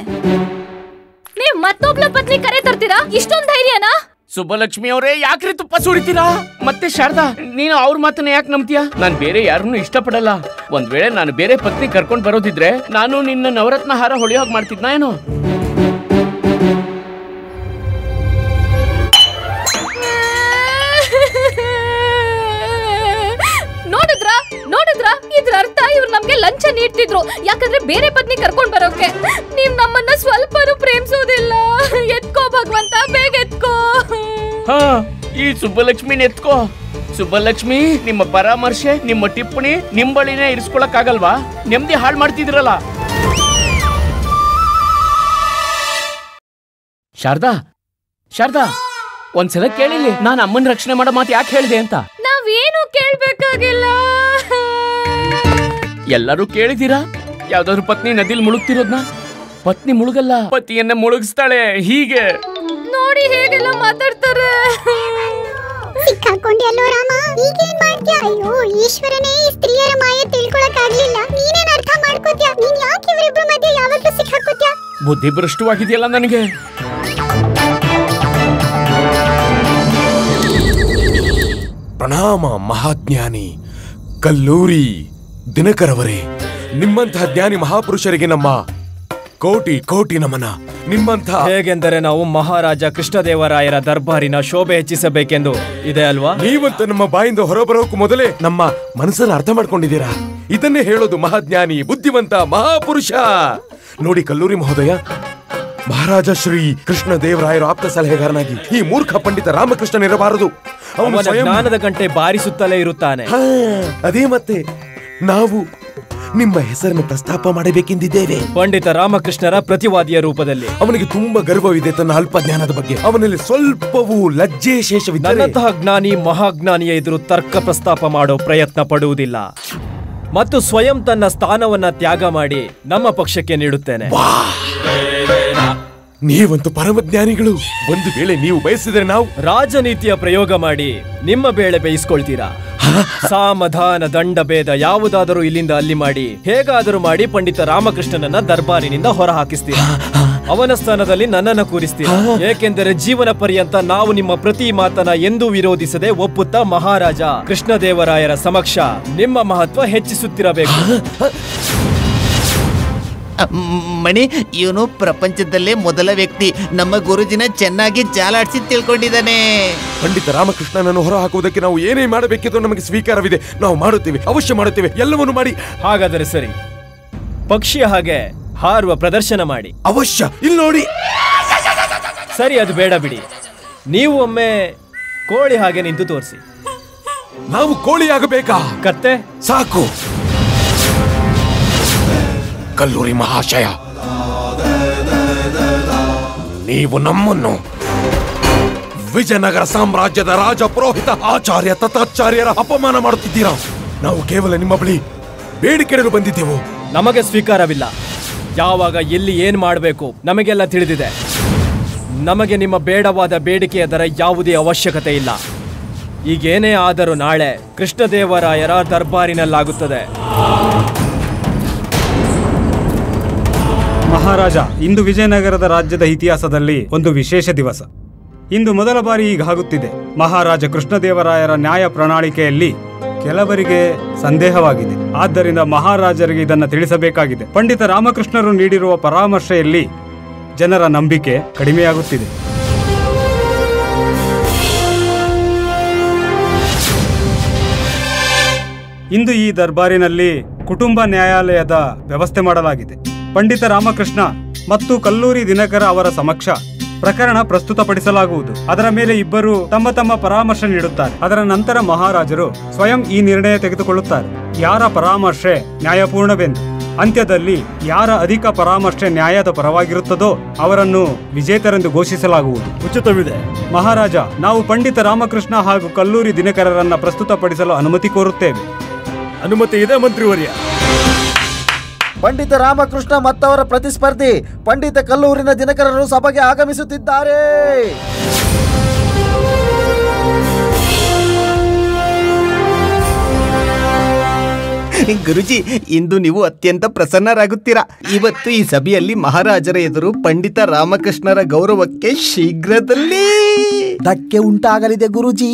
ನೀವ್ ಮತ್ತೊಬ್ಳ ಪತ್ನಿ ಕರೆ ತರ್ತೀರಾ? ಇಷ್ಟೊಂದ್ ಧೈರ್ಯನಾ? ಸುಬ್ಬಲಕ್ಷ್ಮಿ ಅವರೇ, ಯಾಕ್ರಿ ತುಪ್ಪ ಸುರಿತೀರಾ? ಮತ್ತೆ ಶಾರದಾ, ನೀನು ಅವ್ರ ಮಾತನ್ನ ಯಾಕೆ ನಂಬ್ತೀಯಾ? ನಾನ್ ಬೇರೆ ಯಾರನ್ನೂ ಇಷ್ಟಪಡಲ್ಲ. ಒಂದ್ ವೇಳೆ ನಾನು ಬೇರೆ ಪತ್ನಿ ಕರ್ಕೊಂಡ್ ಬರೋದಿದ್ರೆ ನಾನು ನಿನ್ನ ನವರತ್ನ ಹಾರ ಹೊಳೆಯೋಗ್ ಮಾಡ್ತಿದ್ನಾ ಏನೋ? ನೋಡಿದ್ರ ಇದ್ರ ಅರ್ಥ ಇವ್ರು ನಮ್ಗೆ ಲಂಚ ನೀಡ್ತಿದ್ರು, ಯಾಕಂದ್ರೆ ಬೇರೆ ಪತ್ನಿ ಕರ್ಕೊಂಡ್ ಬರೋಕೆ. ನೀವ್ ನಮ್ಮನ್ನ ಸ್ವಲ್ಪನೂ ಪ್ರೇಮಿಸೋದಿಲ್ಲ. ಎತ್ಕೋ ಭಗವಂತ, ಬೇಗ ಎತ್ಕೋ. ಹಾ, ಈ ಸುಬ್ಬಲಕ್ಷ್ಮಿನ ಎತ್ಕೋ. ಸುಬ್ಬಲಕ್ಷ್ಮಿ, ನಿಮ್ಮ ಪರಾಮರ್ಶೆ, ನಿಮ್ಮ ಟಿಪ್ಪಣಿ ನಿಮ್ ಬಳಿನೇ ಇರಿಸ್ಕೊಳಕ್ ಆಗಲ್ವಾ? ನೆಮ್ಮದಿ ಹಾಳು ಮಾಡ್ತಿದ್ರಲ್ಲ. ಶಾರದಾ, ಶಾರದಾ, ಒಂದ್ಸಲ ಕೇಳಿಲಿ, ನಾನು ಅಮ್ಮನ ರಕ್ಷಣೆ ಮಾಡೋ ಮಾತು ಯಾಕೆ ಹೇಳಿದೆ ಅಂತ. ನಾವೇನು ಕೇಳ್ಬೇಕಾಗಿಲ್ಲ. ಎಲ್ಲರೂ ಕೇಳಿದೀರಾ? ಯಾವ್ದಾದ್ರು ಪತ್ನಿ ನದಿಲ್ ಮುಳುಗ್ತಿರೋದ್ನ? ಪತ್ನಿ ಮುಳುಗಲ್ಲ, ಪತಿಯನ್ನ ಮುಳುಗಿಸ್ತಾಳೆ. ಹೀಗೆ ನೋಡಿ ಹೇಗೆಲ್ಲ ಮಾತಾಡ್ತಾರೆ. ಸಿಕ್ಕಾಕೊಂಡ್ಯಲ್ಲೋ ರಾಮ, ಈಗೇನ್ ಮಾಡ್ತೀಯ? ಅಯ್ಯೋ ಈಶ್ವರನೇ, ಈ ಸ್ತ್ರೀಯರ ಮಾಯ ತಿಳ್ಕೊಳಕ್ ಆಗ್ಲಿಲ್ಲ. ನೀನೇನ್ ಅರ್ಥ ಮಾಡ್ಕೋತ್ಯಾ? ನೀನ್ ಯಾಕೆ ಇವರಿಬ್ರ ಮಧ್ಯೆ ಯಾವತ್ತೂ ಸಿಕ್ಕಾಕೋತ್ಯಾ? ಬುದ್ಧಿ ಭ್ರಷ್ಟವಾಗಿದೆಯಲ್ಲ ನನಗೆ. ಪ್ರಣಾಮ ಮಹಾಜ್ಞಾನಿ ಕಲ್ಲೂರಿ ದಿನಕರವರೇ. ನಿಮ್ಮಂತಹ ಜ್ಞಾನಿ ಮಹಾಪುರುಷರಿಗೆ ನಮ್ಮ ಕೋಟಿ ಕೋಟಿ ನಮನ. ನಿಮ್ಮಂಥ ಹೇಗೆಂದರೆ ನಾವು ಮಹಾರಾಜ ಕೃಷ್ಣದೇವರಾಯರ ದರ್ಬಾರಿನ ಶೋಭೆ ಹೆಚ್ಚಿಸಬೇಕೆಂದು ಇದೆ ಅಲ್ವಾ? ನೀವಂತ ನಮ್ಮ ಬಾಯಿಂದ ಹೊರಬರೋಕು ಮೊದಲೇ ನಮ್ಮ ಮನಸ್ಸನ್ನು ಅರ್ಥ ಮಾಡ್ಕೊಂಡಿದ್ದೀರಾ. ಇದನ್ನೇ ಹೇಳೋದು ಮಹಾಜ್ಞಾನಿ, ಬುದ್ಧಿವಂತ, ಮಹಾಪುರುಷ. ನೋಡಿ ಕಲ್ಲೂರಿ ಮಹೋದಯ, ಮಹಾರಾಜ ಶ್ರೀ ಕೃಷ್ಣದೇವರಾಯರ ಆಪ್ತ ಸಲಹೆಗಾರನಾಗಿ ಈ ಮೂರ್ಖ ಪಂಡಿತ ರಾಮಕೃಷ್ಣನಿರಬಾರದು. ಅವನ ಜ್ಞಾನದ ಗಂಟೆ ಬಾರಿಸುತ್ತಲೇ ಇರುತ್ತಾನೆ. ಅದೇ ಮತ್ತೆ ನಾವು ನಿಮ್ಮ ಹೆಸರನ್ನು ಪ್ರಸ್ತಾಪ ಮಾಡಬೇಕೆಂದಿದ್ದೇವೆ. ಪಂಡಿತ ರಾಮಕೃಷ್ಣರ ಪ್ರತಿವಾದಿಯ ರೂಪದಲ್ಲಿ. ಅವನಿಗೆ ತುಂಬಾ ಗರ್ವವಿದೆ ತನ್ನ ಅಲ್ಪ ಜ್ಞಾನದ ಬಗ್ಗೆ. ಅವನಲ್ಲಿ ಸ್ವಲ್ಪವೂ ಲಜ್ಜೆ ಶೇಷವಿದೆ. ನನ್ನಂತಹ ಜ್ಞಾನಿ ಮಹಾಜ್ಞಾನಿಯ ಎದುರು ತರ್ಕ ಪ್ರಸ್ತಾಪ ಮಾಡೋ ಪ್ರಯತ್ನ ಪಡುವುದಿಲ್ಲ ಮತ್ತು ಸ್ವಯಂ ತನ್ನ ಸ್ಥಾನವನ್ನ ತ್ಯಾಗ ಮಾಡಿ ನಮ್ಮ ಪಕ್ಷಕ್ಕೆ ನೀಡುತ್ತೇನೆ. ನೀವಂತೂ ಪರಮಜ್ಞಾನಿಗಳು. ಒಂದು ವೇಳೆ ನೀವು ಬಯಸಿದರೆ ನಾವು ರಾಜನೀತಿಯ ಪ್ರಯೋಗ ಮಾಡಿ ನಿಮ್ಮ ಬೇಳೆ ಬೇಯಿಸ್ಕೊಳ್ತೀರಾ. ಸಾಮಧಾನ ದಂಡ ಭೇದ ಯಾವುದಾದರೂ ಇಲ್ಲಿಂದ ಅಲ್ಲಿ ಮಾಡಿ ಹೇಗಾದರೂ ಮಾಡಿ ಪಂಡಿತ ರಾಮಕೃಷ್ಣನನ್ನ ದರ್ಬಾರಿನಿಂದ ಹೊರ ಹಾಕಿಸ್ತೀರಾ. ಅವನ ಸ್ಥಾನದಲ್ಲಿ ನನ್ನನ್ನ ಕೂರಿಸ್ತೀರಾ. ಏಕೆಂದರೆ ಜೀವನ ಪರ್ಯಂತ ನಾವು ನಿಮ್ಮ ಪ್ರತಿ ಮಾತನ್ನ ಎಂದೂ ವಿರೋಧಿಸದೆ ಒಪ್ಪುತ್ತಾ ಮಹಾರಾಜ ಕೃಷ್ಣದೇವರಾಯರ ಸಮಕ್ಷ ನಿಮ್ಮ ಮಹತ್ವ ಹೆಚ್ಚಿಸುತ್ತಿರಬೇಕು. ಮಣಿ, ಇವನು ಪ್ರಪಂಚದಲ್ಲೇ ಮೊದಲ ವ್ಯಕ್ತಿ ನಮ್ಮ ಗುರುಜಿನ ಚೆನ್ನಾಗಿ ಜಾಲಾಡಿಸಿ ತಿಳ್ಕೊಂಡಿದ್ದಾನೆ. ಪಂಡಿತ ರಾಮಕೃಷ್ಣನನ್ನು ಹೊರ ಹಾಕುವುದಕ್ಕೆ ನಾವು ಏನೇ ಮಾಡಬೇಕಿದ್ರು ನಮಗೆ ಸ್ವೀಕಾರವಿದೆ. ನಾವು ಮಾಡುತ್ತೇವೆ, ಅವಶ್ಯ ಮಾಡುತ್ತೇವೆ, ಎಲ್ಲವನ್ನು ಮಾಡಿ. ಹಾಗಾದರೆ ಸರಿ, ಪಕ್ಷಿಯ ಹಾಗೆ ಹಾರುವ ಪ್ರದರ್ಶನ ಮಾಡಿ. ಅವಶ್ಯ. ಇಲ್ಲಿ ನೋಡಿ. ಸರಿ, ಅದು ಬೇಡ ಬಿಡಿ. ನೀವು ಒಮ್ಮೆ ಕೋಳಿ ಹಾಗೆ ನಿಂತು ತೋರಿಸಿ. ನಾವು ಕೋಳಿಯಾಗಬೇಕಾ? ಕತ್ತೆ ಸಾಕು. ಕಲ್ಲೂರಿ ಮಹಾಶಯ, ನೀವು ನಮ್ಮನ್ನು ವಿಜಯನಗರ ಸಾಮ್ರಾಜ್ಯದ ರಾಜ ಪುರೋಹಿತ ಆಚಾರ್ಯ ತಥಾಚಾರ್ಯರ ಅಪಮಾನ ಮಾಡುತ್ತಿದ್ದೀರಾ. ನಾವು ಕೇವಲ ನಿಮ್ಮ ಬಳಿ ಬೇಡಿಕೆಡಲು ಬಂದಿದ್ದೆವು. ನಮಗೆ ಸ್ವೀಕಾರವಿಲ್ಲ. ಯಾವಾಗ ಎಲ್ಲಿ ಏನ್ ಮಾಡಬೇಕು ನಮಗೆಲ್ಲ ತಿಳಿದಿದೆ. ನಮಗೆ ನಿಮ್ಮ ಬೇಡವಾದ ಬೇಡಿಕೆಯ ದರ ಯಾವುದೇ ಅವಶ್ಯಕತೆ ಇಲ್ಲ. ಈಗೇನೇ ಆದರೂ ನಾಳೆ ಕೃಷ್ಣದೇವರಾಯರ ದರ್ಬಾರಿನಲ್ಲಾಗುತ್ತದೆ. ಮಹಾರಾಜ, ಇಂದು ವಿಜಯನಗರದ ರಾಜ್ಯದ ಇತಿಹಾಸದಲ್ಲಿ ಒಂದು ವಿಶೇಷ ದಿವಸ. ಇಂದು ಮೊದಲ ಬಾರಿ ಹೀಗಾಗುತ್ತಿದೆ. ಮಹಾರಾಜ ಕೃಷ್ಣದೇವರಾಯರ ನ್ಯಾಯ ಪ್ರಣಾಳಿಕೆಯಲ್ಲಿ ಕೆಲವರಿಗೆ ಸಂದೇಹವಾಗಿದೆ. ಆದ್ದರಿಂದ ಮಹಾರಾಜರಿಗೆ ಇದನ್ನು ತಿಳಿಸಬೇಕಾಗಿದೆ. ಪಂಡಿತ ರಾಮಕೃಷ್ಣರು ನೀಡಿರುವ ಪರಾಮರ್ಶೆಯಲ್ಲಿ ಜನರ ನಂಬಿಕೆ ಕಡಿಮೆಯಾಗುತ್ತಿದೆ. ಇಂದು ಈ ದರ್ಬಾರಿನಲ್ಲಿ ಕುಟುಂಬ ನ್ಯಾಯಾಲಯದ ವ್ಯವಸ್ಥೆ ಮಾಡಲಾಗಿದೆ. ಪಂಡಿತ ರಾಮಕೃಷ್ಣ ಮತ್ತು ಕಲ್ಲೂರಿ ದಿನಕರ ಅವರ ಸಮಕ್ಷ ಪ್ರಕರಣ ಪ್ರಸ್ತುತಪಡಿಸಲಾಗುವುದು. ಅದರ ಮೇಲೆ ಇಬ್ಬರು ತಮ್ಮ ತಮ್ಮ ಪರಾಮರ್ಶೆ ನೀಡುತ್ತಾರೆ. ಅದರ ನಂತರ ಮಹಾರಾಜರು ಸ್ವಯಂ ಈ ನಿರ್ಣಯ ತೆಗೆದುಕೊಳ್ಳುತ್ತಾರೆ, ಯಾರ ಪರಾಮರ್ಶೆ ನ್ಯಾಯಪೂರ್ಣವೆಂದು. ಅಂತ್ಯದಲ್ಲಿ ಯಾರ ಅಧಿಕ ಪರಾಮರ್ಶೆ ನ್ಯಾಯದ ಪರವಾಗಿರುತ್ತದೋ ಅವರನ್ನು ವಿಜೇತರೆಂದು ಘೋಷಿಸಲಾಗುವುದು. ಉಚಿತವಿದೆ. ಮಹಾರಾಜ, ನಾವು ಪಂಡಿತ ರಾಮಕೃಷ್ಣ ಹಾಗೂ ಕಲ್ಲೂರಿ ದಿನಕರರನ್ನ ಪ್ರಸ್ತುತಪಡಿಸಲು ಅನುಮತಿ ಕೋರುತ್ತೇವೆ. ಅನುಮತಿ ಇದೆ ಮಂತ್ರಿವರ್ಯ. ಪಂಡಿತ ರಾಮಕೃಷ್ಣ ಮತ್ತವರ ಪ್ರತಿಸ್ಪರ್ಧಿ ಪಂಡಿತ ಕಲ್ಲೂರಿನ ದಿನಕರರು ಸಭೆಗೆ ಆಗಮಿಸುತ್ತಿದ್ದಾರೆ. ಗುರುಜಿ, ಇಂದು ನೀವು ಅತ್ಯಂತ ಪ್ರಸನ್ನರಾಗುತ್ತೀರಾ. ಇವತ್ತು ಈ ಸಭೆಯಲ್ಲಿ ಮಹಾರಾಜರ ಎದುರು ಪಂಡಿತ ರಾಮಕೃಷ್ಣರ ಗೌರವಕ್ಕೆ ಶೀಘ್ರದಲ್ಲಿ ಧಕ್ಕೆ ಉಂಟಾಗಲಿದೆ ಗುರುಜಿ.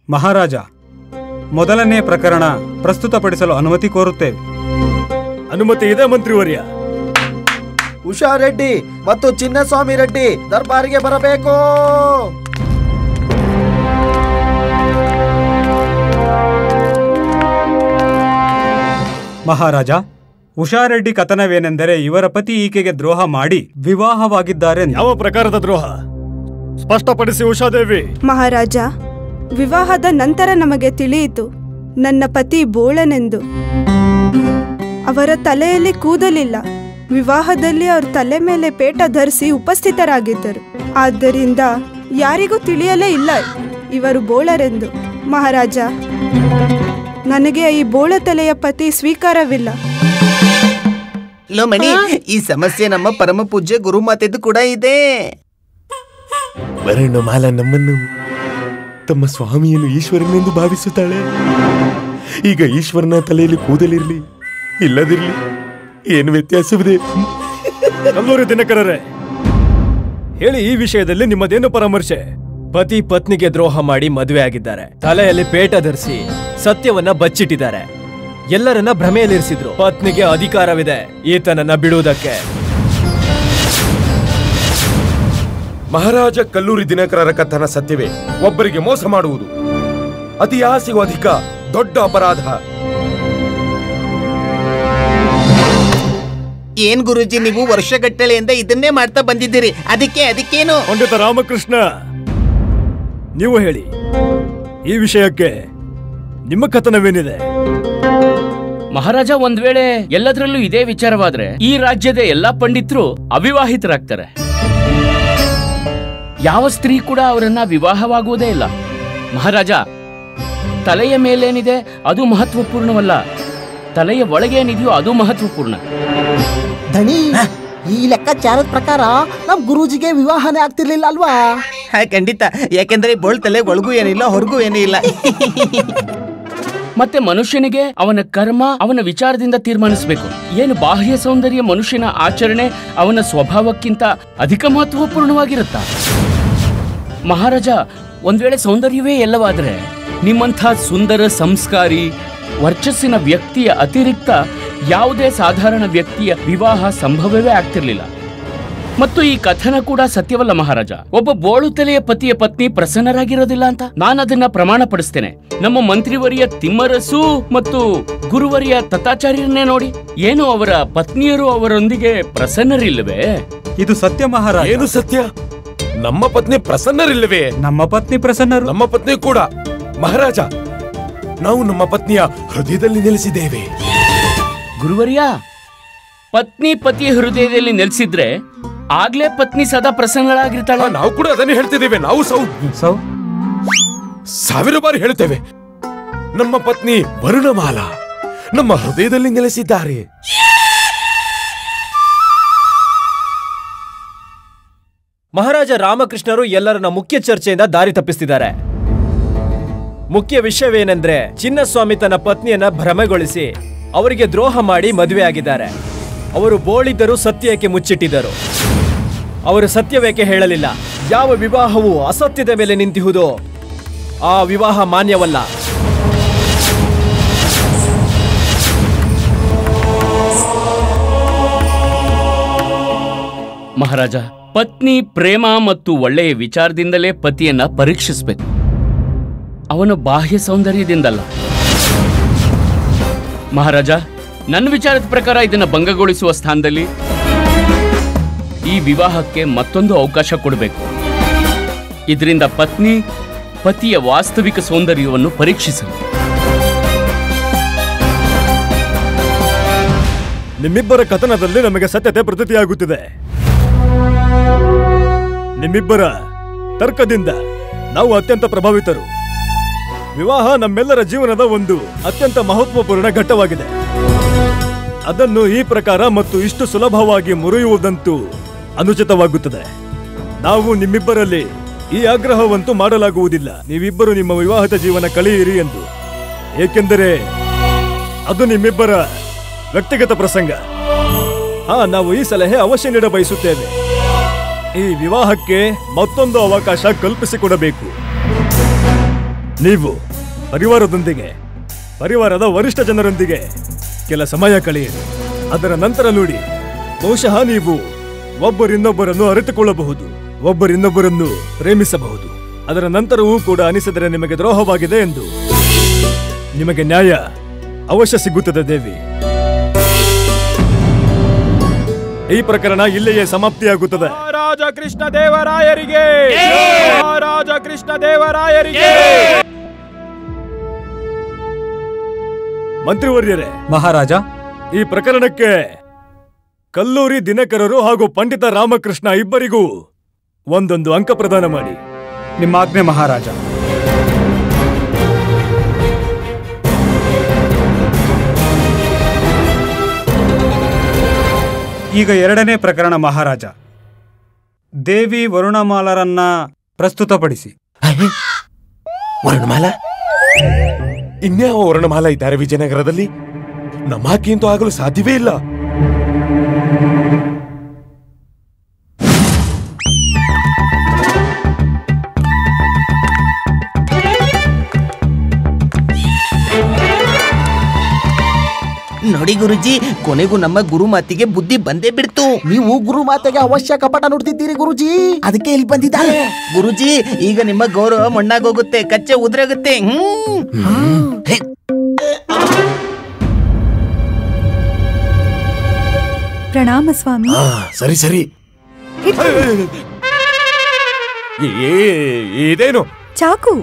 ಮಹಾರಾಜ, ಮೊದಲನೇ ಪ್ರಕರಣ ಪ್ರಸ್ತುತಪಡಿಸಲು ಅನುಮತಿ ಕೋರುತ್ತೇವೆ. ಅನುಮತಿ ಇದೆ ಮಂತ್ರಿವರ್ಯ. ಉಷಾ ರೆಡ್ಡಿ ಮತ್ತು ಚಿನ್ನಸ್ವಾಮಿ ರೆಡ್ಡಿ ದರ್ಬಾರಿಗೆ ಬರಬೇಕು. ಮಹಾರಾಜ, ಉಷಾರೆಡ್ಡಿ ಕಥನವೇನೆಂದರೆ ಇವರ ಪತಿ ಈಕೆಗೆ ದ್ರೋಹ ಮಾಡಿ ವಿವಾಹವಾಗಿದ್ದಾರೆ. ಯಾವ ಪ್ರಕಾರದ ದ್ರೋಹ ಸ್ಪಷ್ಟಪಡಿಸಿ ಉಷಾದೇವಿ. ಮಹಾರಾಜ, ವಿವಾಹದ ನಂತರ ನಮಗೆ ತಿಳಿಯಿತು ನನ್ನ ಪತಿ ಬೋಳನೆಂದು. ಅವರ ತಲೆಯಲ್ಲಿ ಕೂದಲಿಲ್ಲ. ವಿವಾಹದಲ್ಲಿ ಅವ್ರ ತಲೆ ಮೇಲೆ ಪೇಟ ಧರಿಸಿ ಉಪಸ್ಥಿತರಾಗಿದ್ದರು. ಆದ್ದರಿಂದ ಯಾರಿಗೂ ತಿಳಿಯಲೇ ಇಲ್ಲ ಇವರು ಬೋಳರೆಂದು. ಮಹಾರಾಜ, ನನಗೆ ಈ ಬೋಳ ತಲೆಯ ಪತಿ ಸ್ವೀಕಾರವಿಲ್ಲ. ಲೋಮಣಿ, ಈ ಸಮಸ್ಯೆ ನಮ್ಮ ಪರಮ ಪೂಜ್ಯ ಗುರುಮಾತೆದು ಕೂಡ ಇದೆ. ವರ್ಣಮಾಲ ನಮ್ಮನ್ನು ತಮ್ಮ ಸ್ವಾಮಿಯನ್ನು ಈಶ್ವರನೆಂದು ಭಾವಿಸುತ್ತಾಳೆ. ಈಗ ಈಶ್ವರನ ತಲೆಯಲ್ಲಿ ಕೂದಲಿರ್ಲಿ ಇಲ್ಲದಿರ್ಲಿ ಏನು ವ್ಯತ್ಯಾಸವಿದೆ? ಕಲ್ಲೂರಿ ದಿನಕರರೇ, ಹೇಳಿ, ಈ ವಿಷಯದಲ್ಲಿ ನಿಮ್ಮದೇನು ಪರಾಮರ್ಶೆ? ಪತಿ ಪತ್ನಿಗೆ ದ್ರೋಹ ಮಾಡಿ ಮದುವೆ ಆಗಿದ್ದಾರೆ. ತಲೆಯಲ್ಲಿ ಪೇಟ ಧರಿಸಿ ಸತ್ಯವನ್ನ ಬಚ್ಚಿಟ್ಟಿದ್ದಾರೆ. ಎಲ್ಲರನ್ನ ಭ್ರಮೆಯಲ್ಲಿರಿಸಿದ್ರು. ಪತ್ನಿಗೆ ಅಧಿಕಾರವಿದೆ ಈತನನ್ನ ಬಿಡುವುದಕ್ಕೆ. ಮಹಾರಾಜ ಕಲ್ಲೂರಿ ದಿನಕರರ ಕಥನ ಸತ್ಯವೇ. ಒಬ್ಬರಿಗೆ ಮೋಸ ಮಾಡುವುದು ಅತಿ ಆಸೆಗೂ ಅಧಿಕ ದೊಡ್ಡ ಅಪರಾಧ. ಏನ್ ಗುರುಜಿ, ನೀವು ವರ್ಷಗಟ್ಟಲೆಯಿಂದ ಇದನ್ನೇ ಮಾಡ್ತಾ ಬಂದಿದ್ದೀರಿ. ಅದಕ್ಕೇನು? ಪಂಡಿತ ರಾಮಕೃಷ್ಣ, ನೀವು ಹೇಳಿ, ಈ ವಿಷಯಕ್ಕೆ ನಿಮ್ಮ ಕಥನವೇನಿದೆ? ಮಹಾರಾಜ, ಒಂದ್ ವೇಳೆ ಎಲ್ಲದರಲ್ಲೂ ಇದೇ ವಿಚಾರವಾದ್ರೆ ಈ ರಾಜ್ಯದ ಎಲ್ಲಾ ಪಂಡಿತರು ಅವಿವಾಹಿತರಾಗ್ತಾರೆ. ಯಾವ ಸ್ತ್ರೀ ಕೂಡ ಅವರನ್ನ ವಿವಾಹವಾಗುವುದೇ ಇಲ್ಲ. ಮಹಾರಾಜ, ತಲೆಯ ಮೇಲೇನಿದೆ ಅದು ಮಹತ್ವಪೂರ್ಣವಲ್ಲ, ತಲೆಯ ಒಳಗೇನಿದೆಯೋ ಅದು ಮಹತ್ವಪೂರ್ಣ. ಧಣಿ, ಈ ಲೆಕ್ಕಾಚಾರದ ಪ್ರಕಾರ ನಮ್ ಗುರೂಜಿಗೆ ವಿವಾಹನೇ ಆಗ್ತಿರ್ಲಿಲ್ಲ ಅಲ್ವಾ? ಖಂಡಿತ. ಯಾಕೆಂದ್ರೆ ಬೋಳ್ ತಲೆ ಒಳಗೂ ಏನಿಲ್ಲ, ಹೊರಗೂ ಏನೂ ಇಲ್ಲ. ಮತ್ತೆ ಮನುಷ್ಯನಿಗೆ ಅವನ ಕರ್ಮ ಅವನ ವಿಚಾರದಿಂದ ತೀರ್ಮಾನಿಸಬೇಕು. ಏನು ಬಾಹ್ಯ ಸೌಂದರ್ಯ ಮನುಷ್ಯನ ಆಚರಣೆ ಅವನ ಸ್ವಭಾವಕ್ಕಿಂತ ಅಧಿಕ ಮಹತ್ವಪೂರ್ಣವಾಗಿರುತ್ತ? ಮಹಾರಾಜ, ಒಂದ್ ವೇಳೆ ಸೌಂದರ್ಯವೇ ಎಲ್ಲವಾದ್ರೆ ನಿಮ್ಮಂಥ ಸುಂದರ ಸಂಸ್ಕಾರಿ ವರ್ಚಸ್ಸಿನ ವ್ಯಕ್ತಿಯ ಅತಿರಿಕ್ತ ಯಾವುದೇ ಸಾಧಾರಣ ವ್ಯಕ್ತಿಯ ವಿವಾಹ ಸಂಭವವೇ ಆಗ್ತಿರ್ಲಿಲ್ಲ. ಮತ್ತು ಈ ಕಥನ ಕೂಡ ಸತ್ಯವಲ್ಲ ಮಹಾರಾಜ. ಒಬ್ಬ ಬೋಳು ತಲೆಯ ಪತಿಯ ಪತ್ನಿ ಪ್ರಸನ್ನರಾಗಿರೋದಿಲ್ಲ ಅಂತ ನಾನದನ್ನ ಪ್ರಮಾಣ ಪಡಿಸ್ತೇನೆ. ನಮ್ಮ ಮಂತ್ರಿವರಿಯ ತಿಮ್ಮರಸು ಮತ್ತು ಗುರುವರಿಯ ತಥಾಚಾರ್ಯರನ್ನೇ ನೋಡಿ, ಏನು ಅವರ ಪತ್ನಿಯರು ಅವರೊಂದಿಗೆ ಪ್ರಸನ್ನರಿಲ್ಲವೇ? ಇದು ಸತ್ಯ ಮಹಾರಾಜ. ಏನು ಸತ್ಯ? ನಮ್ಮ ಪತ್ನಿ ಪ್ರಸನ್ನರಿಲ್ಲವೇ? ನಮ್ಮ ಪತ್ನಿ ಪ್ರಸನ್ನರು. ನಮ್ಮ ಪತ್ನಿ ಕೂಡ. ಮಹಾರಾಜ, ನಾವು ನಮ್ಮ ಪತ್ನಿಯ ಹೃದಯದಲ್ಲಿ ನೆಲೆಸಿದ್ದೇವೆ. ಗುರುವರ್ಯ, ಪತ್ನಿ ಪತಿಯ ಹೃದಯದಲ್ಲಿ ನೆಲೆಸಿದ್ರೆ ಆಗ್ಲೇ ಪತ್ನಿ ಸದಾ ಪ್ರಸನ್ನಳಾಗಿರ್ತಾಳೆ. ನಾವು ಕೂಡ ಅದನ್ನೇ ಹೇಳ್ತಿದ್ದೇವೆ. ನಾವು ಸಾವಿರ ಬಾರಿ ಹೇಳ್ತೇವೆ, ನಮ್ಮ ಪತ್ನಿ ವರುಣಮಾಲ ನಮ್ಮ ಹೃದಯದಲ್ಲಿ ನೆಲೆಸಿದ್ದಾರೆ. ಮಹಾರಾಜ ರಾಮಕೃಷ್ಣರು ಎಲ್ಲರನ್ನ ಮುಖ್ಯ ಚರ್ಚೆಯಿಂದ ದಾರಿ ತಪ್ಪಿಸ್ತಿದ್ದಾರೆ. ಮುಖ್ಯ ವಿಷಯವೇನೆಂದ್ರೆ, ಚಿನ್ನಸ್ವಾಮಿ ತನ್ನ ಪತ್ನಿಯನ್ನ ಭ್ರಮೆಗೊಳಿಸಿ ಅವರಿಗೆ ದ್ರೋಹ ಮಾಡಿ ಮದುವೆ ಆಗಿದ್ದಾರೆ. ಅವರು ಬೋಳಿದ್ದರು, ಸತ್ಯಕ್ಕೆ ಮುಚ್ಚಿಟ್ಟಿದ್ದರು. ಅವರು ಸತ್ಯವೇಕೆ ಹೇಳಲಿಲ್ಲ? ಯಾವ ವಿವಾಹವು ಅಸತ್ಯದ ಮೇಲೆ ನಿಂತಿಹುದೋ ಆ ವಿವಾಹ ಮಾನ್ಯವಲ್ಲ. ಮಹಾರಾಜ, ಪತ್ನಿ ಪ್ರೇಮ ಮತ್ತು ಒಳ್ಳೆಯ ವಿಚಾರದಿಂದಲೇ ಪತಿಯನ್ನ ಪರೀಕ್ಷಿಸಬೇಕು, ಅವನ ಬಾಹ್ಯ ಸೌಂದರ್ಯದಿಂದಲ್ಲ. ಮಹಾರಾಜ, ನನ್ನ ವಿಚಾರದ ಪ್ರಕಾರ ಇದನ್ನ ಭಂಗಗೊಳಿಸುವ ಸ್ಥಾನದಲ್ಲಿ ಈ ವಿವಾಹಕ್ಕೆ ಮತ್ತೊಂದು ಅವಕಾಶ ಕೊಡಬೇಕು. ಇದರಿಂದ ಪತ್ನಿಯ ವಾಸ್ತವಿಕ ಸೌಂದರ್ಯವನ್ನು ಪರೀಕ್ಷಿಸಲಿ. ನಿಮ್ಮಿಬ್ಬರ ಕಥನದಲ್ಲಿ ನಮಗೆ ಸತ್ಯತೆ ಪ್ರತೀತಿಯಾಗುತ್ತಿದೆ. ನಿಮ್ಮಿಬ್ಬರ ತರ್ಕದಿಂದ ನಾವು ಅತ್ಯಂತ ಪ್ರಭಾವಿತರು. ವಿವಾಹ ನಮ್ಮೆಲ್ಲರ ಜೀವನದ ಒಂದು ಅತ್ಯಂತ ಮಹತ್ವಪೂರ್ಣ ಘಟ್ಟವಾಗಿದೆ. ಅದನ್ನು ಈ ಪ್ರಕಾರ ಮತ್ತು ಇಷ್ಟು ಸುಲಭವಾಗಿ ಮುರಿಯುವುದಂತೂ ಅನುಚಿತವಾಗುತ್ತದೆ. ನಾವು ನಿಮ್ಮಿಬ್ಬರಲ್ಲಿ ಈ ಆಗ್ರಹವಂತೂ ಮಾಡಲಾಗುವುದಿಲ್ಲ. ನೀವಿಬ್ಬರು ನಿಮ್ಮ ವಿವಾಹದ ಜೀವನ ಕಳೆಯಿರಿ ಎಂದು, ಏಕೆಂದರೆ ಅದು ನಿಮ್ಮಿಬ್ಬರ ವ್ಯಕ್ತಿಗತ ಪ್ರಸಂಗ. ನಾವು ಈ ಸಲಹೆ ಅವಶ್ಯ ನೀಡ ಬಯಸುತ್ತೇವೆ. ಈ ವಿವಾಹಕ್ಕೆ ಮತ್ತೊಂದು ಅವಕಾಶ ಕಲ್ಪಿಸಿಕೊಡಬೇಕು. ನೀವು ಪರಿವಾರದೊಂದಿಗೆ, ಪರಿವಾರದ ವರಿಷ್ಠ ಜನರೊಂದಿಗೆ ಕೆಲ ಸಮಯ ಕಳೆಯಿರಿ. ಅದರ ನಂತರ ನೋಡಿ, ಬಹುಶಃ ನೀವು ಒಬ್ಬರಿನ್ನೊಬ್ಬರನ್ನು ಅರಿತುಕೊಳ್ಳಬಹುದು, ಒಬ್ಬರಿನ್ನೊಬ್ಬರನ್ನು ಪ್ರೇಮಿಸಬಹುದು. ಅದರ ನಂತರವೂ ಕೂಡ ಅನಿಸಿದರೆ ನಿಮಗೆ ದ್ರೋಹವಾಗಿದೆ ಎಂದು ನಿಮಗೆ ನ್ಯಾಯ ಅವಶ್ಯ ಸಿಗುತ್ತದೆ ದೇವಿ. ಈ ಪ್ರಕರಣ ಇಲ್ಲಿಯೇ ಸಮಾಪ್ತಿಯಾಗುತ್ತದೆ. ಮಹಾರಾಜ ಕೃಷ್ಣ ದೇವರಾಯರಿಗೆ, ಮಹಾರಾಜ ಕೃಷ್ಣ ದೇವರಾಯರಿಗೆ. ಮಂತ್ರಿವರ್ಯರೇ, ಮಹಾರಾಜ, ಈ ಪ್ರಕರಣಕ್ಕೆ ಕಲ್ಲೂರಿ ದಿನಕರರು ಹಾಗೂ ಪಂಡಿತ ರಾಮಕೃಷ್ಣ ಇಬ್ಬರಿಗೂ ಒಂದೊಂದು ಅಂಕ ಪ್ರದಾನ ಮಾಡಿ. ನಿಮ್ಮ ಆಜ್ಞೆ ಮಹಾರಾಜ. ಈಗ ಎರಡನೇ ಪ್ರಕರಣ ಮಹಾರಾಜ. ದೇವಿ ವರುಣಮಾಲರನ್ನ ಪ್ರಸ್ತುತಪಡಿಸಿ. ವರ್ಣಮಾಲ? ಇನ್ಯಾವ ವರ್ಣಮಾಲ ಇದ್ದಾರೆ ವಿಜಯನಗರದಲ್ಲಿ? ನಮ್ಮಾಕಿಂತೂ ಆಗಲು ಸಾಧ್ಯವೇ ಇಲ್ಲ. ನೋಡಿ ಗುರುಜಿ, ಕೊನೆಗೂ ನಮ್ಮ ಗುರುಮಾತಿಗೆ ಬುದ್ಧಿ ಬಂದೇ ಬಿಡ್ತು. ನೀವು ಗುರುಮಾತೆಗೆ ಅವಶ್ಯ ಕಪಟ ನೋಡ್ತಿದ್ದೀರಿ ಗುರುಜಿ, ಅದಕ್ಕೆ ಇಲ್ಲಿ ಬಂದಿದ್ದಾರೆ. ಗುರುಜಿ, ಈಗ ನಿಮ್ಮ ಗೌರವ ಮಣ್ಣಾಗೋಗುತ್ತೆ, ಕಚ್ಚೆ ಉದ್ರಾಗುತ್ತೆ. ಪ್ರಣಾಮ ಸ್ವಾಮಿ. ಸರಿ ಸರಿ. ಇದೇನು? ಚಾಕು.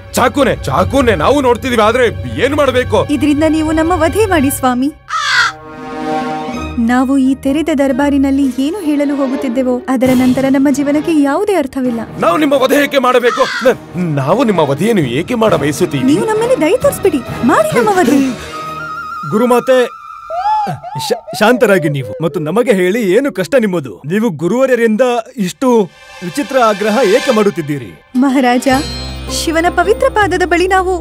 ಚಾಕುನೆ ನಾವು ನೋಡ್ತಿದೀವಿ, ಆದ್ರೆ ಏನ್ ಮಾಡ್ಬೇಕು? ಇದರಿಂದ ನೀವು ನಮ್ಮ ವಧೆ ಮಾಡಿ ಸ್ವಾಮಿ. ನಾವು ಈ ತೆರೆದ ದರ್ಬಾರಿನಲ್ಲಿ ಏನು ಹೇಳಲು ಹೋಗುತ್ತಿದ್ದೆವೋ ಅದರ ನಂತರ ನಮ್ಮ ಜೀವನಕ್ಕೆ ಯಾವುದೇ ಅರ್ಥವಿಲ್ಲ. ನಾವು ನಿಮ್ಮ ವಧೆ ಏಕೆ ಮಾಡಬೇಕು? ನಾವು ನಿಮ್ಮ ವಧೆಯನ್ನು ಏಕೆ ಮಾಡ ಬಯಸುತ್ತೀವಿ? ನೀವು ನಮ್ಮಲ್ಲಿ ದಯ ತೋರಿಸ್ಬಿಡಿ, ಮಾಡಿ ನಮ್ಮ ವಧೆ. ಗುರುಮಾತೆ, ಶಾಂತರಾಗಿ ನೀವು ಮತ್ತು ನಮಗೆ ಹೇಳಿ, ಏನು ಕಷ್ಟ ನಿಮ್ಮದು? ನೀವು ಗುರುವರರಿಂದ ಇಷ್ಟು ವಿಚಿತ್ರ ಆಗ್ರಹ ಏಕೆ ಮಾಡುತ್ತಿದ್ದೀರಿ? ಮಹಾರಾಜ, ಶಿವನ ಪವಿತ್ರ ಪಾದದ ಬಳಿ ನಾವು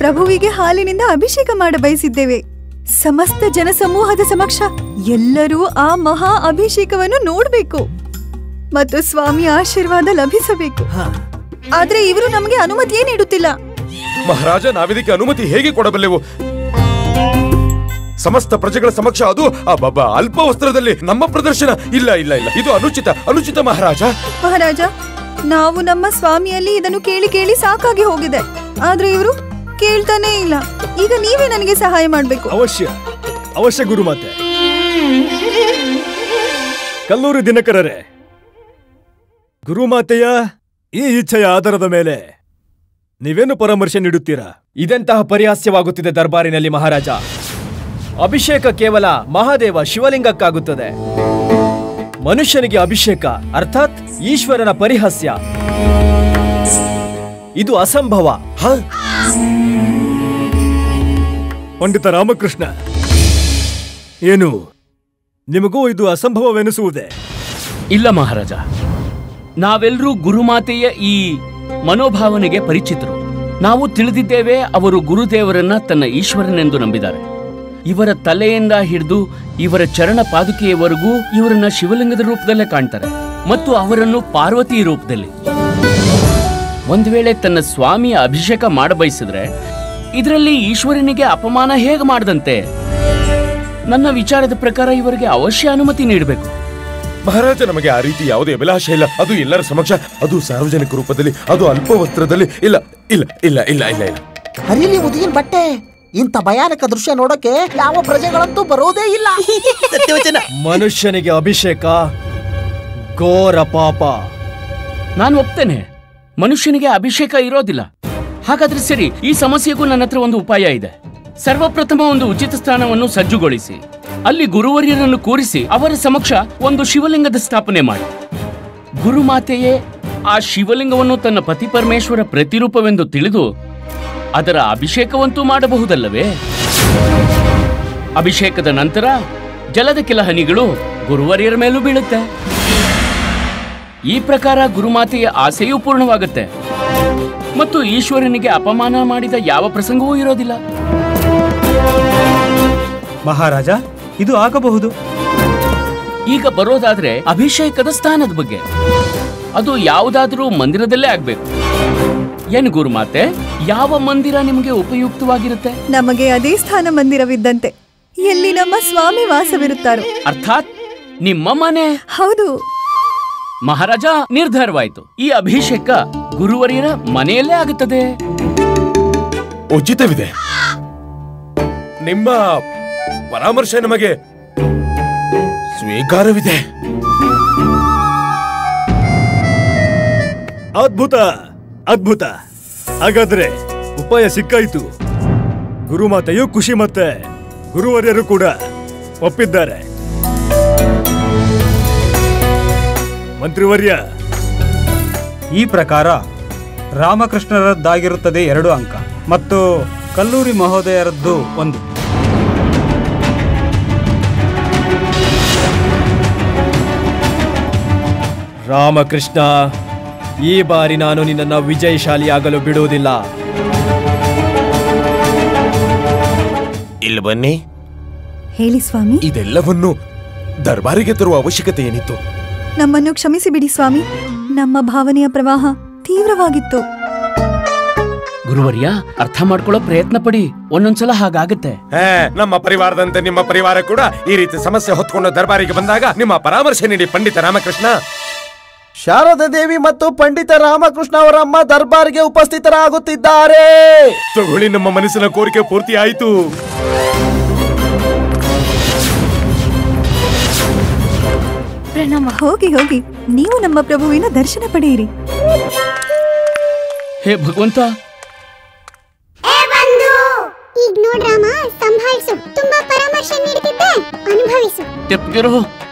ಪ್ರಭುವಿಗೆ ಹಾಲಿನಿಂದ ಅಭಿಷೇಕ ಮಾಡ ಬಯಸಿದ್ದೇವೆ. ಸಮಸ್ತ ಜನಸಮೂಹದ ಸಮಕ್ಷ ಎಲ್ಲರೂ ಆ ಮಹಾ ಅಭಿಷೇಕವನ್ನು ನೋಡಬೇಕು ಮತ್ತು ಸ್ವಾಮಿ ಆಶೀರ್ವಾದ ಲಭಿಸಬೇಕು. ಆದ್ರೆ ಇವರು ನಮಗೆ ಅನುಮತಿಯೇ ನೀಡುತ್ತಿಲ್ಲ. ಮಹಾರಾಜ, ನಾವಿದಕ್ಕೆ ಅನುಮತಿ ಹೇಗೆ ಕೊಡಬಲ್ಲೆವು? ಸಮಸ್ತ ಪ್ರಜೆಗಳ ಸಮಕ್ಷ ಅದು ಅಲ್ಪ ವಸ್ತ್ರದಲ್ಲಿ ನಮ್ಮ ಪ್ರದರ್ಶನ? ಇಲ್ಲ ಇಲ್ಲ ಇಲ್ಲ, ಇದು ಅನುಚಿತ ಮಹಾರಾಜ. ಮಹಾರಾಜ, ನಾವು ನಮ್ಮ ಸ್ವಾಮಿಯಲ್ಲಿ ಇದನ್ನು ಕೇಳಿ ಕೇಳಿ ಸಾಕಾಗಿ ಹೋಗಿದೆ, ಆದ್ರೆ ಇವರು ಕೇಳ್ತಾನೇ ಇಲ್ಲ. ಈಗ ನೀವೇ ನನಗೆ ಸಹಾಯ ಮಾಡಬೇಕು. ಅವಶ್ಯ ಗುರುಮಾತೆ. ಕಲ್ಲೂರಿ ದಿನಕರರೇ, ಗುರುಮಾತೆಯ ಈ ಇಚ್ಛೆಯ ಆಧಾರದ ಮೇಲೆ ನೀವೇನು ಪರಾಮರ್ಶೆ ನೀಡುತ್ತೀರಾ? ಇದೆಂತಹ ಪರಿಹಾಸ್ಯವಾಗುತ್ತಿದೆ ದರ್ಬಾರಿನಲ್ಲಿ ಮಹಾರಾಜ. ಅಭಿಷೇಕ ಕೇವಲ ಮಹಾದೇವ ಶಿವಲಿಂಗಕ್ಕಾಗುತ್ತದೆ. ಮನುಷ್ಯನಿಗೆ ಅಭಿಷೇಕ ಅರ್ಥಾತ್ ಈಶ್ವರನ ಪರಿಹಾಸ್ಯ. ಇದು ಅಸಂಭವ. ಪಂಡಿತ ರಾಮಕೃಷ್ಣ, ಏನು ನಿಮಗೂ ಇದು ಅಸಂಭವವೆನಿಸುವುದೇ? ಇಲ್ಲ ಮಹಾರಾಜ, ನಾವೆಲ್ಲರೂ ಗುರುಮಾತೆಯ ಈ ಮನೋಭಾವನೆಗೆ ಪರಿಚಿತರು. ನಾವು ತಿಳಿದಿದ್ದೇವೆ, ಅವರು ಗುರುದೇವರನ್ನ ತನ್ನ ಈಶ್ವರನೆಂದು ನಂಬಿದ್ದಾರೆ. ಇವರ ತಲೆಯಿಂದ ಹಿಡಿದು ಇವರ ಚರಣ ಪಾದುಕೆಯವರೆಗೂ ಇವರನ್ನ ಶಿವಲಿಂಗದ ರೂಪದಲ್ಲೇ ಕಾಣ್ತಾರೆ ಮತ್ತು ಅವರನ್ನು ಪಾರ್ವತಿ ರೂಪದಲ್ಲಿ. ಒಂದು ವೇಳೆ ತನ್ನ ಸ್ವಾಮಿಯ ಅಭಿಷೇಕ ಮಾಡಬಯಸಿದ್ರೆ ಇದರಲ್ಲಿ ಈಶ್ವರನಿಗೆ ಅಪಮಾನ ಹೇಗೆ ಮಾಡದಂತೆ? ನನ್ನ ವಿಚಾರದ ಪ್ರಕಾರ ಇವರಿಗೆ ಅವಶ್ಯ ಅನುಮತಿ ನೀಡಬೇಕು. ಮಹಾರಾಜ, ನಮಗೆ ಆ ರೀತಿ ಯಾವುದೇ ಅಭಿಲಾಷೆ ಇಲ್ಲ. ಅದು ಎಲ್ಲರ ಸಮಕ್ಷ, ಅದು ಸಾರ್ವಜನಿಕ ರೂಪದಲ್ಲಿ, ಅದು ಅಲ್ಪ ವಸ್ತ್ರದಲ್ಲಿ. ಇಲ್ಲ ಇಲ್ಲ ಇಲ್ಲ ಇಲ್ಲ ಇಲ್ಲ ಇಲ್ಲ. ಹರಿಲಿ ಉದಿಗಿನ ಬಟ್ಟೆ. ಇಂಥ ಭಯಾನಕ ದೃಶ್ಯ ನೋಡೋಕೆ ಯಾವ ಪ್ರಜೆಗಳಂತೂ ಬರೋದೇ ಇಲ್ಲ. ಸತ್ಯವಚನ. ಮನುಷ್ಯನಿಗೆ ಅಭಿಷೇಕ ಘೋರ ಪಾಪ. ನಾನು ಒಪ್ತೇನೆ, ಮನುಷ್ಯನಿಗೆ ಅಭಿಷೇಕ ಇರೋದಿಲ್ಲ. ಹಾಗಾದ್ರೆ ಸರಿ, ಈ ಸಮಸ್ಯೆಗೂ ನನ್ನ ಹತ್ರ ಒಂದು ಉಪಾಯ ಇದೆ. ಸರ್ವಪ್ರಥಮ ಒಂದು ಉಚಿತ ಸ್ಥಾನವನ್ನು ಸಜ್ಜುಗೊಳಿಸಿ ಅಲ್ಲಿ ಗುರುವರ್ಯರನ್ನು ಕೂರಿಸಿ ಅವರ ಸಮಕ್ಷ ಒಂದು ಶಿವಲಿಂಗದ ಸ್ಥಾಪನೆ ಮಾಡಿ ಗುರುಮಾತೆಯೇ ಆ ಶಿವಲಿಂಗವನ್ನು ತನ್ನ ಪತಿ ಪರಮೇಶ್ವರ ಪ್ರತಿರೂಪವೆಂದು ತಿಳಿದು ಅದರ ಅಭಿಷೇಕವಂತೂ ಮಾಡಬಹುದಲ್ಲವೇ? ಅಭಿಷೇಕದ ನಂತರ ಜಲದ ಕೆಲ ಹನಿಗಳು ಗುರುವರ್ಯರ ಮೇಲೂ ಬೀಳುತ್ತೆ. ಈ ಪ್ರಕಾರ ಗುರುಮಾತೆಯ ಆಸೆಯೂ ಪೂರ್ಣವಾಗುತ್ತೆ ಮತ್ತು ಈಶ್ವರನಿಗೆ ಅಪಮಾನ ಮಾಡಿದ ಯಾವ ಪ್ರಸಂಗವೂ ಇರೋದಿಲ್ಲ. ಮಹಾರಾಜ, ಇದು ಆಗಬಹುದು. ಈಗ ಬರೋದಾದ್ರೆ ಅಭಿಷೇಕದ ಸ್ಥಾನದ ಬಗ್ಗೆ. ಅದು ಯಾವುದಾದ್ರೂ ಮಂದಿರದಲ್ಲೇ ಆಗ್ಬೇಕು. ಏನು ಗುರುಮಾತೆ, ಯಾವ ಮಂದಿರ ನಿಮಗೆ ಉಪಯುಕ್ತವಾಗಿರುತ್ತೆ? ನಮಗೆ ಅದೇ ಸ್ಥಾನ ಮಂದಿರವಿದ್ದಂತೆ, ಎಲ್ಲಿ ನಮ್ಮ ಸ್ವಾಮಿ ವಾಸವಿರುತ್ತಾರೋ. ಅರ್ಥಾತ್ ನಿಮ್ಮ ಮನೆ? ಹೌದು ಮಹಾರಾಜ, ನಿರ್ಧಾರವಾಯಿತು. ಈ ಅಭಿಷೇಕ ಗುರುವರಿಯರ ಮನೆಯಲ್ಲೇ ಆಗುತ್ತದೆ. ಉಚಿತವಿದೆ. ನಿಮ್ಮ ಪರಾಮರ್ಶೆ ನಮಗೆ ಸ್ವೀಕಾರವಿದೆ. ಅದ್ಭುತ ಅದ್ಭುತ. ಹಾಗಾದ್ರೆ ಉಪಾಯ ಸಿಕ್ಕಾಯ್ತು. ಗುರುಮಾತೆಯು ಖುಷಿ ಮತ್ತೆ ಗುರುವರ್ಯರು ಕೂಡ ಒಪ್ಪಿದ್ದಾರೆ. ಮಂತ್ರಿವರ್ಯ, ಈ ಪ್ರಕಾರ ರಾಮಕೃಷ್ಣರದ್ದಾಗಿರುತ್ತದೆ 2 ಅಂಕ ಮತ್ತು ಕಲ್ಲೂರಿ ಮಹೋದಯರದ್ದು 1. ರಾಮಕೃಷ್ಣ, ಈ ಬಾರಿ ನಾನು ನಿನ್ನನ್ನು ವಿಜಯಶಾಲಿಯಾಗಲು ಬಿಡುವುದಿಲ್ಲ. ಇಲ್ಲಿ ಬನ್ನಿ. ಹೇಳಿ ಸ್ವಾಮಿ. ಇದೆಲ್ಲವನ್ನು ದರ್ಬಾರಿಗೆ ತರುವ ಅವಶ್ಯಕತೆ ಏನಿತ್ತು? ನಮ್ಮನ್ನು ಕ್ಷಮಿಸಿ ಬಿಡಿ ಸ್ವಾಮಿ, ನಮ್ಮ ಭಾವನೆಯ ಪ್ರವಾಹ ತೀವ್ರವಾಗಿತ್ತು. ಗುರುವರ್ಯ, ಅರ್ಥ ಮಾಡ್ಕೊಳ್ಳೋ ಪ್ರಯತ್ನ ಪಡಿ. ಒಂದೊಂದ್ಸಲ ಹಾಗಾಗತ್ತೆ. ನಮ್ಮ ಪರಿವಾರದಂತೆ ನಿಮ್ಮ ಪರಿವಾರ ಕೂಡ ಈ ರೀತಿ ಸಮಸ್ಯೆ ಹೊತ್ಕೊಂಡು ದರ್ಬಾರಿಗೆ ಬಂದಾಗ ನಿಮ್ಮ ಪರಾಮರ್ಶೆ ನೀಡಿ ಪಂಡಿತ ರಾಮಕೃಷ್ಣ. ಶಾರದಾ ದೇವಿ ಮತ್ತು ಪಂಡಿತ ರಾಮಕೃಷ್ಣ ಅವರ ಅಮ್ಮ ದರ್ಬಾರ್ಗೆ ಉಪಸ್ಥಿತರಾಗುತ್ತಿದ್ದಾರೆ. ತಗೊಳ್ಳಿ, ನಮ್ಮ ಮನಸ್ಸಿನ ಕೋರಿಕೆ ಪೂರ್ತಿ ಆಯಿತು. ಪ್ರಣಾಮ. ಹೋಗಿ ಹೋಗಿ, ನೀವು ನಮ್ಮ ಪ್ರಭುವಿನ ದರ್ಶನ ಪಡೆಯಿರಿ. ಹೇ ಭಗವಂತ. ಈಗ ನೋಡ್ರಾಮ, ಸಂಭಾಳಿಸು. ತುಂಬಾ ಪರಾಮರ್ಶೆ ನೀಡುತ್ತಿದ್ದೆ, ಅನುಭವಿಸು. ತೆಪ್ಪಗಿರೋ,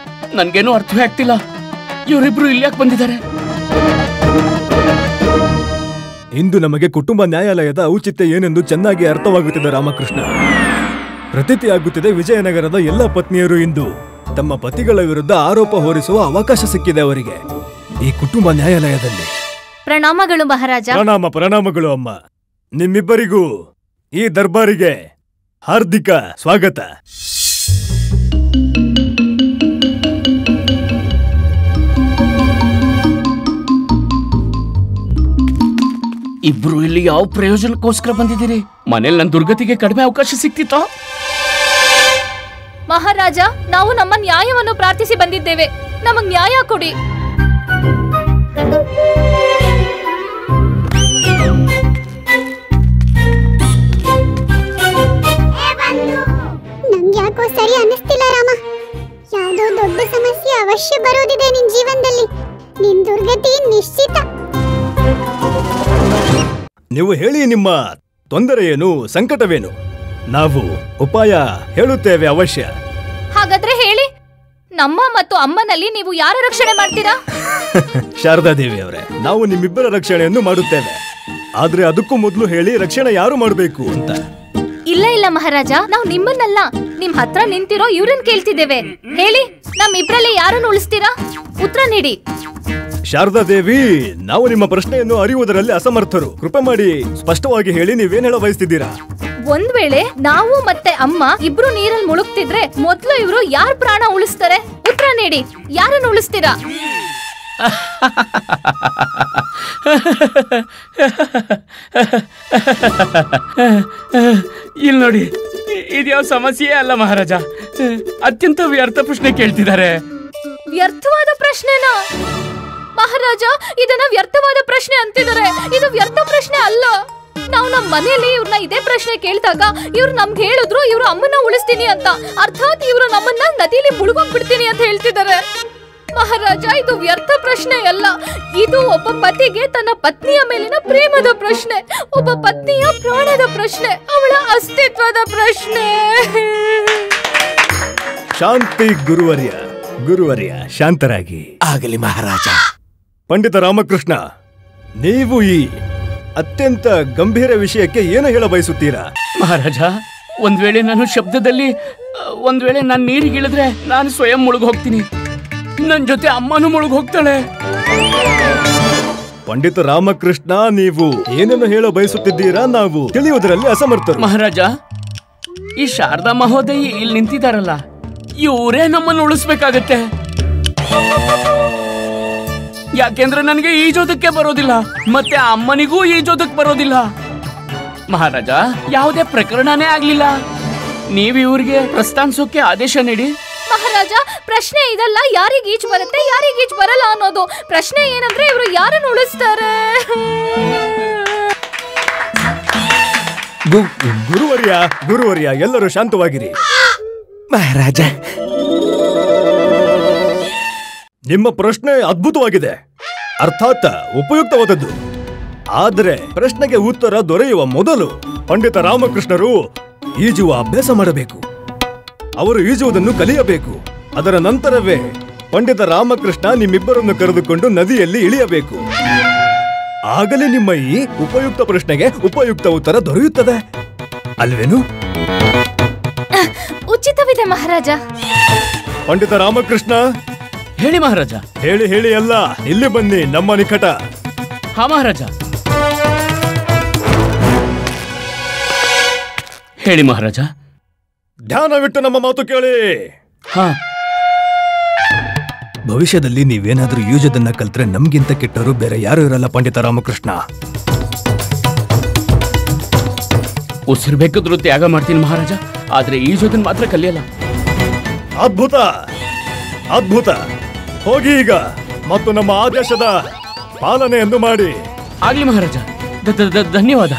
ನನ್ಗೇನು ಅರ್ಥವೇ ಆಗ್ತಿಲ್ಲ. ಇವರಿಬ್ರು ಇಲ್ಲಿ ಯಾಕೆ ಬಂದಿದ್ದಾರೆ? ಇಂದು ನಮಗೆ ಕುಟುಂಬ ನ್ಯಾಯಾಲಯದ ಔಚಿತ್ಯ ಏನೆಂದು ಚೆನ್ನಾಗಿ ಅರ್ಥವಾಗುತ್ತಿದೆ ರಾಮಕೃಷ್ಣ. ಪ್ರತೀತಿಯಾಗುತ್ತಿದೆ, ವಿಜಯನಗರದ ಎಲ್ಲ ಪತ್ನಿಯರು ಇಂದು ತಮ್ಮ ಪತಿಗಳ ವಿರುದ್ಧ ಆರೋಪ ಹೊರಿಸುವ ಅವಕಾಶ ಸಿಕ್ಕಿದೆ ಅವರಿಗೆ ಈ ಕುಟುಂಬ ನ್ಯಾಯಾಲಯದಲ್ಲಿ. ಪ್ರಣಾಮಗಳು ಮಹಾರಾಜ. ಪ್ರಣಾಮಗಳು ಅಮ್ಮ. ನಿಮ್ಮಿಬ್ಬರಿಗೂ ಈ ದರ್ಬಾರಿಗೆ ಹಾರ್ದಿಕ ಸ್ವಾಗತ. ಇಬ್ರು ಇಲ್ಲಿ ಯಾವ ಪ್ರಯೋಜನಕ್ಕೋಸ್ಕರ ಬಂದಿದ್ದೀರಿ? ಮನೇಲಿ ನನ್ನ ದುರ್ಗತಿಗೆ ಕಡಿಮೆ ಅವಕಾಶ ಸಿಕ್ತಿತ್ತ? ಮಹಾರಾಜ, ನಾವು ನಮ್ಮ ನ್ಯಾಯವನ್ನು ಪ್ರಾರ್ಥಿಸಿ ಬಂದಿದ್ದೇವೆ. ನಮಗ್ ನ್ಯಾಯ ಕೊಡಿ. ನಂಗ್ಯಾಕೋ ಸರಿ ಅನ್ನಿಸ್ತಿಲ್ಲ ರಾಮ. ಯಾವುದೋ ದೊಡ್ಡ ಸಮಸ್ಯೆ ಅವಶ್ಯ ಬರೋದಿದೆ ನಿನ್ ಜೀವನದಲ್ಲಿ. ನಿನ್ ದುರ್ಗತಿ ನಿಶ್ಚಿತ. ನೀವು ಹೇಳಿ, ನಿಮ್ಮ ತೊಂದರೆ ಏನು, ಸಂಕಟವೇನು? ನಾವು ಉಪಾಯ ಹೇಳುತ್ತೇವೆ ಅವಶ್ಯ. ಹಾಗಾದ್ರೆ ಹೇಳಿ, ನಮ್ಮ ಮತ್ತು ಅಮ್ಮನಲ್ಲಿ ನೀವು ಯಾರ ರಕ್ಷಣೆ ಮಾಡ್ತೀರಾ? ಶಾರದಾ ದೇವಿ ಅವರೇ, ನಾವು ನಿಮ್ಮಿಬ್ಬರ ರಕ್ಷಣೆಯನ್ನು ಮಾಡುತ್ತೇವೆ. ಆದ್ರೆ ಅದಕ್ಕೂ ಮೊದಲು ಹೇಳಿ, ರಕ್ಷಣೆ ಯಾರು ಮಾಡಬೇಕು ಅಂತ. ಇಲ್ಲ ಇಲ್ಲ ಮಹಾರಾಜ, ನಾವು ನಿಮ್ಮನ್ನಲ್ಲ, ನಿಮ್ ಹತ್ರ ನಿಂತಿರೋ ಇವ್ರನ್ನ ಕೇಳ್ತಿದ್ದೇವೆ. ಹೇಳಿ, ನಮ್ಮಿಬ್ರಲ್ಲಿ ಯಾರನ್ನು ಉಳಿಸ್ತೀರಾ? ಉತ್ತರ ನೀಡಿ. ಶಾರದಾ ದೇವಿ, ನಾವು ನಿಮ್ಮ ಪ್ರಶ್ನೆಯನ್ನು ಅರಿಯುವುದರಲ್ಲಿ ಅಸಮರ್ಥರು. ಕೃಪೆ ಮಾಡಿ ಸ್ಪಷ್ಟವಾಗಿ ಹೇಳಿ, ನೀವೇನ್ ಹೇಳ ಬಯಸ್ತಿದ್ದೀರಾ? ಒಂದ್ ವೇಳೆ ನಾವು ಮತ್ತೆ ಅಮ್ಮ ಇಬ್ರು ನೀರಲ್ಲಿ ಮುಳುಗ್ತಿದ್ರೆ ಮೊದ್ಲು ಇವ್ರು ಯಾರ್ ಪ್ರಾಣ ಉಳಿಸ್ತಾರೆ? ಉತ್ತರ ನೀಡಿ, ಯಾರನ್ನು ಉಳಿಸ್ತೀರಾ? ಇಲ್ಲಿ ನೋಡಿ, ಇದ್ಯಾವ ಸಮಸ್ಯೆ ಅಲ್ಲ ಮಹಾರಾಜ. ಅತ್ಯಂತ ವ್ಯರ್ಥ ಪ್ರಶ್ನೆ ಕೇಳ್ತಿದ್ದಾರೆ. ವ್ಯರ್ಥವಾದ ಪ್ರಶ್ನೆನಾ? ಮಹಾರಾಜ, ಇದನ್ನ ವ್ಯರ್ಥವಾದ ಪ್ರಶ್ನೆ ಅಂತಿದ್ದಾರೆ. ಇದು ವ್ಯರ್ಥ ಪ್ರಶ್ನೆ ಅಲ್ಲ. ನಾವು ನಮ್ಮ ಮನೆಯಲ್ಲಿ ಇವ್ರನ್ನ ಇದೇ ಪ್ರಶ್ನೆ ಕೇಳಿದಾಗ ಇವ್ರು ನಮ್ಗೆ ಹೇಳಿದ್ರು ಇವ್ರು ಅಮ್ಮನ್ನ ಉಳಿಸ್ತೀನಿ ಅಂತ. ಅರ್ಥಾತ್ ಇವ್ರು ನಮ್ಮನ್ನ ನದಿಯಲ್ಲಿ ಮುಳುಗೋಗ್ಬಿಡ್ತೀನಿ ಅಂತ ಹೇಳ್ತಿದ್ದಾರೆ. ಮಹಾರಾಜ, ಇದು ವ್ಯರ್ಥ ಪ್ರಶ್ನೆ ಅಲ್ಲ. ಇದು ಒಬ್ಬ ಪತಿಗೆ ತನ್ನ ಪತ್ನಿಯ ಮೇಲಿನ ಪ್ರೇಮದ ಪ್ರಶ್ನೆ, ಒಬ್ಬ ಪತ್ನಿಯ ಪ್ರಾಣದ ಪ್ರಶ್ನೆ, ಅವಳ ಅಸ್ತಿತ್ವದ ಪ್ರಶ್ನೆ. ಶಾಂತಿ ಗುರುವರ್ಯ. ಗುರುವರ್ಯ ಶಾಂತರಾಗಿ. ಆಗಲಿ ಮಹಾರಾಜ. ಪಂಡಿತ ರಾಮಕೃಷ್ಣ, ನೀವು ಈ ಅತ್ಯಂತ ಗಂಭೀರ ವಿಷಯಕ್ಕೆ ಏನು ಹೇಳ ಬಯಸುತ್ತೀರಾ? ಮಹಾರಾಜ, ಒಂದ್ ವೇಳೆ ನಾನು ಶಬ್ದದಲ್ಲಿ ನಾನು ನೀರಿಗಿಳಿದ್ರೆ ನಾನು ಸ್ವಯಂ ಮುಳುಗ್ ಹೋಗ್ತೀನಿ. ನನ್ ಜೊತೆ ಅಮ್ಮನೂ ಮುಳುಗ್ ಹೋಗ್ತಾಳೆ. ಪಂಡಿತ ರಾಮಕೃಷ್ಣ, ನೀವು ಏನನ್ನು ಹೇಳ ಬಯಸುತ್ತಿದ್ದೀರಾ? ನಾವು ತಿಳಿಯುವುದರಲ್ಲಿ ಅಸಮರ್ಥರು. ಮಹಾರಾಜ, ಈ ಶಾರದಾ ಮಹೋದಯಿ ಇಲ್ಲಿ ನಿಂತಿದಾರಲ್ಲ, ಇವರೇ ನಮ್ಮನ್ನು ಉಳಿಸ್ಬೇಕಾಗತ್ತೆ. ಯಾಕೆಂದ್ರೆ ನನಗೆ ಈಜೋದಕ್ಕೆ ಬರೋದಿಲ್ಲ, ಮತ್ತೆ ಅಮ್ಮನಿಗೂ ಈಜೋದಕ್ಕೆ ಬರೋದಿಲ್ಲ. ಮಹಾರಾಜ, ಯಾವುದೇ ಪ್ರಕರಣನೇ ಆಗ್ಲಿಲ್ಲ, ನೀವು ಇವ್ರಿಗೆ ಪ್ರಸ್ಥಾನಿಸೋಕೆ ಆದೇಶ ನೀಡಿ. ಮಹಾರಾಜ, ಪ್ರಶ್ನೆ ಇದಲ್ಲ ಯಾರಿಗೆ ಈಜು ಬರುತ್ತೆ ಯಾರಿಗೆ ಈಜು ಬರಲ್ಲ ಅನ್ನೋದು. ಪ್ರಶ್ನೆ ಏನಂದ್ರೆ ಇವರು ಯಾರನ್ನು ಉಳಿಸ್ತಾರೆ. ಗುರುವರ್ಯ ಎಲ್ಲರೂ ಶಾಂತವಾಗಿರಿ. ಮಹಾರಾಜ, ನಿಮ್ಮ ಪ್ರಶ್ನೆ ಅದ್ಭುತವಾಗಿದೆ, ಅರ್ಥಾತ್ ಉಪಯುಕ್ತವಾದದ್ದು. ಆದರೆ ಪ್ರಶ್ನೆಗೆ ಉತ್ತರ ದೊರೆಯುವ ಮೊದಲು ಪಂಡಿತ ರಾಮಕೃಷ್ಣರು ಈಜುವ ಅಭ್ಯಾಸ ಮಾಡಬೇಕು. ಅವರು ಈಜುವುದನ್ನು ಕಲಿಯಬೇಕು. ಅದರ ನಂತರವೇ ಪಂಡಿತ ರಾಮಕೃಷ್ಣ ನಿಮ್ಮಿಬ್ಬರನ್ನು ಕರೆದುಕೊಂಡು ನದಿಯಲ್ಲಿ ಇಳಿಯಬೇಕು. ಆಗಲೇ ನಿಮ್ಮ ಈ ಉಪಯುಕ್ತ ಪ್ರಶ್ನೆಗೆ ಉಪಯುಕ್ತ ಉತ್ತರ ದೊರೆಯುತ್ತದೆ, ಅಲ್ವೇನು? ಉಚಿತವಿದೆ ಮಹಾರಾಜ. ಪಂಡಿತ ರಾಮಕೃಷ್ಣ, ಹೇಳಿ ಮಹಾರಾಜ. ಹೇಳಿ ಅಲ್ಲ, ಇಲ್ಲಿ ಬನ್ನಿ ನಮ್ಮ ನಿಕಟ. ಹಾ ಮಹಾರಾಜ, ಹೇಳಿ ಮಹಾರಾಜ. ಧ್ಯಾನವಿಟ್ಟು ನಮ್ಮ ಮಾತು ಕೇಳಿ. ಹಾ, ಭವಿಷ್ಯದಲ್ಲಿ ನೀವೇನಾದ್ರೂ ಈಜೋದನ್ನ ಕಲ್ತ್ರೆ ನಮ್ಗಿಂತ ಕೆಟ್ಟರು ಬೇರೆ ಯಾರು ಇರಲ್ಲ ಪಂಡಿತ ರಾಮಕೃಷ್ಣ. ಉಸಿರ್ಬೇಕಾದ್ರೂ ತ್ಯಾಗ ಮಾಡ್ತೀನಿ ಮಹಾರಾಜ, ಆದ್ರೆ ಈಜೋದನ್ನ ಮಾತ್ರ ಕಲಿಯಲ್ಲ. ಅದ್ಭುತ ಅದ್ಭುತ. ಹೋಗಿ ಈಗ ಮತ್ತು ನಮ್ಮ ಆದೇಶದ ಪಾಲನೆಯನ್ನು ಮಾಡಿ. ಆಗ್ಲಿ ಮಹಾರಾಜ, ಧನ್ಯವಾದ.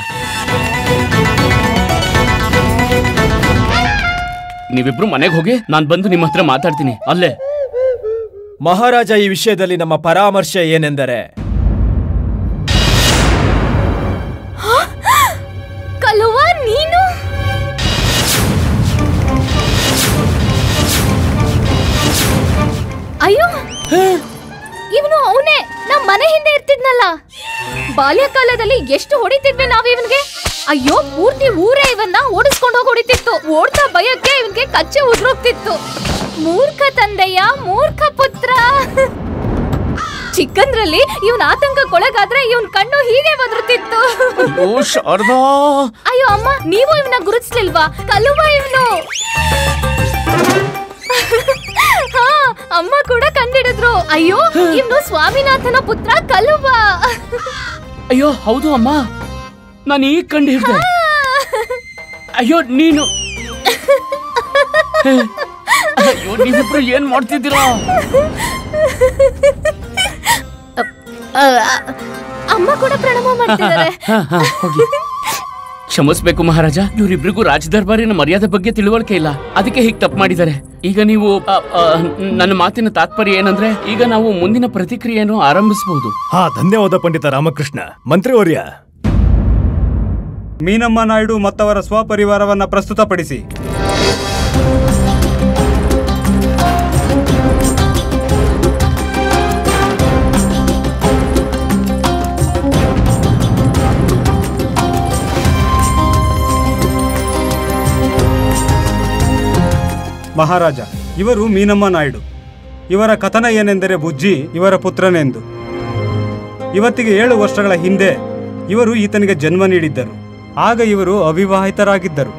ನೀವಿಬ್ರು ಮನೆಗೆ ಹೋಗಿ ನಾನು ಬಂದು ನಿಮ್ಮ ಹತ್ರ ಮಾತಾಡ್ತೀನಿ ಅಲ್ಲೇ. ಮಹಾರಾಜ, ಈ ವಿಷಯದಲ್ಲಿ ನಮ್ಮ ಪರಾಮರ್ಶೆ ಏನೆಂದರೆ, ಕಲುವ ನೀನು? ಅಯ್ಯೋ, ಇವನು ಅವನೇ, ನಮ್ಮ ಮನೆ ಹಿಂದೆ ಇರ್ತಿದ್ನಲ್ಲ. ಬಾಲ್ಯಕಾಲದಲ್ಲಿ ಎಷ್ಟು ಹೊಡಿತಿದ್ವಿ ನಾವ್ ಇವನ್ಗೆ. ಅಯ್ಯೋ, ಪೂರ್ತಿ ಊರೇ ಇವನ್ನ ಓಡಿಸ್ಕೊಂಡು ಹೋಗಿ ಹೊಡಿತಿತ್ತು. ಓಡ್ತಾ ಭಯಕ್ಕೆ ಇವನ್ಗೆ ಕಚ್ಚೆ ಉದ್ರೋಗ್ತಿತ್ತು. ಮೂರ್ಖ ತಂದೆಯ ಮೂರ್ಖ ಪುತ್ರ. ಚಿಕ್ಕಂದ್ರಲ್ಲಿ ಇವನ್ ಆತಂಕಕ್ಕೊಳಗಾದ್ರೆ ಇವನ್ ಕಣ್ಣು ಹೀಗೆ ಬದರುತ್ತಿತ್ತು. ಅಯ್ಯೋ ಅಮ್ಮ, ನೀವು ಇವನ್ನ ಗುರುತಿಸ್ಲಿಲ್ವಾ? ಕಲುವ ಇವನು. ಹಾ, ಅಮ್ಮ ಕೂಡ ಕಂಡಿಡಿದ್ರು. ಅಯ್ಯೋ, ಇವನು ಸ್ವಾಮಿನಾಥನ ಪುತ್ರ ಕಲುವ. ಅಯ್ಯೋ ಹೌದು ಅಮ್ಮ, ನಾನು ಈಗ ಕಂಡು ಹಿಡ್ದೆ. ಅಯ್ಯೋ ನೀನು, ಅಯ್ಯೋ ನೀವಿಬ್ರು ಏನ್ ಮಾಡ್ತಿದ್ದೀರಾ? ಅಮ್ಮ ಕೂಡ ಪ್ರಣಾಮ ಮಾಡ್ತಿದ್ದಾರೆ. ಕ್ಷಮಿಸ್ಬೇಕು ಮಹಾರಾಜ, ಇವರಿಬ್ರಿಗೂ ರಾಜ ದರ್ಬಾರಿನ ಮರ್ಯಾದೆ ಬಗ್ಗೆ ತಿಳುವಳಿಕೆ ಇಲ್ಲ, ಅದಕ್ಕೆ ಹೀಗೆ ತಪ್ಪು ಮಾಡಿದ್ದಾರೆ. ಈಗ ನೀವು ನನ್ನ ಮಾತಿನ ತಾತ್ಪರ್ಯ ಏನಂದ್ರೆ, ಈಗ ನಾವು ಮುಂದಿನ ಪ್ರತಿಕ್ರಿಯೆಯನ್ನು ಆರಂಭಿಸಬಹುದು. ಹಾ, ಧನ್ಯವಾದ ಪಂಡಿತ ರಾಮಕೃಷ್ಣ. ಮಂತ್ರಿವರ್ಯ, ಮೀನಮ್ಮ ನಾಯ್ಡು ಮತ್ತವರ ಸ್ವಪರಿವಾರವನ್ನ ಪ್ರಸ್ತುತಪಡಿಸಿ. ಮಹಾರಾಜ, ಇವರು ಮೀನಮ್ಮ ನಾಯ್ಡು. ಇವರ ಕಥನ ಏನೆಂದರೆ, ಬುಜ್ಜಿ ಇವರ ಪುತ್ರನೆಂದು. ಇವತ್ತಿಗೆ 7 ವರ್ಷಗಳ ಹಿಂದೆ ಇವರು ಈತನಿಗೆ ಜನ್ಮ ನೀಡಿದ್ದರು. ಆಗ ಇವರು ಅವಿವಾಹಿತರಾಗಿದ್ದರು.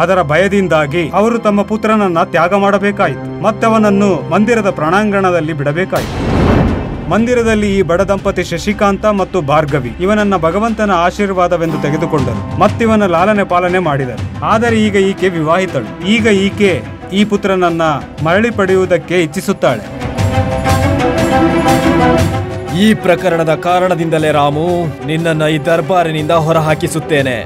ಅದರ ಭಯದಿಂದಾಗಿ ಅವರು ತಮ್ಮ ಪುತ್ರನನ್ನ ತ್ಯಾಗ ಮಾಡಬೇಕಾಯಿತು. ಮತ್ತೆ ಅವನನ್ನು ಮಂದಿರದ ಪ್ರಾಣಾಂಗಣದಲ್ಲಿ ಬಿಡಬೇಕಾಯಿತು. ಮಂದಿರದಲ್ಲಿ ಈ ಬಡ ದಂಪತಿ ಶಶಿಕಾಂತ ಮತ್ತು ಭಾರ್ಗವಿ ಇವನನ್ನ ಭಗವಂತನ ಆಶೀರ್ವಾದವೆಂದು ತೆಗೆದುಕೊಂಡರು. ಮತ್ತಿವನ ಲಾಲನೆ ಪಾಲನೆ ಮಾಡಿದರು. ಆದರೆ ಈಗ ಈಕೆ ವಿವಾಹಿತಳು. ಈಗ ಈಕೆ ಈ ಪುತ್ರನನ್ನ ಮರಳಿ ಪಡೆಯುವುದಕ್ಕೆ ಇಚ್ಛಿಸುತ್ತಾಳೆ. ಈ ಪ್ರಕರಣದ ಕಾರಣದಿಂದಲೇ ರಾಮು, ನಿನ್ನನ್ನ ಈ ದರ್ಬಾರಿನಿಂದ ಹೊರಹಾಕಿಸುತ್ತೇನೆ.